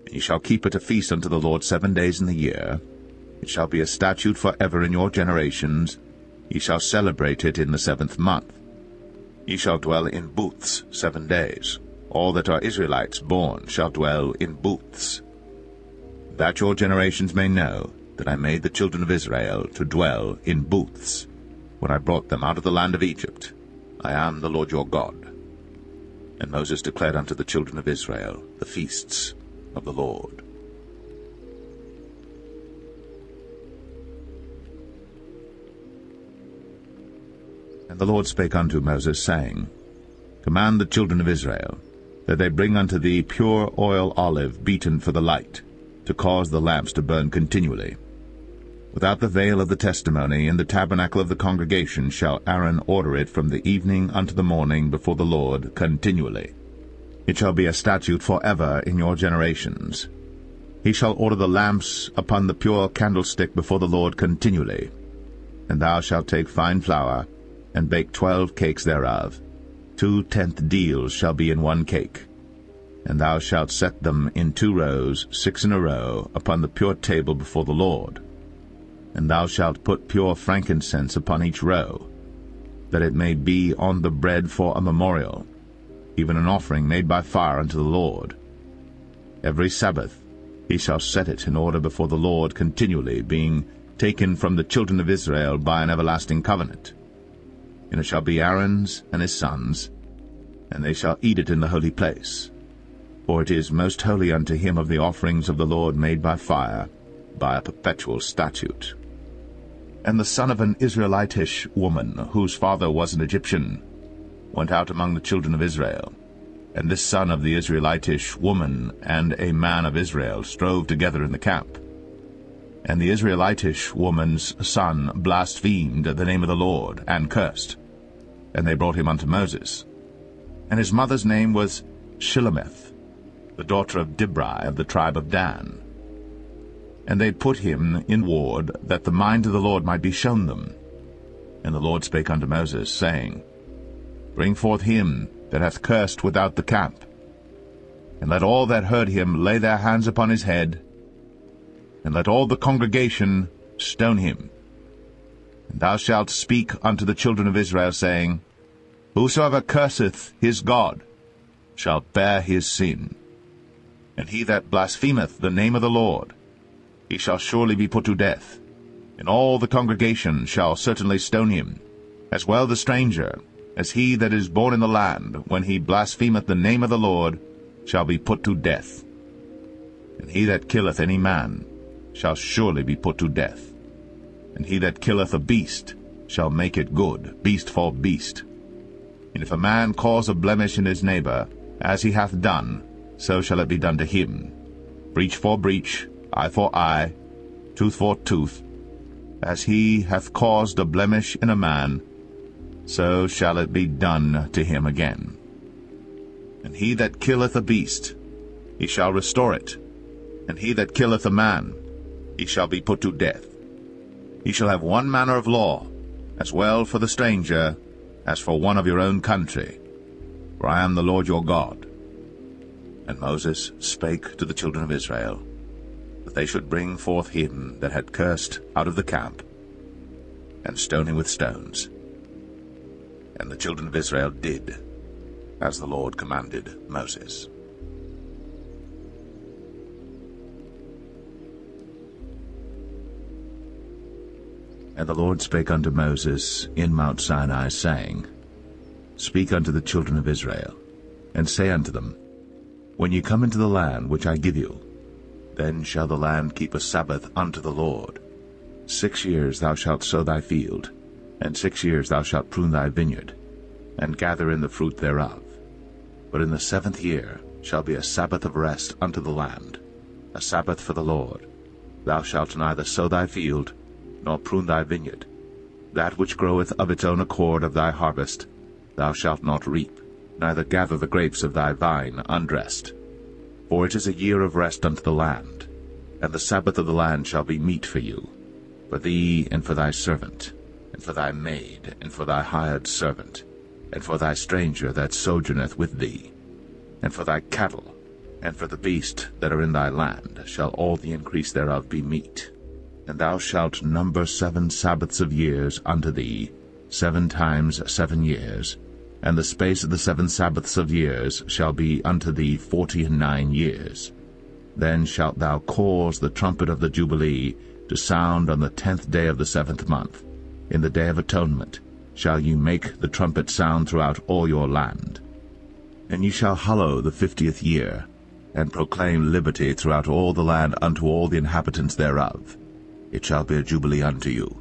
And ye shall keep it a feast unto the Lord 7 days in the year. It shall be a statute for ever in your generations. Ye shall celebrate it in the 7th month. Ye shall dwell in booths 7 days. All that are Israelites born shall dwell in booths. That your generations may know that I made the children of Israel to dwell in booths, when I brought them out of the land of Egypt. I am the Lord your God. And Moses declared unto the children of Israel the feasts of the Lord. And the Lord spake unto Moses, saying, Command the children of Israel, that they bring unto thee pure oil olive beaten for the light, to cause the lamps to burn continually. Without the veil of the testimony, in the tabernacle of the congregation, shall Aaron order it from the evening unto the morning before the Lord continually. It shall be a statute for ever in your generations. He shall order the lamps upon the pure candlestick before the Lord continually. And thou shalt take fine flour, and bake 12 cakes thereof. 2/10 deals shall be in 1 cake. And thou shalt set them in 2 rows, 6 in a row, upon the pure table before the Lord. And thou shalt put pure frankincense upon each row, that it may be on the bread for a memorial, even an offering made by fire unto the Lord. Every Sabbath he shall set it in order before the Lord continually, being taken from the children of Israel by an everlasting covenant. And it shall be Aaron's and his sons, and they shall eat it in the holy place. For it is most holy unto him of the offerings of the Lord made by fire, by a perpetual statute. And the son of an Israelitish woman, whose father was an Egyptian, went out among the children of Israel. And this son of the Israelitish woman and a man of Israel strove together in the camp. And the Israelitish woman's son blasphemed the name of the Lord, and cursed. And they brought him unto Moses. And his mother's name was Shilemeth, the daughter of Dibri of the tribe of Dan. And they put him in ward, that the mind of the Lord might be shown them. And the Lord spake unto Moses, saying, Bring forth him that hath cursed without the camp, and let all that heard him lay their hands upon his head, and let all the congregation stone him. And thou shalt speak unto the children of Israel, saying, Whosoever curseth his God shall bear his sin. And he that blasphemeth the name of the Lord, he shall surely be put to death. And all the congregation shall certainly stone him, as well the stranger, as he that is born in the land, when he blasphemeth the name of the Lord, shall be put to death. And he that killeth any man shall surely be put to death. And he that killeth a beast shall make it good, beast for beast. And if a man cause a blemish in his neighbor, as he hath done, so shall it be done to him. Breach for breach, eye for eye, tooth for tooth. As he hath caused a blemish in a man, so shall it be done to him again. And he that killeth a beast, he shall restore it. And he that killeth a man, he shall be put to death. He shall have one manner of law, as well for the stranger as for one of your own country. For I am the Lord your God. And Moses spake to the children of Israel, that they should bring forth him that had cursed out of the camp, and stone him with stones. And the children of Israel did as the Lord commanded Moses. And the Lord spake unto Moses in Mount Sinai, saying, Speak unto the children of Israel, and say unto them, When ye come into the land which I give you, then shall the land keep a Sabbath unto the Lord. 6 years thou shalt sow thy field, and 6 years thou shalt prune thy vineyard, and gather in the fruit thereof. But in the 7th year shall be a Sabbath of rest unto the land, a Sabbath for the Lord. Thou shalt neither sow thy field, nor prune thy vineyard. That which groweth of its own accord of thy harvest thou shalt not reap, neither gather the grapes of thy vine undressed. For it is a year of rest unto the land, and the Sabbath of the land shall be meat for you, for thee and for thy servant, and for thy maid, and for thy hired servant, and for thy stranger that sojourneth with thee, and for thy cattle, and for the beast that are in thy land shall all the increase thereof be meat. And thou shalt number 7 Sabbaths of years unto thee, 7 times 7 years, and the space of the 7 Sabbaths of years shall be unto thee 49 years. Then shalt thou cause the trumpet of the Jubilee to sound on the 10th day of the 7th month. In the day of atonement shall ye make the trumpet sound throughout all your land. And ye shall hallow the 50th year, and proclaim liberty throughout all the land unto all the inhabitants thereof. It shall be a jubilee unto you.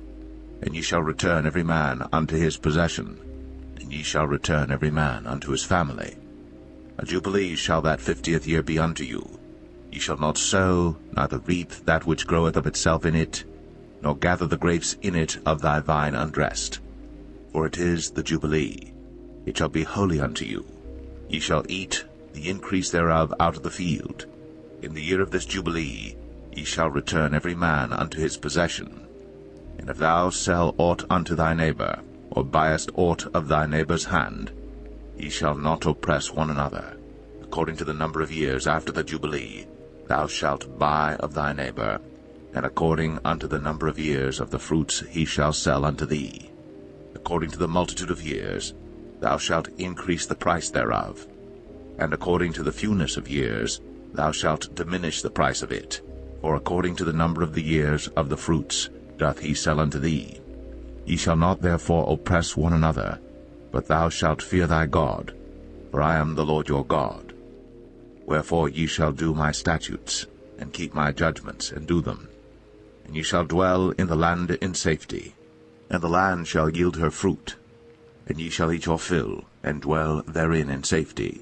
And ye shall return every man unto his possession, and ye shall return every man unto his family. A jubilee shall that 50th year be unto you. Ye shall not sow, neither reap that which groweth of itself in it, nor gather the grapes in it of thy vine undressed. For it is the jubilee. It shall be holy unto you. Ye shall eat the increase thereof out of the field. In the year of this jubilee ye shall return every man unto his possession. And if thou sell aught unto thy neighbor, or buyest aught of thy neighbor's hand, ye shall not oppress one another. According to the number of years after the jubilee thou shalt buy of thy neighbor, and according unto the number of years of the fruits he shall sell unto thee. According to the multitude of years thou shalt increase the price thereof, and according to the fewness of years thou shalt diminish the price of it. For according to the number of the years of the fruits doth he sell unto thee. Ye shall not therefore oppress one another, but thou shalt fear thy God, for I am the Lord your God. Wherefore ye shall do my statutes, and keep my judgments, and do them. And ye shall dwell in the land in safety, and the land shall yield her fruit, and ye shall eat your fill, and dwell therein in safety.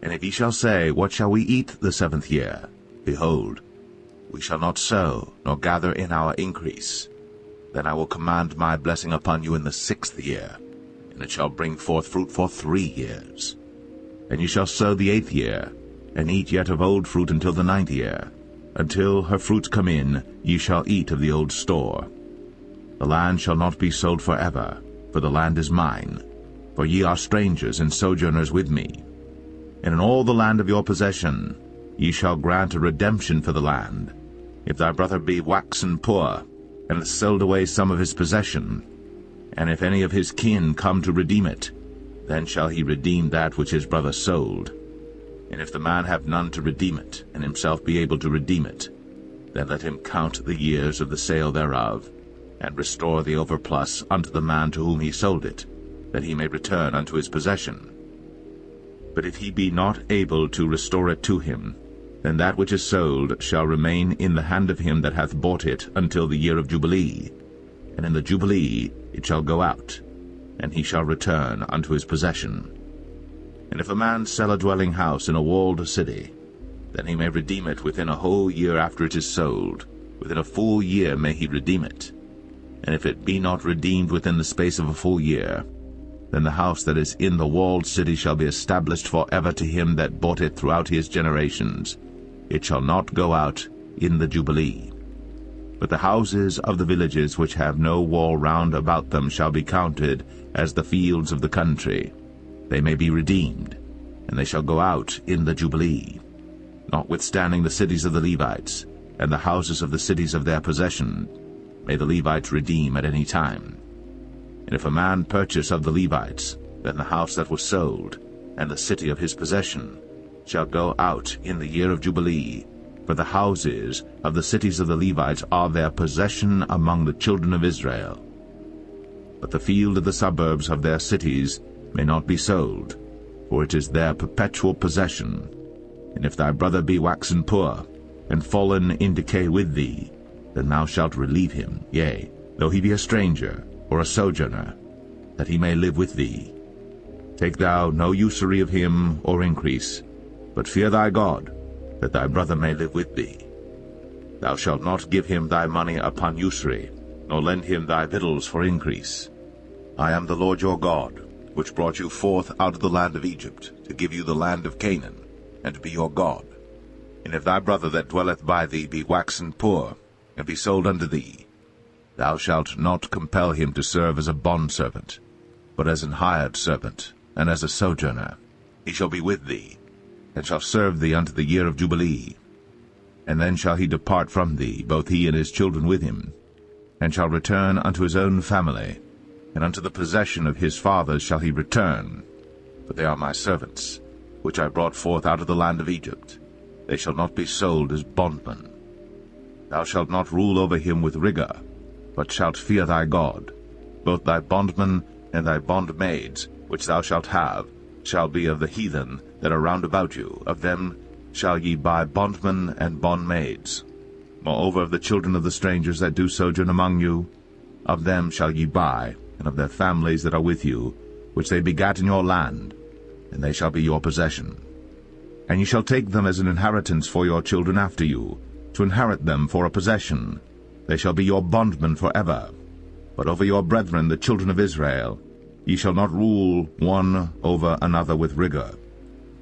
And if ye shall say, What shall we eat the 7th year? Behold, we shall not sow, nor gather in our increase. Then I will command my blessing upon you in the 6th year, and it shall bring forth fruit for 3 years. And ye shall sow the 8th year, and eat yet of old fruit until the 9th year. Until her fruits come in, ye shall eat of the old store. The land shall not be sold forever, for the land is mine, for ye are strangers and sojourners with me. And in all the land of your possession ye shall grant a redemption for the land. If thy brother be waxen poor, and hath sold away some of his possession, and if any of his kin come to redeem it, then shall he redeem that which his brother sold. And if the man have none to redeem it, and himself be able to redeem it, then let him count the years of the sale thereof, and restore the overplus unto the man to whom he sold it, that he may return unto his possession. But if he be not able to restore it to him, then that which is sold shall remain in the hand of him that hath bought it until the year of Jubilee. And in the Jubilee it shall go out, and he shall return unto his possession. And if a man sell a dwelling house in a walled city, then he may redeem it within a whole year after it is sold. Within a full year may he redeem it. And if it be not redeemed within the space of a full year, then the house that is in the walled city shall be established for ever to him that bought it throughout his generations. It shall not go out in the Jubilee. But the houses of the villages which have no wall round about them shall be counted as the fields of the country. They may be redeemed, and they shall go out in the Jubilee. Notwithstanding the cities of the Levites, and the houses of the cities of their possession, may the Levites redeem at any time. And if a man purchase of the Levites, then the house that was sold, and the city of his possession, shall go out in the year of Jubilee, for the houses of the cities of the Levites are their possession among the children of Israel. But the field of the suburbs of their cities may not be sold, for it is their perpetual possession, And if thy brother be waxen poor, and fallen in decay with thee, then thou shalt relieve him, yea, though he be a stranger, or a sojourner, that he may live with thee. Take thou no usury of him, or increase, but fear thy God, that thy brother may live with thee. Thou shalt not give him thy money upon usury, nor lend him thy victuals for increase. I am the Lord your God, which brought you forth out of the land of Egypt, to give you the land of Canaan, and to be your God. And if thy brother that dwelleth by thee be waxen poor, and be sold unto thee, thou shalt not compel him to serve as a bondservant, but as an hired servant, and as a sojourner. He shall be with thee, and shall serve thee unto the year of Jubilee. And then shall he depart from thee, both he and his children with him, and shall return unto his own family, and unto the possession of his fathers shall he return. For they are my servants, which I brought forth out of the land of Egypt. They shall not be sold as bondmen. Thou shalt not rule over him with rigor, but shalt fear thy God. Both thy bondmen and thy bondmaids, which thou shalt have, shall be of the heathen that are round about you. Of them shall ye buy bondmen and bondmaids. Moreover, of the children of the strangers that do sojourn among you, of them shall ye buy, and of their families that are with you, which they begat in your land, and they shall be your possession. And ye shall take them as an inheritance for your children after you, to inherit them for a possession. They shall be your bondmen forever. But over your brethren, the children of Israel, ye shall not rule one over another with rigor.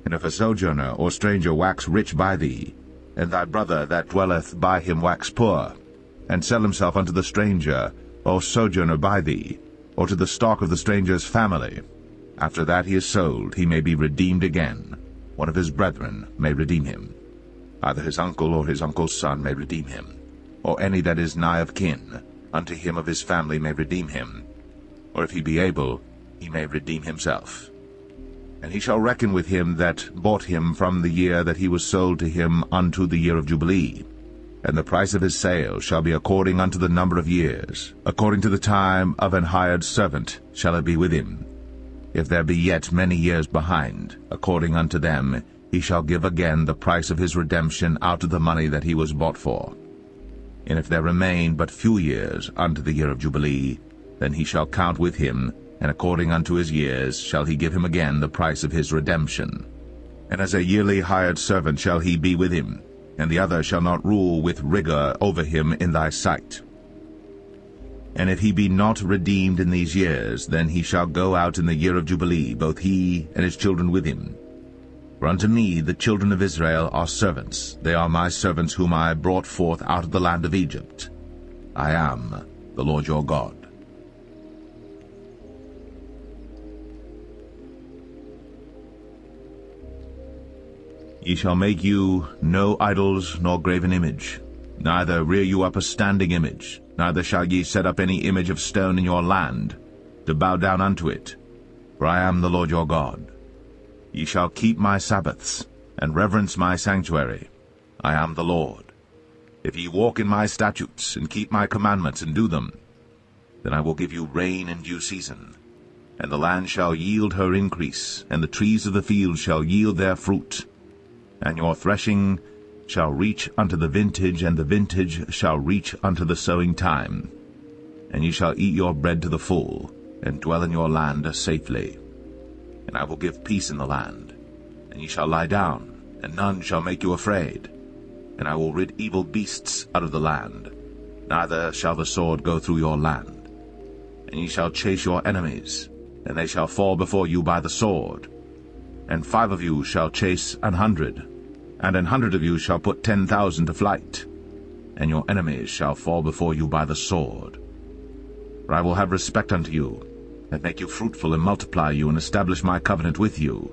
And if a sojourner or stranger wax rich by thee, and thy brother that dwelleth by him wax poor, and sell himself unto the stranger or sojourner by thee, or to the stock of the stranger's family, after that he is sold, he may be redeemed again. One of his brethren may redeem him. Either his uncle or his uncle's son may redeem him, or any that is nigh of kin unto him of his family may redeem him, or if he be able, he may redeem himself. And he shall reckon with him that bought him from the year that he was sold to him unto the year of Jubilee. And the price of his sale shall be according unto the number of years. According to the time of an hired servant shall it be with him. If there be yet many years behind, according unto them, he shall give again the price of his redemption out of the money that he was bought for. And if there remain but few years unto the year of Jubilee, then he shall count with him, and according unto his years shall he give him again the price of his redemption. And as a yearly hired servant shall he be with him, and the other shall not rule with rigor over him in thy sight. And if he be not redeemed in these years, then he shall go out in the year of Jubilee, both he and his children with him. For unto me the children of Israel are servants. They are my servants whom I brought forth out of the land of Egypt. I am the Lord your God. Ye shall make you no idols nor graven image, neither rear you up a standing image, neither shall ye set up any image of stone in your land, to bow down unto it, for I am the Lord your God. Ye shall keep my Sabbaths, and reverence my sanctuary. I am the Lord. If ye walk in my statutes, and keep my commandments, and do them, then I will give you rain in due season, and the land shall yield her increase, and the trees of the field shall yield their fruit. And your threshing shall reach unto the vintage, and the vintage shall reach unto the sowing time. And ye shall eat your bread to the full, and dwell in your land safely. And I will give peace in the land, and ye shall lie down, and none shall make you afraid. And I will rid evil beasts out of the land, neither shall the sword go through your land. And ye shall chase your enemies, and they shall fall before you by the sword. And 5 of you shall chase 100, and 100 of you shall put 10,000 to flight, and your enemies shall fall before you by the sword. For I will have respect unto you, and make you fruitful, and multiply you, and establish my covenant with you.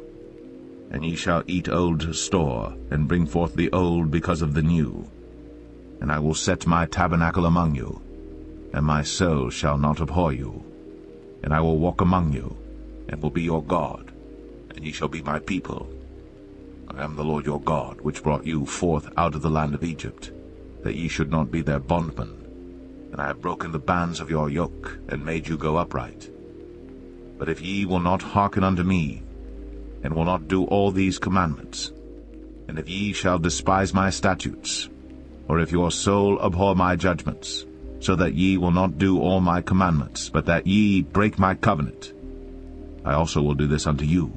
And ye shall eat old store, and bring forth the old because of the new. And I will set my tabernacle among you, and my soul shall not abhor you. And I will walk among you, and will be your God, and ye shall be my people. I am the Lord your God, which brought you forth out of the land of Egypt, that ye should not be their bondmen. And I have broken the bands of your yoke, and made you go upright. But if ye will not hearken unto me, and will not do all these commandments, And if ye shall despise my statutes, or if your soul abhor my judgments, so that ye will not do all my commandments, but that ye break my covenant, I also will do this unto you.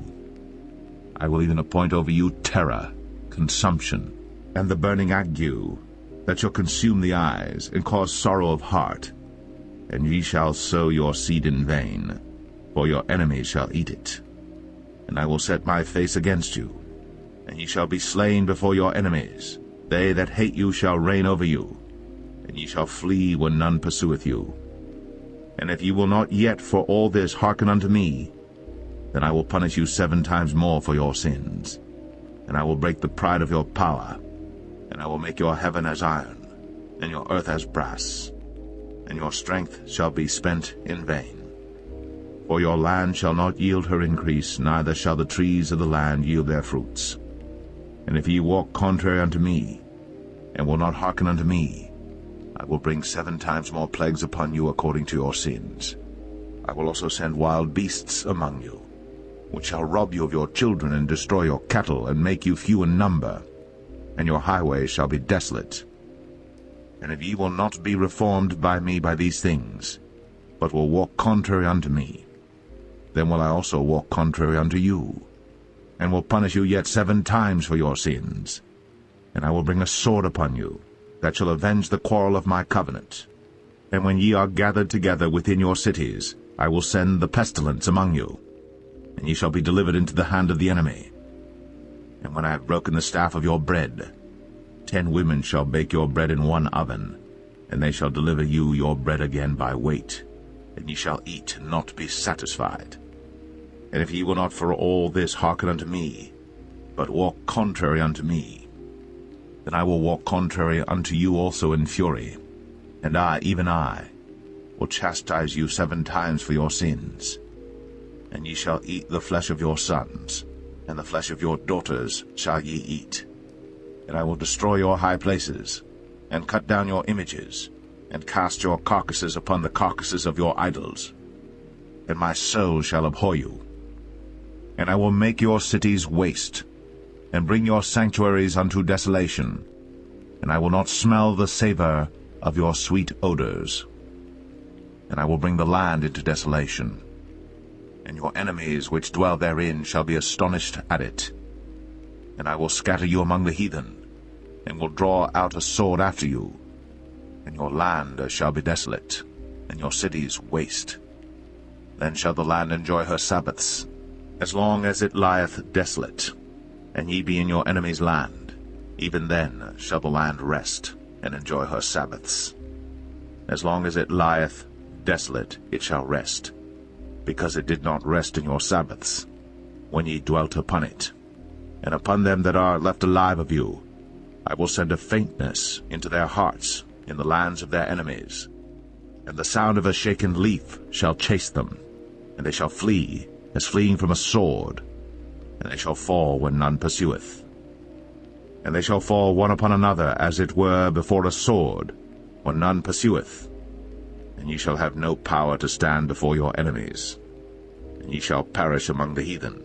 I will even appoint over you terror, consumption, and the burning ague, that shall consume the eyes, and cause sorrow of heart. And ye shall sow your seed in vain, for your enemies shall eat it. And I will set my face against you, and ye shall be slain before your enemies. They that hate you shall reign over you, and ye shall flee when none pursueth you. And if ye will not yet for all this hearken unto me, then I will punish you 7 times more for your sins. And I will break the pride of your power, and I will make your heaven as iron, and your earth as brass, and your strength shall be spent in vain. For your land shall not yield her increase, neither shall the trees of the land yield their fruits. And if ye walk contrary unto me, and will not hearken unto me, I will bring 7 times more plagues upon you according to your sins. I will also send wild beasts among you, which shall rob you of your children, and destroy your cattle, and make you few in number, and your highways shall be desolate. And if ye will not be reformed by me by these things, but will walk contrary unto me, then will I also walk contrary unto you, and will punish you yet 7 times for your sins. And I will bring a sword upon you, that shall avenge the quarrel of my covenant. And when ye are gathered together within your cities, I will send the pestilence among you, and ye shall be delivered into the hand of the enemy. And when I have broken the staff of your bread, 10 women shall bake your bread in one oven, and they shall deliver you your bread again by weight, and ye shall eat and not be satisfied. And if ye will not for all this hearken unto me, but walk contrary unto me, then I will walk contrary unto you also in fury, and I, even I, will chastise you 7 times for your sins. And ye shall eat the flesh of your sons, and the flesh of your daughters shall ye eat. And I will destroy your high places, and cut down your images, and cast your carcasses upon the carcasses of your idols. And my soul shall abhor you. And I will make your cities waste, and bring your sanctuaries unto desolation, and I will not smell the savor of your sweet odors. And I will bring the land into desolation, and your enemies which dwell therein shall be astonished at it. And I will scatter you among the heathen, and will draw out a sword after you, and your land shall be desolate, and your cities waste. Then shall the land enjoy her Sabbaths, as long as it lieth desolate, and ye be in your enemy's land. Even then shall the land rest, and enjoy her Sabbaths. As long as it lieth desolate it shall rest, because it did not rest in your Sabbaths, when ye dwelt upon it. And upon them that are left alive of you I will send a faintness into their hearts in the lands of their enemies, and the sound of a shaken leaf shall chase them, and they shall flee as fleeing from a sword, and they shall fall when none pursueth. And they shall fall one upon another as it were before a sword, when none pursueth. And ye shall have no power to stand before your enemies, and ye shall perish among the heathen,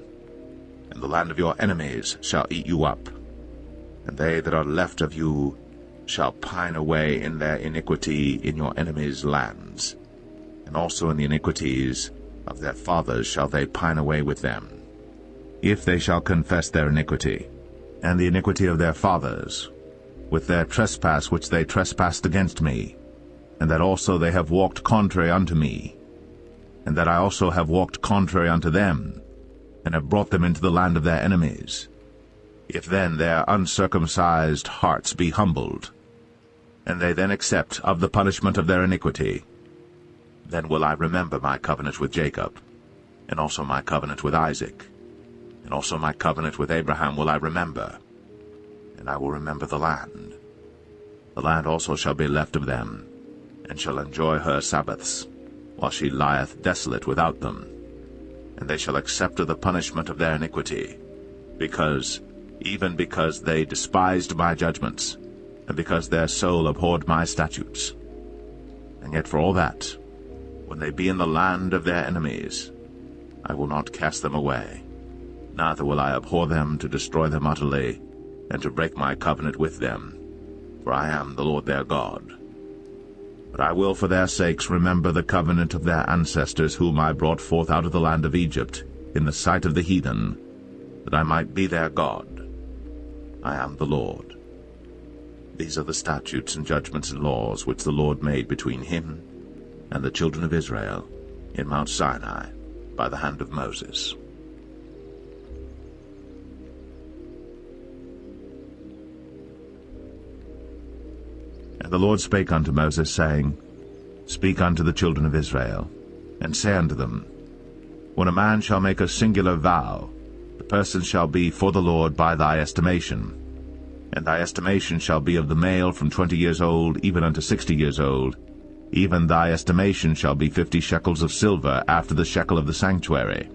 and the land of your enemies shall eat you up, and they that are left of you shall pine away in their iniquity in your enemies' lands, and also in the iniquities of their fathers shall they pine away with them. If they shall confess their iniquity, and the iniquity of their fathers, with their trespass which they trespassed against me, and that also they have walked contrary unto me, and that I also have walked contrary unto them, and have brought them into the land of their enemies, if then their uncircumcised hearts be humbled, and they then accept of the punishment of their iniquity, then will I remember my covenant with Jacob, and also my covenant with Isaac, and also my covenant with Abraham will I remember, and I will remember the land. The land also shall be left of them, and shall enjoy her Sabbaths, while she lieth desolate without them. And they shall accept of the punishment of their iniquity, even because they despised my judgments, and because their soul abhorred my statutes. And yet for all that, when they be in the land of their enemies, I will not cast them away, neither will I abhor them to destroy them utterly, and to break my covenant with them, for I am the Lord their God. But I will for their sakes remember the covenant of their ancestors, whom I brought forth out of the land of Egypt, in the sight of the heathen, that I might be their God. I am the Lord. These are the statutes and judgments and laws which the Lord made between him and the children of Israel in Mount Sinai by the hand of Moses. And the Lord spake unto Moses, saying, Speak unto the children of Israel, and say unto them, When a man shall make a singular vow, the person shall be for the Lord by thy estimation. And thy estimation shall be of the male from 20 years old even unto 60 years old. Even thy estimation shall be 50 shekels of silver after the shekel of the sanctuary.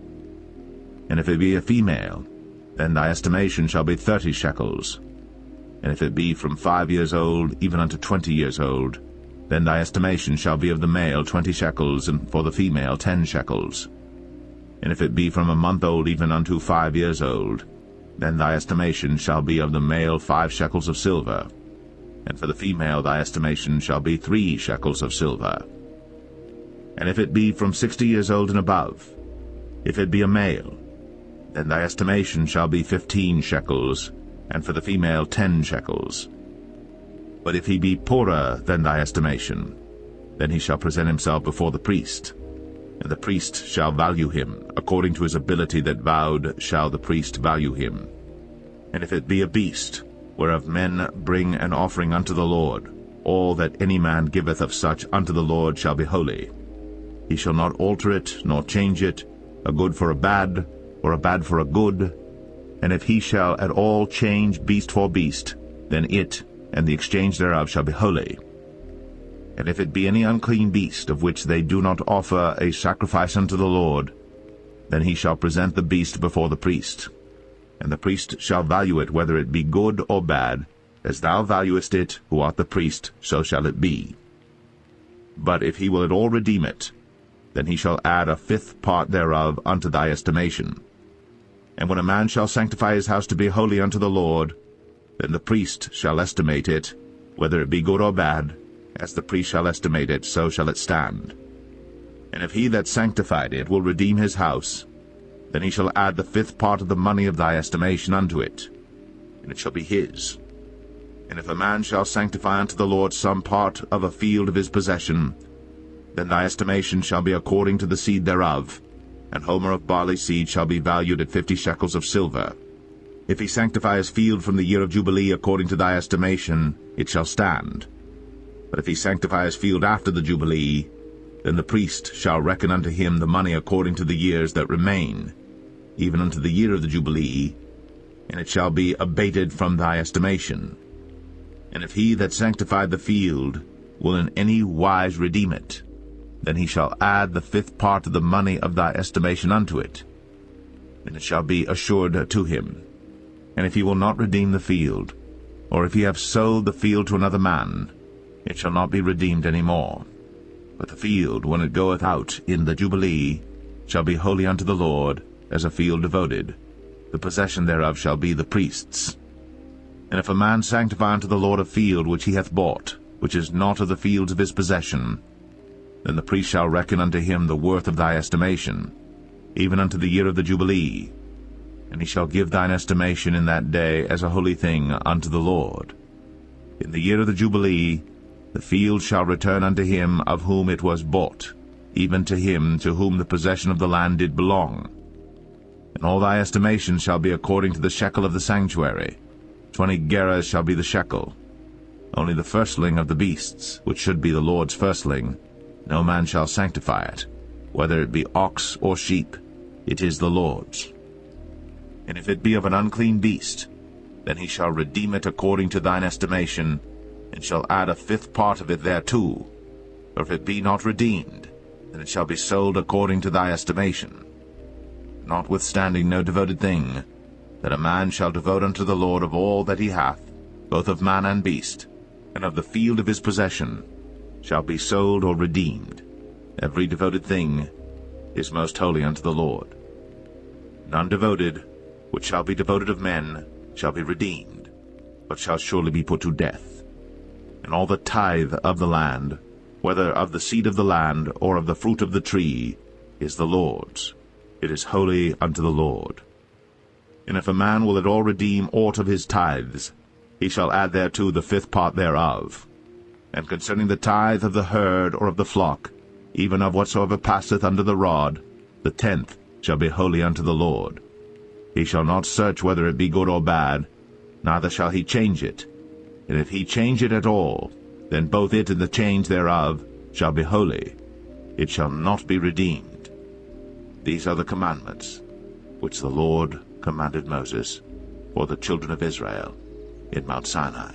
And if it be a female, then thy estimation shall be 30 shekels. And if it be from 5 years old even unto 20 years old, then thy estimation shall be of the male 20 shekels, and for the female 10 shekels. And if it be from a month old even unto 5 years old, then thy estimation shall be of the male 5 shekels of silver, and for the female thy estimation shall be 3 shekels of silver. And if it be from 60 years old and above, if it be a male, then thy estimation shall be 15 shekels, and for the female 10 shekels. But if he be poorer than thy estimation, then he shall present himself before the priest, and the priest shall value him. According to his ability that vowed shall the priest value him. And if it be a beast, whereof men bring an offering unto the Lord, all that any man giveth of such unto the Lord shall be holy. He shall not alter it, nor change it, a good for a bad, or a bad for a good. And if he shall at all change beast for beast, then it and the exchange thereof shall be holy. And if it be any unclean beast, of which they do not offer a sacrifice unto the Lord, then he shall present the beast before the priest. And the priest shall value it, whether it be good or bad, as thou valuest it, who art the priest, so shall it be. But if he will at all redeem it, then he shall add 1/5 part thereof unto thy estimation. And when a man shall sanctify his house to be holy unto the Lord, then the priest shall estimate it, whether it be good or bad, as the priest shall estimate it, so shall it stand. And if he that sanctified it will redeem his house, then he shall add 1/5 part of the money of thy estimation unto it, and it shall be his. And if a man shall sanctify unto the Lord some part of a field of his possession, then thy estimation shall be according to the seed thereof, and homer of barley seed shall be valued at 50 shekels of silver. If he sanctify his field from the year of Jubilee according to thy estimation, it shall stand. But if he sanctify his field after the Jubilee, then the priest shall reckon unto him the money according to the years that remain, even unto the year of the Jubilee, and it shall be abated from thy estimation. And if he that sanctified the field will in any wise redeem it, then he shall add 1/5 part of the money of thy estimation unto it, and it shall be assured to him. And if he will not redeem the field, or if he have sold the field to another man, it shall not be redeemed any more. But the field, when it goeth out in the Jubilee, shall be holy unto the Lord, as a field devoted. The possession thereof shall be the priest's. And if a man sanctify unto the Lord a field which he hath bought, which is not of the fields of his possession, then the priest shall reckon unto him the worth of thy estimation, even unto the year of the Jubilee, and he shall give thine estimation in that day as a holy thing unto the Lord. In the year of the Jubilee the field shall return unto him of whom it was bought, even to him to whom the possession of the land did belong. And all thy estimation shall be according to the shekel of the sanctuary. 20 gerahs shall be the shekel. Only the firstling of the beasts, which should be the Lord's firstling, no man shall sanctify it, whether it be ox or sheep, it is the Lord's. And if it be of an unclean beast, then he shall redeem it according to thine estimation, and shall add 1/5 part of it thereto. Or if it be not redeemed, then it shall be sold according to thy estimation. Notwithstanding no devoted thing, that a man shall devote unto the Lord of all that he hath, both of man and beast, and of the field of his possession, shall be sold or redeemed. Every devoted thing is most holy unto the Lord. None devoted, which shall be devoted of men, shall be redeemed. but shall surely be put to death. And all the tithe of the land, whether of the seed of the land or of the fruit of the tree, is the Lord's. It is holy unto the Lord. And if a man will at all redeem aught of his tithes, he shall add thereto the fifth part thereof. And concerning the tithe of the herd or of the flock, even of whatsoever passeth under the rod, the 10th shall be holy unto the Lord. He shall not search whether it be good or bad, neither shall he change it. And if he change it at all, then both it and the change thereof shall be holy. It shall not be redeemed. These are the commandments which the Lord commanded Moses for the children of Israel in Mount Sinai.